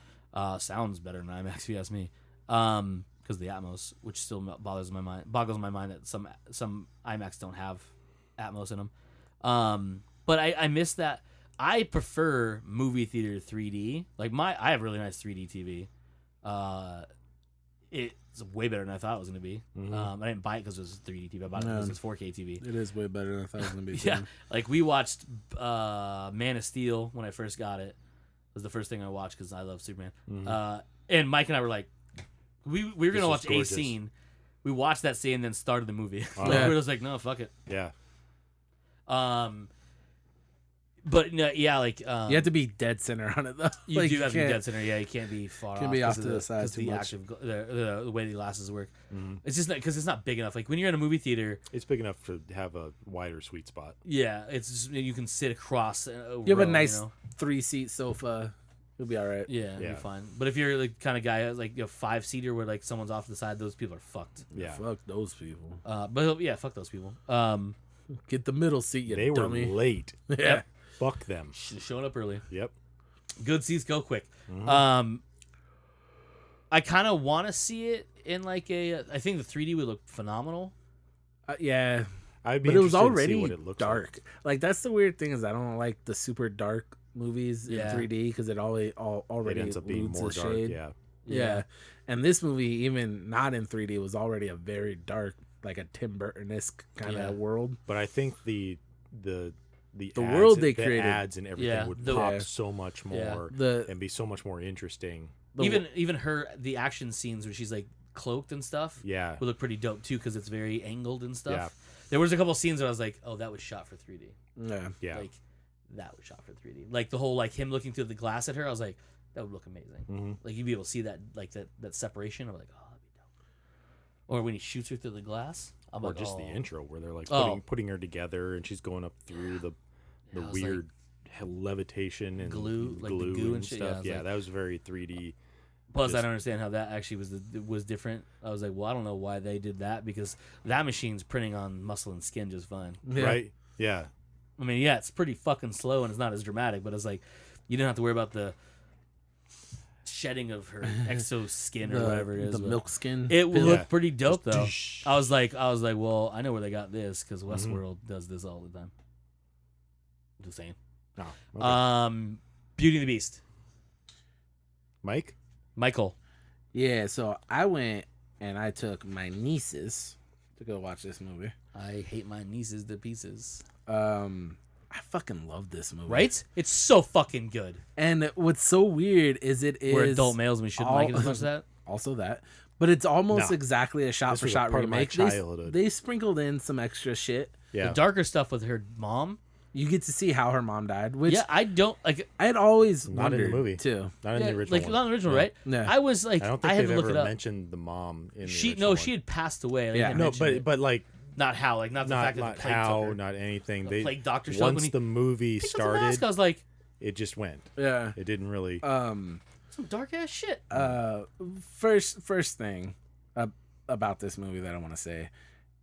Sounds better than IMAX if you ask me. Because the Atmos, which still boggles my mind that some IMAX don't have Atmos in them. But I miss that. I prefer movie theater 3D. Like I have really nice 3D TV. It's way better than I thought it was going to be. I didn't buy it because it was 3D TV. I bought it because it's 4K TV. It is way better than I thought it was gonna be. Yeah, like we watched Man of Steel when I first got it. It was the first thing I watched because I love Superman. And Mike and I were like, we were gonna This watch is gorgeous. a scene. We watched that scene, then started the movie. Uh-huh. We were just like, no, fuck it. Yeah. But no, yeah, like You have to be dead center on it though. you Like, do have to be can't- dead center. Yeah, you can't be far. Can't off be off 'cause to of the side 'cause too the much. active the way the glasses work. It's just because it's not big enough. Like when you're in a movie theater, It's big enough to have a wider sweet spot. yeah, it's just, you can sit across. You have a row, nice you know? 3-seat sofa. You'll be all right. Yeah, Yeah. you're fine. But if you're like kind of guy like 5-seater where like someone's off to the side, those people are fucked. Yeah. Fuck those people. But yeah, fuck those people. Get the middle seat, you They dummy. were late. Yeah. Fuck them. Showing up early. Yep. Good seats go quick. Mm-hmm. I kind of want to see it in like a. I think the 3D would look phenomenal. Yeah. I'd be But it was interested to see already what it looks dark. Like that's the weird thing is I don't like the super dark movies Yeah. in 3D because it already Like. It ends up being alludes more the dark. shade. Yeah. Yeah. And this movie, even not in 3D, was already a very dark, like a Tim Burton-esque kind of Yeah. world. But I think the ads, world they the created- ads and everything Yeah, would the- pop Yeah. so much Yeah. more and be so much more interesting. Even the action scenes where she's like cloaked and stuff. Yeah. Would look pretty dope too because it's very angled and stuff. Yeah. There was a couple scenes where I was like, oh, that was shot for 3D. Yeah. Yeah. Like that was shot for 3D. Like the whole like him looking through the glass at her, I was like, that would look amazing. Mm-hmm. Like you'd be able to see that like that separation. I'm like, oh, that'd be dope. Or when he shoots her through the glass, I'm Or like, just oh. the intro where they're like Oh. putting her together and she's going up through the Yeah, I was weird levitation and glue, like the glue goo and and shit. Yeah, I stuff. was Yeah, like- that was very 3D. Plus, I don't understand how that actually was different. I was like, well, I don't know why they did that because that machine's printing on muscle and skin just fine. Yeah. Right? Yeah. I mean, yeah, it's pretty fucking slow and it's not as dramatic, but it's like you didn't have to worry about the shedding of her exoskin or whatever it is. The but milk skin. It pillow. looked pretty dope though. I was like, well, I know where they got this because Westworld does this all the time. Just saying. Oh, okay. Beauty and the Beast. Michael. Yeah, so I went and I took my nieces to go watch this movie. I hate my nieces to pieces. I fucking love this movie. Right? It's so fucking good. And what's so weird is We're adult males and we shouldn't like it as much as that. Also that. But it's almost No. exactly a shot This for was a shot part of my remake. childhood. They sprinkled in some extra shit. Yeah. The darker stuff with her mom. You get to see how her mom died, which Yeah, I don't like. I had always Not in the wondered movie. too. Not in the original like one. not in the original, Yeah. right? No. I was like, I don't I think had they've to look ever it up. mentioned the mom in the She original one. she had passed away. Like, Yeah. they didn't No, mention it. but like not how, like not the fact that not the plague how, took her. not anything. The They plague doctor showed up when once he the movie picked up the mask, started, I was like, it just went. Yeah. It didn't really. some dark ass shit. First thing about this movie that I want to say,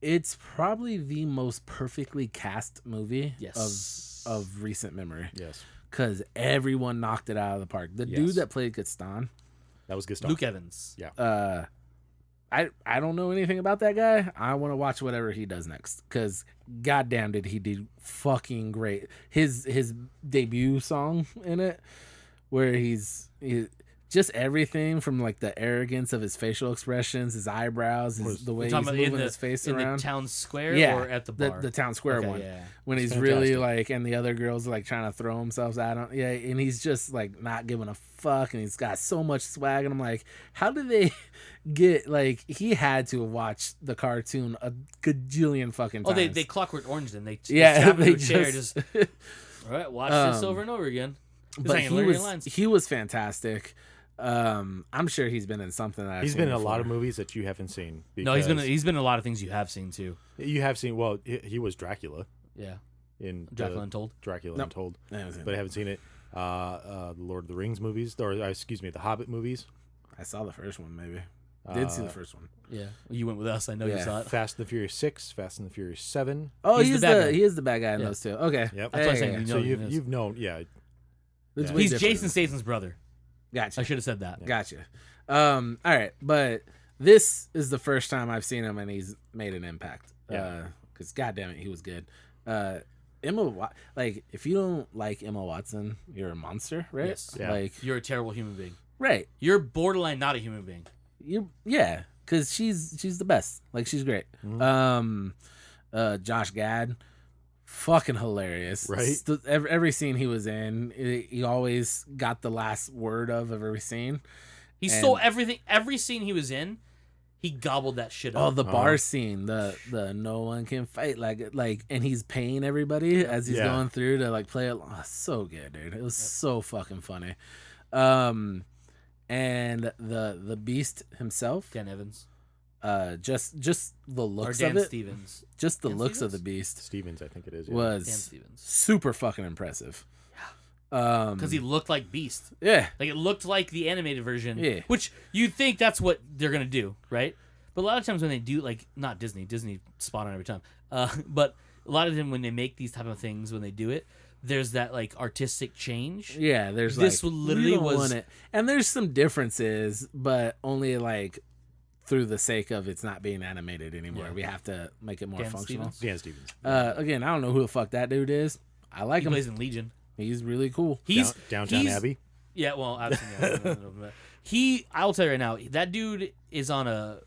it's probably the most perfectly cast movie Yes. of recent memory. Yes, Because everyone knocked it out of the park. The Yes. dude that played Gaston, that was Gustav. Luke Evans. Yeah. I don't know anything about that guy. I want to watch whatever he does next. Because goddamn did he do fucking great. His debut song in it, where he's just everything from like the arrogance of his facial expressions, his eyebrows, the way he's Talking about moving his face in around. the town square Yeah, or at the bar. the town square Okay, one. yeah. When It's he's really fantastic. like, and the other girls are like trying to throw themselves at him. Yeah, and he's just like not giving a fuck, and he's got so much swag. And I'm like, how did they get like? He had to have watched the cartoon a gajillion fucking Oh, times. they Clockwork Orange then. They yeah, strap him they to a chair, just all right, watch this Um, over and over again. Just but hanging, learning lines. he was fantastic. I'm sure he's been in something that I've He's seen been in a lot before. of movies that you haven't seen. No, he's been because in a lot of things you have seen too. You have seen. Well, he was Dracula Yeah, in Dracula the Untold. Dracula Nope. Untold, I haven't seen but I it. haven't seen it. The Lord of the Rings movies, or excuse me, the Hobbit movies. I saw the first one, maybe. Did see the first one. Yeah, you went with us. I know you Yeah. saw it. Fast and the Furious 6, Fast and the Furious 7. Oh, He's he's the bad guy. he is the bad guy in Yeah. those two. Okay. Yep. That's why I said you know So who he is. you've known, yeah. It's Yeah. way He's different. Jason Statham's brother. Gotcha. I should have said that. Gotcha. All right, but this is the first time I've seen him, and he's made an impact. Yeah. Because goddamn it, he was good. Like if you don't like Emma Watson, you're a monster, right? Yes. Yeah. Like You're a terrible human being. right. You're borderline not a human being. Yeah, because she's the best. Like she's great. Mhm. Josh Gad, fucking hilarious. Right? Every scene he was in, he always got the last word of every scene. He And- stole everything. Every scene he was in, he gobbled that shit Oh, up. the bar Uh-huh. scene, the no one can fight, like, and he's paying everybody as he's Yeah. going through to like play it. Oh, so good, dude. It was so fucking funny. And the Beast himself, Dan Evans just the or looks Dan of it, Stevens. just the Dan looks of the Stevens? Beast Stevens, I think it is. Yeah. was Dan Stevens. super fucking impressive. Because he looked like Beast. Yeah, Like it looked like the animated version. Yeah. Which you'd think that's what they're gonna do, right? But a lot of times when they do, like not Disney spot on every time. But a lot of them when they make these type of things, when they do it, there's that like artistic change. yeah. There's This like, literally we don't was- want it. And there's some differences, but only like through the sake of it's not being animated anymore. Yeah. We have to make it more Dan functional. Stevens? Dan Stevens. Again, I don't know who the fuck that dude is. I like He him. plays in Legion. He's really cool. He's Downtown he's- Abbey. Yeah, well, absolutely. I'll tell you right now, that dude is on a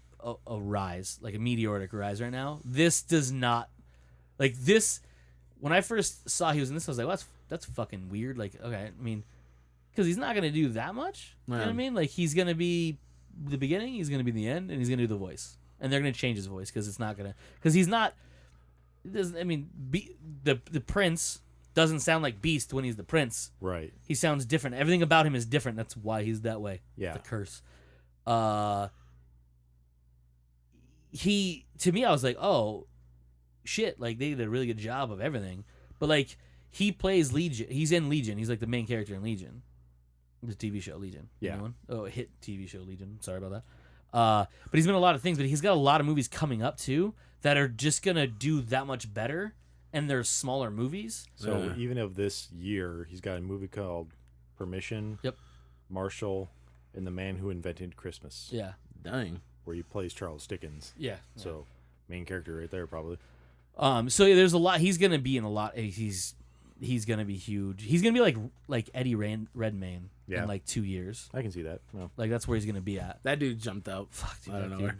rise, like a meteoric rise right now. This does not, like this. When I first saw he was in this, I was like, well, that's fucking weird. Like, okay, I mean, because he's not gonna do that much. You know what I Yeah. mean? Like, he's gonna be the beginning, he's gonna be the end, and he's gonna do the voice, and they're gonna change his voice because it's not gonna, because he's not. It doesn't. I mean, the prince doesn't sound like Beast when he's the prince. Right. He sounds different. Everything about him is different. That's why he's that way. Yeah. The curse. He to me, I was like, oh, shit! Like they did a really good job of everything. But like he plays Legion. He's in Legion. He's like the main character in Legion. The TV show Legion. Yeah. Anyone? Oh, a hit TV show Legion. Sorry about that. But he's been in a lot of things, but he's got a lot of movies coming up too that are just gonna do that much better, and they're smaller movies. So even of this year, he's got a movie called Permission. Yep. Marshall and The Man Who Invented Christmas. Yeah. Dang. Where he plays Charles Dickens. Yeah. So main character right there probably. So there's a lot. He's gonna be in a lot. He's gonna be huge. He's gonna be like Eddie Redmayne in like 2 years. I can see that. No. Like that's where he's gonna be at. That dude jumped out. Fuck, dude, I don't that know dude.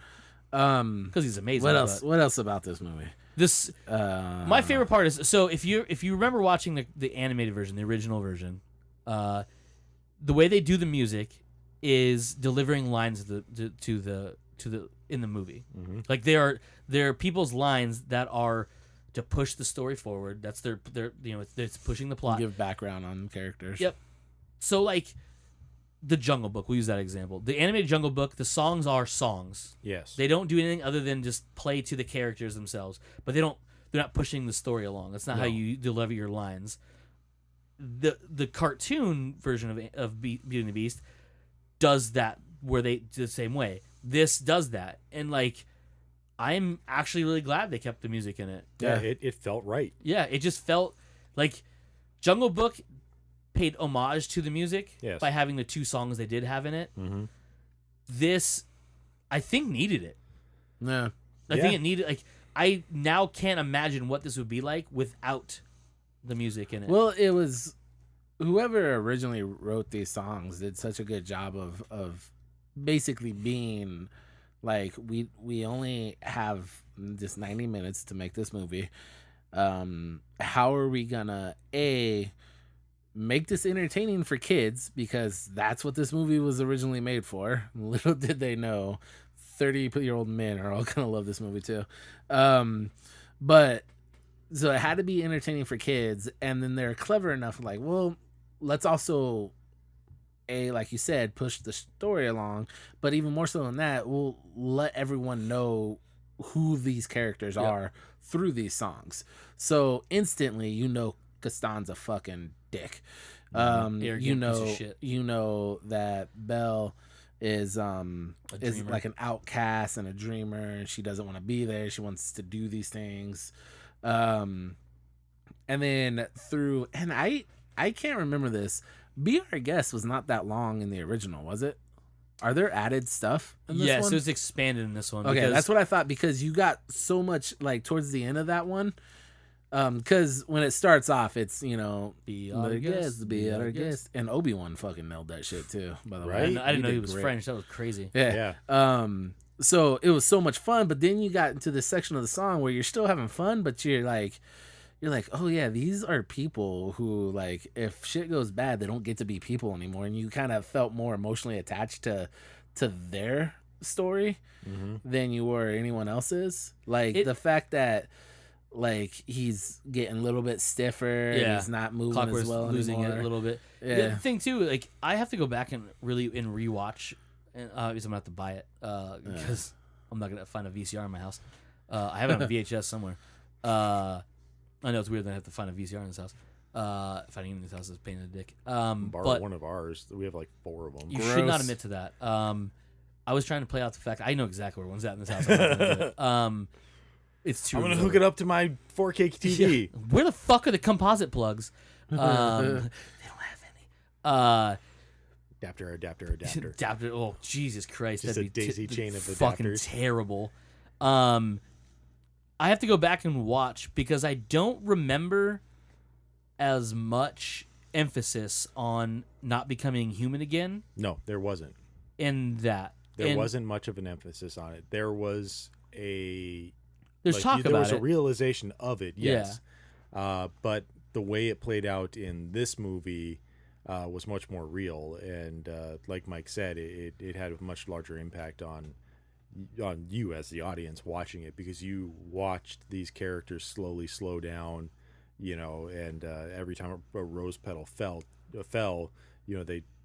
where. Because he's amazing. What else? What else about this movie? This my favorite part is so if you remember watching the animated version, the original version, the way they do the music is delivering lines to the in the movie. Mm-hmm. Like there are people's lines that are to push the story forward. That's their it's pushing the plot. Give background on characters. Yep. So like the Jungle Book, we'll use that example. The animated Jungle Book, the songs are songs. Yes. They don't do anything other than just play to the characters themselves. But they're not pushing the story along. That's not how you deliver your lines. The cartoon version of Beauty and the Beast does that where they do the same way. This does that. And like I'm actually really glad they kept the music in it. Yeah, it felt right. Yeah, it just felt like Jungle Book paid homage to the music by having the 2 songs they did have in it. Mm-hmm. This, I think, needed it. Yeah. I think it needed, like, I now can't imagine what this would be like without the music in it. Well, it was whoever originally wrote these songs did such a good job of basically being like we only have just 90 minutes to make this movie. How are we gonna make this entertaining for kids, because that's what this movie was originally made for. Little did they know 30-year-old men are all gonna love this movie too. But so it had to be entertaining for kids, and then they're clever enough like, well, let's also like you said, push the story along, but even more so than that, we'll let everyone know who these characters are through these songs. So instantly Gaston's a fucking dick. You know that Belle is like an outcast and a dreamer, and she doesn't want to be there. She wants to do these things. And then I can't remember this. Be Our Guest was not that long in the original, was it? Are there added stuff in this one? Yes, it was expanded in this one. Okay, that's what I thought, because you got so much like towards the end of that one. Because when it starts off, it's be our guest, be our guest, and Obi-Wan fucking nailed that shit too. By the way, I didn't know he was French. That was crazy. Yeah. So it was so much fun, but then you got into this section of the song where you're still having fun, but you're like, oh yeah, these are people who, like, if shit goes bad, they don't get to be people anymore, and you kind of felt more emotionally attached to their story than you were anyone else's. Like the fact that, like, he's getting a little bit stiffer, and he's not moving Clockwork's as well losing anymore. it a little bit. Yeah. The thing too, like, I have to go back and rewatch, and obviously I'm gonna have to buy it because I'm not gonna find a VCR in my house. I have it on VHS somewhere. I know it's weird that I have to find a VCR in this house. Finding in this house is a pain in the dick. Borrow one of ours. We have like 4 of them. You should not admit to that. I was trying to play out the fact I know exactly where one's at in this house. I'm not gonna do it. It's too. I'm gonna hook it up to my 4K TV. Yeah. Where the fuck are the composite plugs? They don't have any. Adapter. Oh, Jesus Christ! Just that'd a be daisy chain of fucking adapters. terrible. I have to go back and watch because I don't remember as much emphasis on not becoming human again. No, there wasn't. In that, There wasn't much of an emphasis on it. There was a there's talk there about was it. a realization of it, yes. Yeah. But the way it played out in this movie was much more real, and like Mike said, it had a much larger impact on you as the audience watching it, because you watched these characters slowly slow down, and every time a rose petal fell,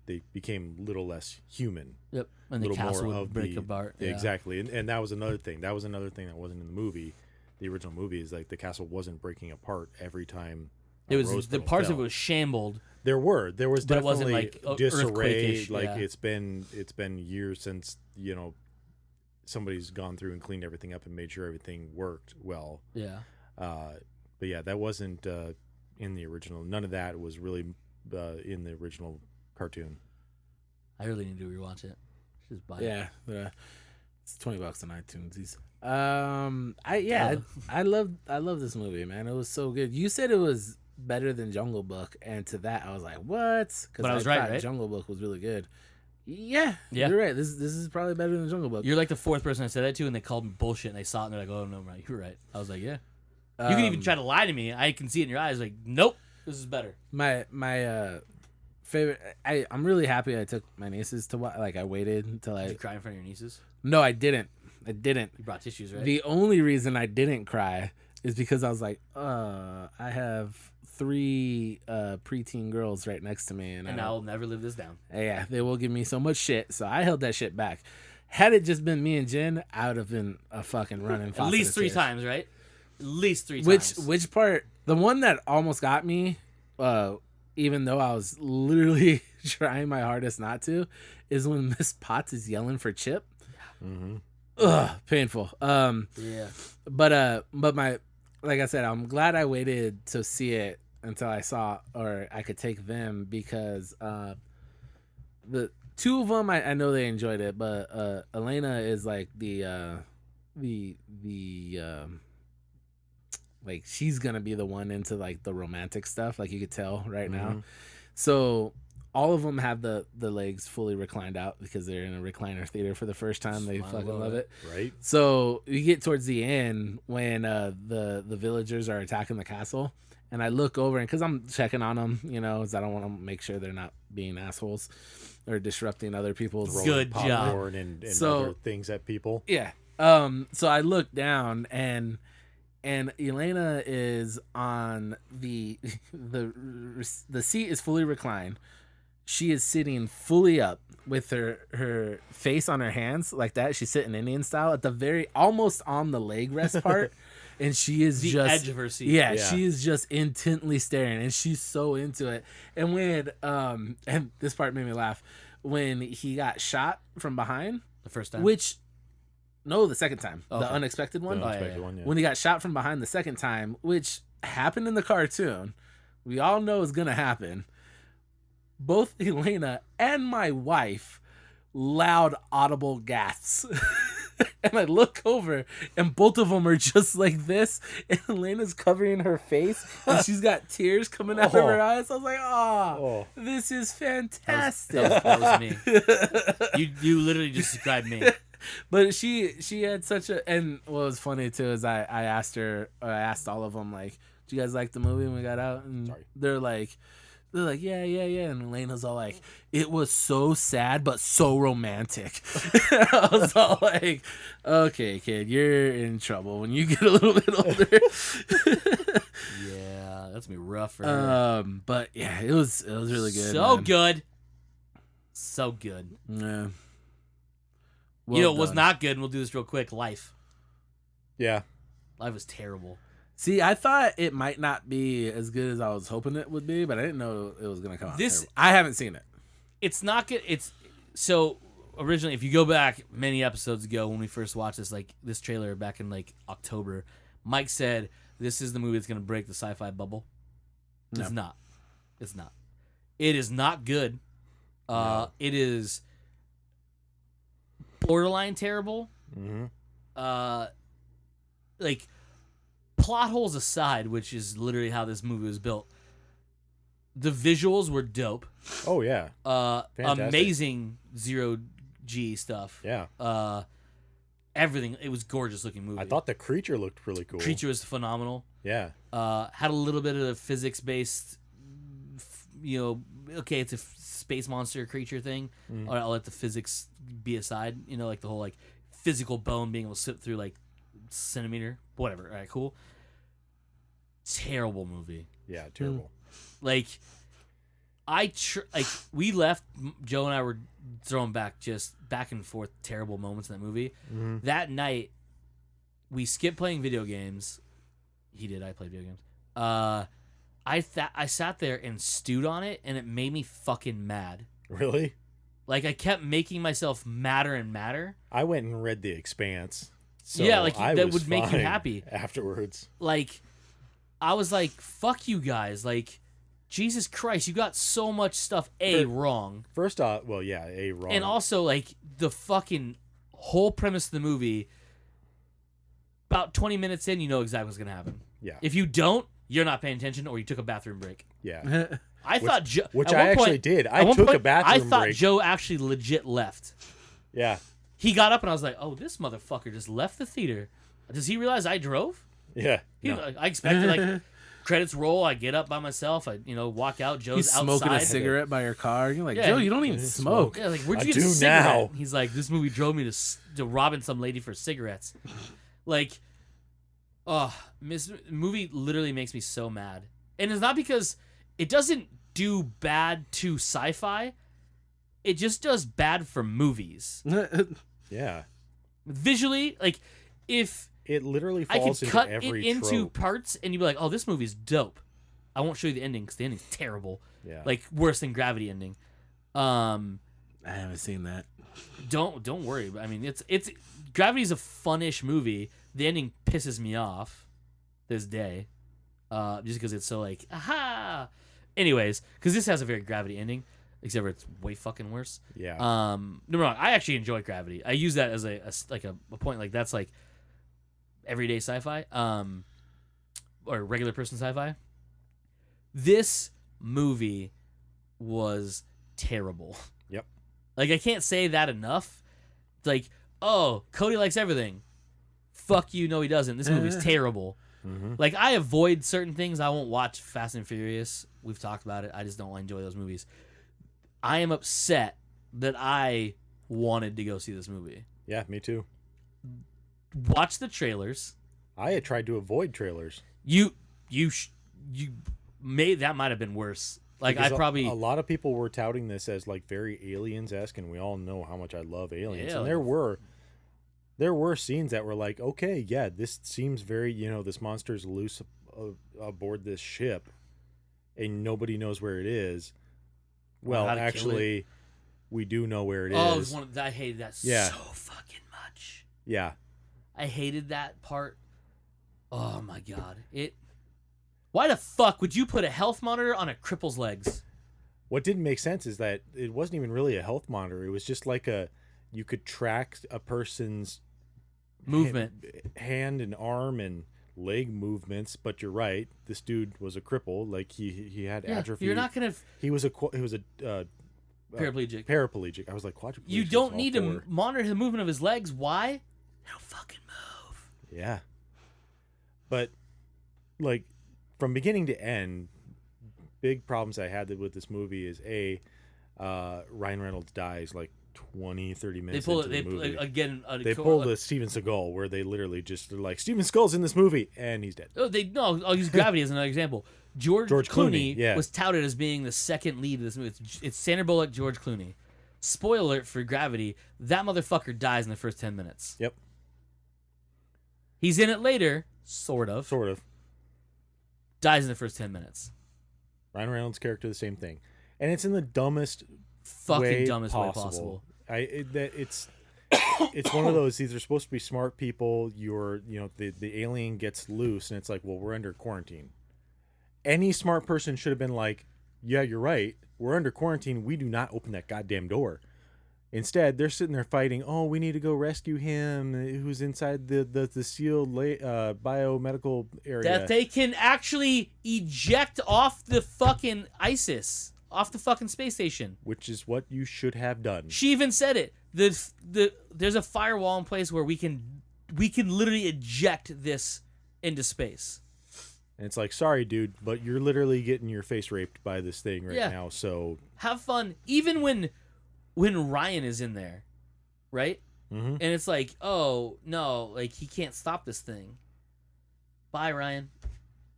they became a little less human. Yep, and the castle would break apart. Yeah. Exactly, and that was another thing. That was another thing that wasn't in the movie. The original movie is like the castle wasn't breaking apart every time It was rose the petal parts fell. of it was shambled. There was But it wasn't, definitely like, disarray. earthquake-ish, Like yeah. it's been years since somebody's gone through and cleaned everything up and made sure everything worked well. Yeah. But yeah, that wasn't in the original. None of that was really in the original cartoon. I really need to rewatch it. Just buy it. Yeah, it's $20 on iTunes. I love this movie, man. It was so good. You said it was better than Jungle Book, and to that I was like, what? Because But I was right, right? Jungle Book was really good. Yeah, Yeah. you're right. This is probably better than Jungle Book. You're like the fourth person I said that to, and they called me bullshit, and they saw it, and they're like, "Oh no, right, you're right." I was like, "Yeah." You can even try to lie to me. I can see it in your eyes. Like, nope, this is better. My favorite. I'm really happy I took my nieces to watch. Like I waited until Did I. you cry in front of your nieces? No, I didn't. You brought tissues, right? The only reason I didn't cry is because I was like, I have 3 preteen girls right next to me, and I'll never live this down. yeah, they will give me so much shit. So I held that shit back. Had it just been me and Jen, I would have been a fucking running. At least 3 times, right? At least 3 times. Which part? The one that almost got me, even though I was literally trying my hardest not to, is when Miss Potts is yelling for Chip. Mm-hmm. Ugh, painful. Yeah. But my, like I said, I'm glad I waited to see it until I saw, or I could take them, because the 2 of them I know they enjoyed it, but Elena is like the like she's gonna be the one into like the romantic stuff, like you could tell right now. So all of them have the legs fully reclined out because they're in a recliner theater for the first time. They fucking love it. Right. So you get towards the end when the villagers are attacking the castle, and I look over, and because I'm checking on them, because I don't want to make sure they're not being assholes or disrupting other people's Good job. popcorn and So- other things at people. Yeah. So I look down, and Elena is on the seat is fully reclined. She is sitting fully up with her face on her hands like that. She's sitting Indian style at the very almost on the leg rest part, and she is The just edge of her seat. Yeah, Yeah. she is just intently staring, and she's so into it. And when and this part made me laugh when he got shot from behind, The first time. the second time, Okay. the unexpected one. The yeah, unexpected yeah. one, yeah. When he got shot from behind the second time, which happened in the cartoon, we all know is gonna happen. Both Elena and my wife loud audible gasps. And I look over, and both of them are just like this, and Elena's covering her face, and she's got tears coming out of her eyes. I was like, Oh. this is fantastic. That was me. You literally just described me. But she had such a, and what was funny too is I asked her, or I asked all of them, like, do you guys like the movie when we got out? And Sorry. they're like, yeah. And Elena's all like, it was so sad but so romantic. I was all like, okay, kid, you're in trouble when you get a little bit older. Yeah, that's gonna be rough for her. But yeah, it was really good. So man. good. So good. Yeah. You know, Well it was done. not good, and we'll do this real quick. Life. Yeah. Life was terrible. See, I thought it might not be as good as I was hoping it would be, but I didn't know it was going to come out. This- terrible. I haven't seen it. It's not good. It's so originally, if you go back many episodes ago when we first watched this, like this trailer back in like October, Mike said this is the movie that's going to break the sci-fi bubble. No. It's not. It's not. It is not good. No. It is borderline terrible. Mm-hmm. Like plot holes aside, which is literally how this movie was built. The visuals were dope. Oh yeah. Fantastic. Amazing 0G stuff. Yeah. Everything. It was gorgeous looking movie. I thought the creature looked really cool. Creature was phenomenal. Yeah. Had a little bit of the physics based, okay, it's a space monster creature thing. Mm. Or I'll let the physics be aside. Like the whole like physical bone being able to slip through like centimeter, whatever. All right, cool. Terrible movie. Yeah. Terrible. Like, we left. Joe and I were throwing back just back and forth terrible moments in that movie. Mm-hmm. That night, we skipped playing video games. He did. I played video games. I sat there and stewed on it, and it made me fucking mad. Really? Like, I kept making myself madder and madder. I went and read The Expanse. So Yeah, like, I that was would make you fine happy. afterwards. Like, I was like, fuck you guys. Like, Jesus Christ, you got so much stuff, wrong. First off, well, yeah, wrong. And also, like, the fucking whole premise of the movie, about 20 minutes in, you know exactly what's going to happen. Yeah. If you don't, you're not paying attention, or you took a bathroom break. Yeah. I thought Joe... Which I actually did. I took a bathroom break. I thought Joe actually legit left. Yeah. He got up, and I was like, oh, this motherfucker just left the theater. Does he realize I drove? Yeah. I expected, like... Credits roll. I get up by myself. I walk out. Joe's He's smoking outside. a cigarette by your car. You're like, Yeah, Joe, you don't even smoke. Yeah, like, where'd I you get a do cigarette? now. He's like, this movie drove me to robbing some lady for cigarettes. Like, movie literally makes me so mad. And it's not because it doesn't do bad to sci-fi. It just does bad for movies. Yeah. Visually, like, if It literally I falls could into cut every it into trope. parts and you'd be like, oh, this movie's dope. I won't show you the ending because the ending's terrible. Yeah. Like, worse than Gravity ending. I haven't seen that. Don't worry. I mean, it's Gravity's a funnish movie. The ending pisses me off this day, just because it's so like, aha. Anyways, because this has a very Gravity ending, except for it's way fucking worse. Yeah. No wrong. I actually enjoy Gravity. I use that as a point. Like, that's like everyday sci-fi, or regular person sci-fi. This movie was terrible. Yep. Like, I can't say that enough. Like, oh, Cody likes everything. Fuck you, no he doesn't. This movie's terrible. Mm-hmm. Like, I avoid certain things. I won't watch Fast and Furious. We've talked about it. I just don't enjoy those movies. I am upset that I wanted to go see this movie. Yeah, me too. Watch the trailers. I had tried to avoid trailers. You that might have been worse. Like, Because I probably a lot of people were touting this as like very Aliens-esque, and we all know how much I love Aliens. Yeah, and there were scenes that were like, okay, yeah, this seems very, this monster's loose aboard this ship, and nobody knows where it is. Well, how to kill actually, we do know where it Oh, is. I hated that Yeah. so fucking much. Yeah. I hated that part. Oh my god. Why the fuck would you put a health monitor on a cripple's legs? What didn't make sense is that it wasn't even really a health monitor. It was just like you could track a person's Movement. hand and arm and leg movements. But you're right. This dude was a cripple. Like he had atrophy. You're not gonna He was a paraplegic. Paraplegic. I was like quadriplegic. You don't need to monitor the movement of his legs. Why? He'll fucking move. Yeah. But like from beginning to end, big problems I had with this movie is Ryan Reynolds dies like 20-30 minutes into the movie. They pulled a Steven Seagal where they literally just are like, Steven Seagal's in this movie and he's dead. I'll use Gravity as another example. George Clooney was yeah. touted as being the second lead of this movie. It's Sandra Bullock, George Clooney. Spoiler alert for Gravity, that motherfucker dies in the first 10 minutes. Yep. He's in it later, sort of. Dies in the first 10 minutes. Ryan Reynolds' character, the same thing. And it's in the dumbest way possible. It's one of those, these are supposed to be smart people. The alien gets loose and it's like, well, we're under quarantine. Any smart person should have been like, yeah, you're right. We're under quarantine. We do not open that goddamn door. Instead, they're sitting there fighting. Oh, we need to go rescue him who's inside the sealed biomedical area. That they can actually eject off the fucking ISIS, off the fucking space station. Which is what you should have done. She even said it. There's a firewall in place where we can literally eject this into space. And it's like, sorry, dude, but you're literally getting your face raped by this thing right now. So have fun. Even when Ryan is in there, right? Mm-hmm. And it's like, oh no, like he can't stop this thing. Bye, Ryan.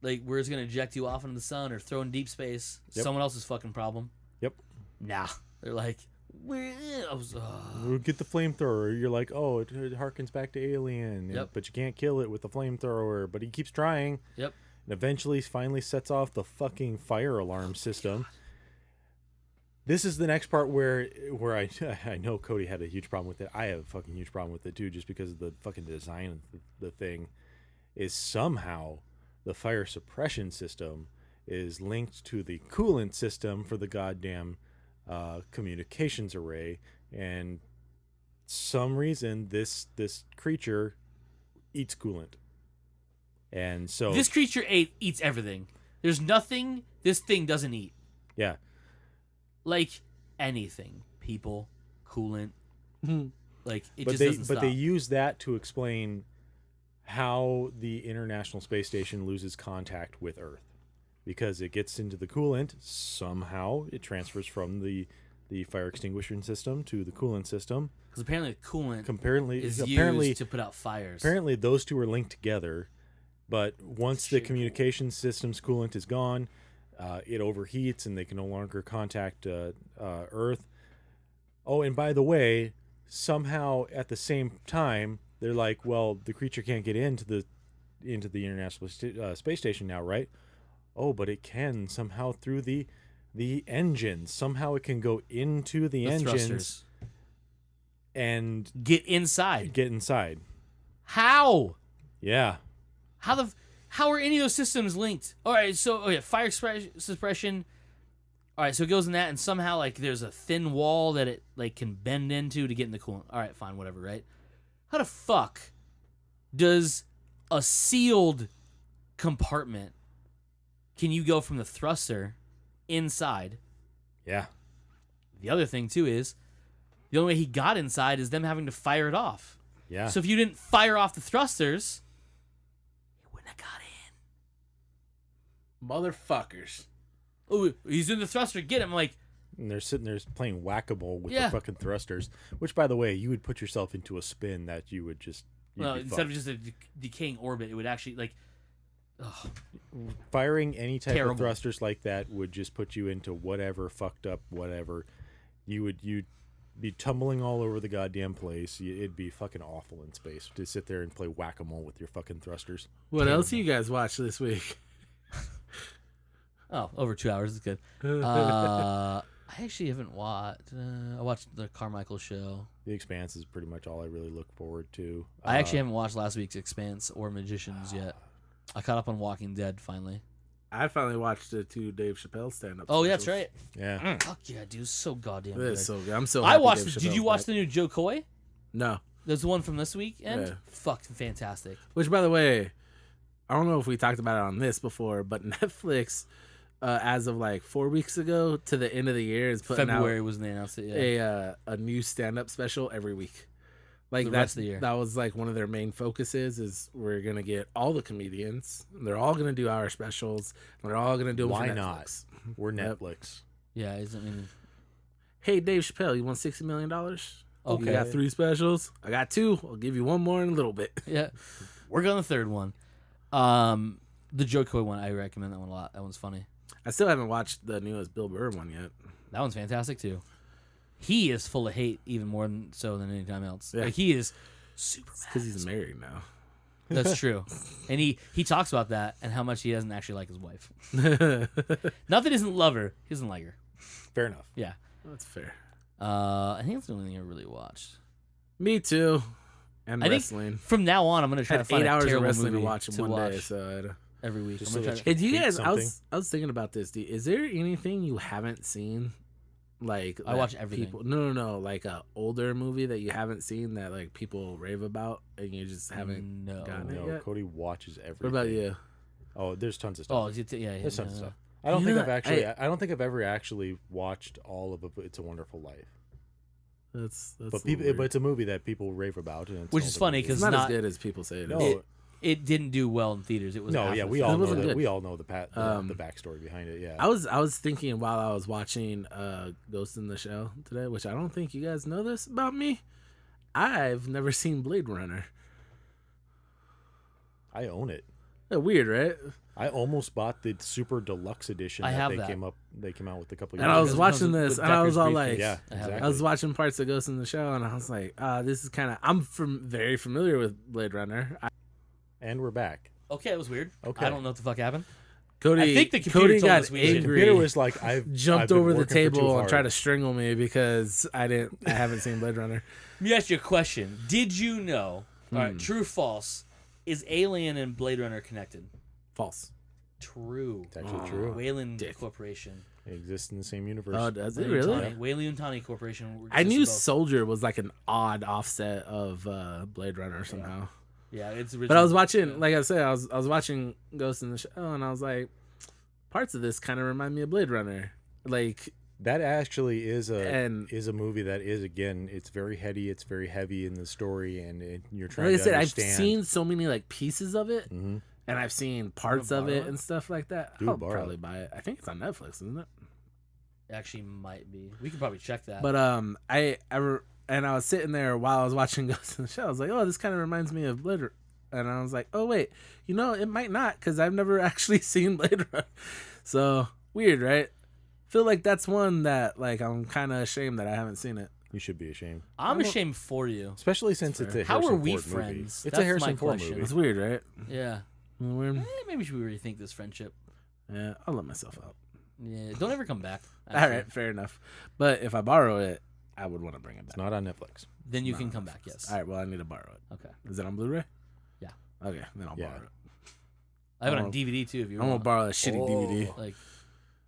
Like, we're just gonna eject you off into the sun or throw in deep space. Yep. Someone else's fucking problem. Yep. Nah, they're like, we'll get the flamethrower. You're like, oh, it harkens back to Alien. Yep. But you can't kill it with the flamethrower. But he keeps trying. Yep. and eventually finally sets off the fucking fire alarm system. This is the next part where I know Cody had a huge problem with it. I have a fucking huge problem with it too, just because of the fucking design of the thing. Is somehow the fire suppression system is linked to the coolant system for the goddamn communications array, and some reason this creature eats coolant, and so This creature eats everything. There's nothing this thing doesn't eat. yeah. Like anything, people, coolant, like it But just they doesn't stop. they use that to explain how the International Space Station loses contact with Earth, because it gets into the coolant somehow. It transfers from the fire extinguishing system to the coolant system. Because apparently the coolant Apparently, is used to put out fires. apparently those two are linked together. But once the communication system's coolant is gone, it overheats and they can no longer contact Earth. Oh, and by the way, somehow at the same time, they're like, well, the creature can't get into the International Space Station now, right? Oh, but it can somehow through the engines. Somehow it can go into the engines thrusters. and Get inside. get inside. How? Yeah. How are any of those systems linked? All right, so fire suppression. All right, so it goes in that, and somehow like there's a thin wall that it like can bend into to get in the coolant. All right, fine, whatever, right? How the fuck does a sealed compartment can you go from the thruster inside? Yeah. The other thing too is the only way he got inside is them having to fire it off. Yeah. So if you didn't fire off the thrusters, he wouldn't have got in. Motherfuckers. Oh, he's in the thruster. Get him! Like, And they're sitting there playing whack-a-mole with Yeah. the fucking thrusters, which, by the way, you would put yourself into a spin that you would just... you'd well, be instead fucked. of just a decaying orbit, it would actually like. Ugh. Firing any type Terrible. of thrusters like that would just put you into whatever fucked up whatever. You'd be tumbling all over the goddamn place. It'd be fucking awful in space to sit there and play whack-a-mole with your fucking thrusters. What else you guys watched this week? Oh, over 2 hours is good. I actually haven't watched. I watched the Carmichael show. The Expanse is pretty much all I really look forward to. I actually haven't watched last week's Expanse or Magicians yet. I caught up on Walking Dead finally. I finally watched the two Dave Chappelle stand-up. Oh, yeah, that's right. Yeah. Fuck yeah, dude, so goddamn good. It's so good. I'm so I happy watched. Dave Did you Chappelle's watch back. the new Joe Coy? No. There's the one from this weekend. Yeah. Fucking fantastic. Which, by the way, I don't know if we talked about it on this before, but Netflix, as of like 4 weeks ago to the end of the year, is putting February out was when they announced it. Yeah. a new stand-up special every week. Like The that's rest of the year. That was like one of their main focuses is we're gonna get all the comedians. They're all gonna do our specials. And they're all gonna do them Why for not? Netflix. We're Yep. Netflix. Yeah, I mean, Hey, Dave Chappelle, you want $60 million? Okay. You got 3 specials. I got 2. I'll give you one more in a little bit. yeah. We're going the third one. The Joe Coy one, I recommend that one a lot. That one's funny. I still haven't watched the newest Bill Burr one yet. That one's fantastic too. He is full of hate even more so than any time else. Yeah. Like he is super mad. Because he's married now. That's true. And he talks about that and how much he doesn't actually like his wife. Not that he doesn't love her. He doesn't like her. Fair enough. Yeah. That's fair. I think that's the only thing I really watched. Me too. And I wrestling. think from now on, I'm going to try to Had find 8 a hours of terrible wrestling to movie watch in one day. So every week. Just I'm gonna so try that to- hey, do you hate guys? I something. was thinking about this. Is there anything you haven't seen? Like I that watch everything. People, no. Like a older movie that you haven't seen that like people rave about and you just haven't No. gotten it No, yet. Cody watches everything. What about you? Oh, there's tons of Oh, stuff. yeah. There's tons of no. stuff. I don't You think know I've what? actually. I don't think I've ever actually watched all of It's a Wonderful Life. That's But people, weird. but it's a movie that people rave about, and it's Which an is older funny movie. 'cause it's not, not- as good as people say it no, is. It didn't do well in theaters. It was no, half yeah, of we it. all know wasn't that. good. We all know the Um, backstory behind it. Yeah, I was thinking while I was watching Ghost in the Shell today, which I don't think you guys know this about me. I've never seen Blade Runner. I own it. Weird, right? I almost bought the super deluxe edition I that have they that. came out with a couple. And years I was ago. watching with this, and I was Decker's all briefcase. like, Yeah, I have exactly. I was watching parts of Ghost in the Shell, and I was like, this is kind of. I'm very familiar with Blade Runner. And we're back. Okay, it was weird. Okay. I don't know what the fuck happened. Cody, I think the computer Cody told got us we did. angry. Computer was like, I've jumped been over the working for too table and hard. tried to strangle me because I haven't seen Blade Runner. Let me ask you a question. Did you know? All right, true or false? Is Alien and Blade Runner connected? False. True. It's actually true. Wayland Dick. Corporation. They exist in the same universe. Oh, does it really? Weyland-Yutani Corporation. I knew exists both. Soldier was like an odd offset of Blade Runner somehow. Yeah, it's original. But I was watching, like I said, I was watching Ghost in the Shell, and I was like, parts of this kind of remind me of Blade Runner. Like That actually is a And- movie that is, again, it's very heady, it's very heavy in the story, and you're trying like I to said, understand. I've seen so many like pieces of it, Mhm. and I've seen parts of borrow it it? and stuff like that. Do I'll borrow probably it. buy it. I think it's on Netflix, isn't it? Actually might be. We could probably check that. But I was sitting there while I was watching Ghost in the Shell. I was like, oh, this kind of reminds me of Blade Runner. And I was like, oh wait, it might not, because I've never actually seen Blade Runner. So weird, right? Feel like that's one that like I'm kind of ashamed that I haven't seen it. You should be ashamed, I'm ashamed for you. especially since it's a How Harrison are we Ford movie. friends? It's That's a Harrison my Ford question. movie. It's weird, right? Yeah. Weird. Maybe we should rethink this friendship. Yeah, I'll let myself out. Yeah. Don't ever come back. All right, fair enough. But if I borrow it, I would want to bring it It's back. not on Netflix. Then you can come back. Yes. All right, well, I need to borrow it. Okay. Is it on Blu-ray? Yeah. Okay, then I'll Yeah. borrow it. I have it I'm on gonna- DVD too. If you I'm gonna want. borrow a shitty DVD. Like,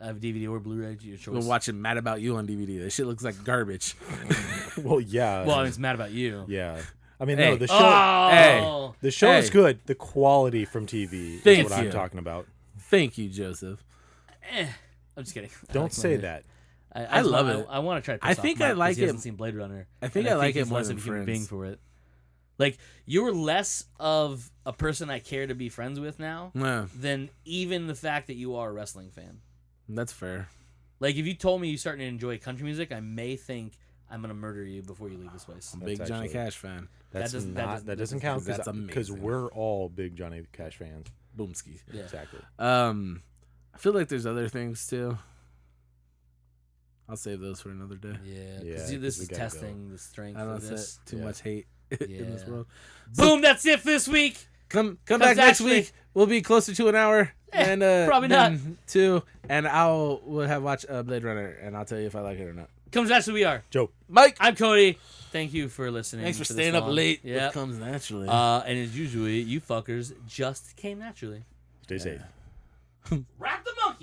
I have DVD or Blu-ray. Your I'm choice. watching Mad About You on DVD. That shit looks like garbage. Well, yeah. Well, I mean, it's mad about you. yeah. I mean, Hey. no, the show. Oh. Hey. The show is Hey. good. The quality from TV Thank is what you. I'm talking about. Thank you, Joseph. I'm just kidding. I Don't like say Monday. that. I love wanna- it. I want to try. To I piss off think Mike I 'cause like he it- hasn't seen Blade Runner. I think and I like it he's more less than of a human Friends. being for it. Like, you're less of a person I care to be friends with now Yeah, than even the fact that you are a wrestling fan. that's fair. Like, if you told me you're starting to enjoy country music, I may think I'm gonna murder you before you leave this place. I'm a big That's Johnny actually- Cash fan. That's that doesn't count That's because amazing. we're all big Johnny Cash fans. Boomski. Yeah. Exactly. I feel like there's other things too. I'll save those for another day. Yeah, Yeah, because 'cause this we is gotta go. testing the strength I don't of set this. too Yeah. much hate in this Yeah. world. Boom! That's it for this week. Come Comes back next Ashley. week. We'll be closer to an hour. And probably than 2, and we'll have watched Blade Runner, and I'll tell you if I like it or not. Comes actually we are. Joe. Mike, I'm Cody. Thank you for listening. thanks for this staying up long. late. Yeah. What comes naturally. And as usually, you fuckers just came naturally. Stay safe. Wrap the monkey.